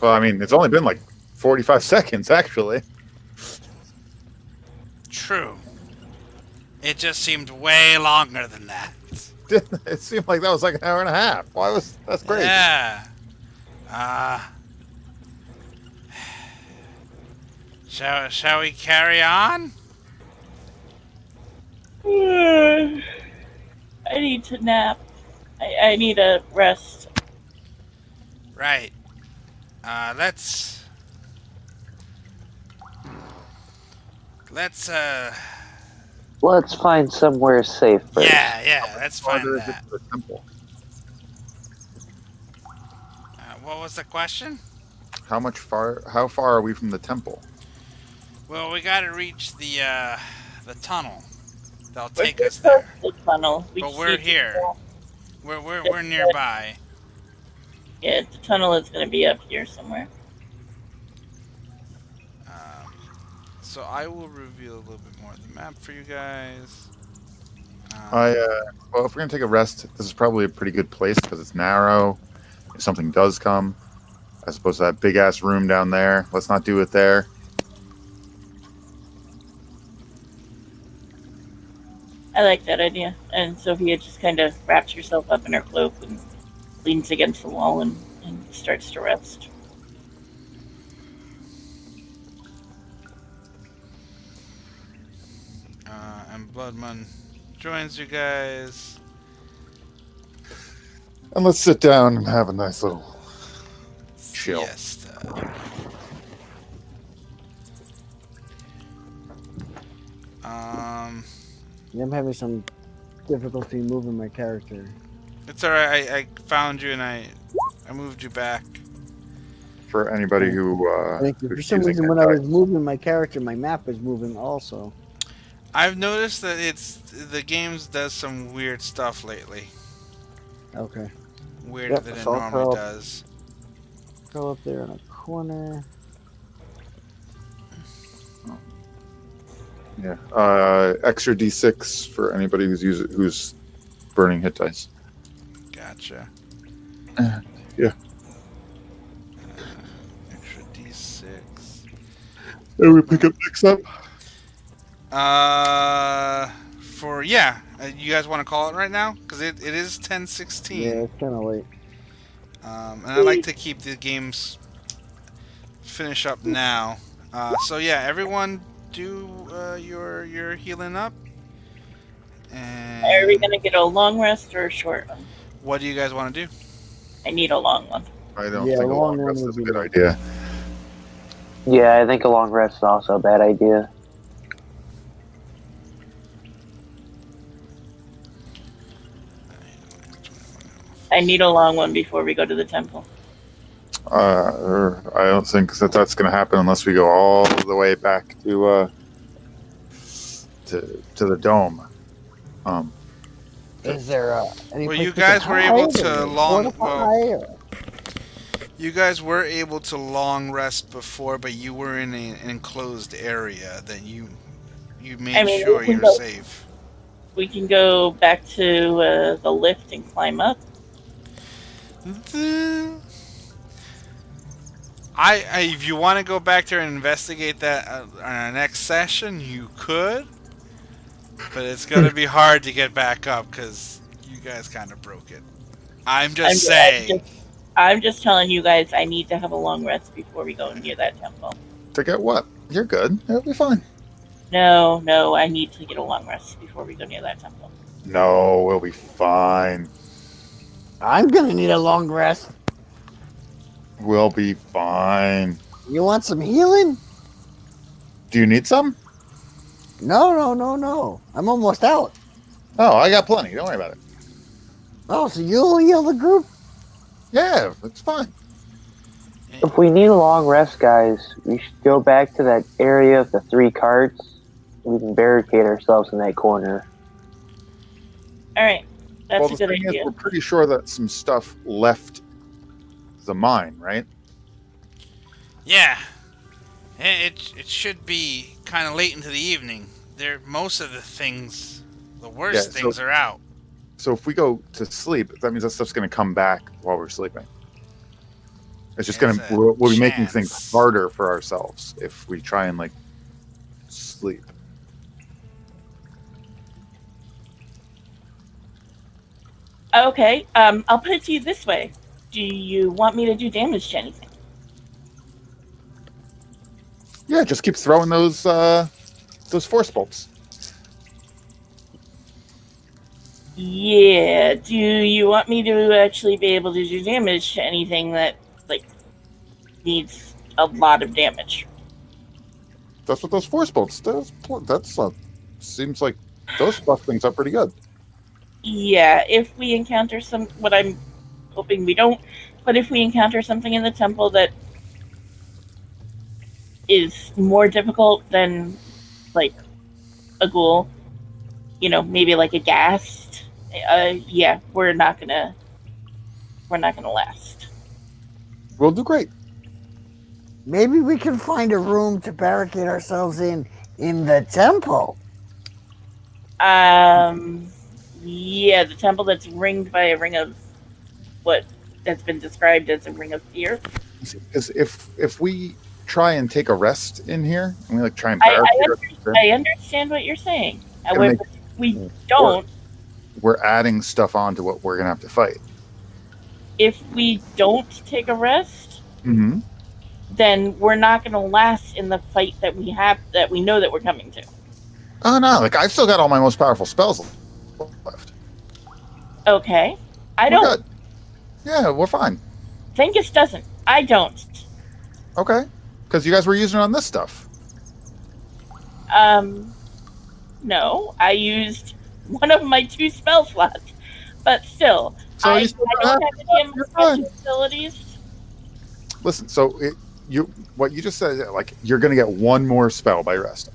Well, I mean, it's only been like 45 seconds, actually. True. It just seemed way longer than that. It seemed like that was like an hour and a half. That's crazy. Yeah. Shall we carry on? I need to nap. I need a rest. Right. Let's Let's find somewhere safe first. yeah, let's find Farther is it that. to the temple? What was the question? How far are we from the temple? Well, we gotta reach the tunnel. They'll We're take too us close there. to the tunnel. But just we're need to here. go. We're nearby. Yeah, the tunnel is going to be up here somewhere. So I will reveal a little bit more of the map for you guys. Well, if we're gonna take a rest, this is probably a pretty good place because it's narrow. If something does come, as opposed to that big ass room down there, let's not do it there. I like that idea. And Sophia just kind of wraps herself up in her cloak and leans against the wall and starts to rest. And Bloodman joins you guys. And let's sit down and have a nice little chill. Siesta. Yeah, I'm having some difficulty moving my character. It's alright. I found you and I moved you back. For anybody who Thank you. For who's some using reason, that when I was guide. moving my character, my map was moving also. I've noticed that the games does some weird stuff lately. Okay. Weirder Yep, than it so I'll normally throw- does. Go up there in a corner. Yeah, extra D6 for anybody who's burning hit dice. Gotcha. Yeah. Extra D6. And we pick up next up. You guys want to call it right now? Because it is 10:16. Yeah, it's kind of late. And I like to keep the games finish up now. So yeah, everyone do your healing up. And Are we going to get a long rest or a short one? what do you guys want to do? I need a long one. I don't Yeah, think a long long one rest would is a be good nice. idea. Yeah, I think a long rest is also a bad idea. I need a long one before we go to the temple. I don't think that's going to happen unless we go all the way back to the dome. Is there any? Well, place you we can guys were able hide to or long- fortify or- You guys were able to long rest before, but you were in an enclosed area that you made I mean, sure we can you're go- safe. We can go back to the lift and climb up. If you want to go back there and investigate that on our next session, you could. But it's going to be hard to get back up because you guys kind of broke it. I'm just saying. I'm just telling you guys I need to have a long rest before we go near that temple. To get what? You're good. It'll be fine. No, I need to get a long rest before we go near that temple. No, we'll be fine. I'm gonna need a long rest. We'll be fine. You want some healing? Do you need some? No. I'm almost out. Oh, I got plenty. Don't worry about it. Oh, so you'll heal the group? Yeah, it's fine. If we need a long rest, guys, we should go back to that area of the 3 carts. We can barricade ourselves in that corner. All right, that's Well, a the good thing is, idea. we're pretty sure that some stuff left the mine, right? Yeah. It should be kind of late into the evening. Most of the things The worst Yeah, things are out. So if we go to sleep, that means that stuff's going to come back while we're sleeping. It's just going There's to a we'll be making things chance. harder for ourselves if we try and like sleep. Okay, I'll put it to you this way. Do you want me to do damage to anything? Yeah, just keep throwing those force bolts. Yeah, do you want me to actually be able to do damage to anything that, like, needs a lot of damage? That's what those force bolts do. That's seems like those fuck things up pretty good. Yeah, if we encounter what I'm hoping we don't, but if we encounter something in the temple that is more difficult than, like, a ghoul, maybe like a ghast, yeah, we're not gonna last. We'll do great. Maybe we can find a room to barricade ourselves in the temple. Yeah, the temple that's ringed by a ring of what has been described as a ring of fear. Because if we try and take a rest in here, and we like try and I, barricade I, ourselves in, I understand what you're saying. gonna However, if we don't, we're adding stuff on to what we're gonna have to fight. if we don't take a rest, Mm-hmm. then we're not going to last in the fight that we know that we're coming to. Oh no! Like I've still got all my most powerful spells left. Okay, I We're don't. good. Yeah, we're fine. Vengus doesn't. I don't. Okay, because you guys were using it on this stuff. No, I used one of my 2 spell slots, but still, So I you still don't have any you're special fine. abilities. Listen, so what you just said, like you're gonna get one more spell by resting.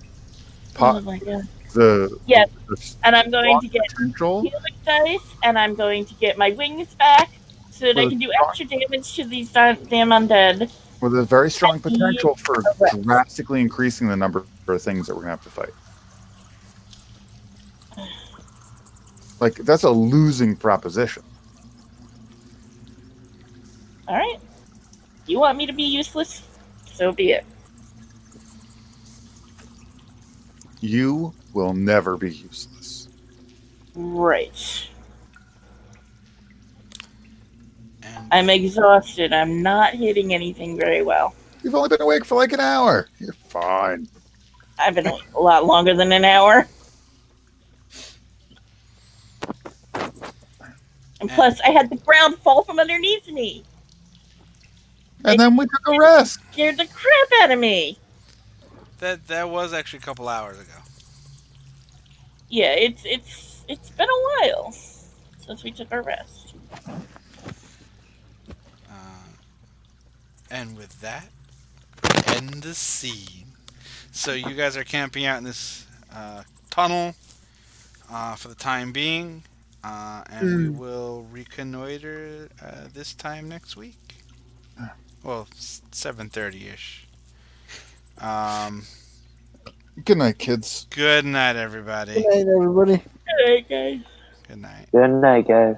Oh my god! The Yes, the and I'm going to get potential healing dice, and I'm going to get my wings back so that I with can do extra damage to these damn undead. with a very strong And potential for correct. drastically increasing the number of things that we're gonna have to fight. Like that's a losing proposition. All right, you want me to be useless? So be it. You will never be useless. Right. And I'm exhausted. I'm not hitting anything very well. You've only been awake for like an hour. You're fine. I've been awake a lot longer than an hour. And plus, I had the ground fall from underneath me. And then we took a rest. Scared the crap out of me. that was actually a couple hours ago. Yeah, it's been a while since we took our rest. And with that, end the scene. So you guys are camping out in this tunnel for the time being, and we will reconnoiter this time next week. Well, 7:30ish. Good night, kids. Good night, everybody. Good night, everybody. Hey guys. Good night. Good night, guys.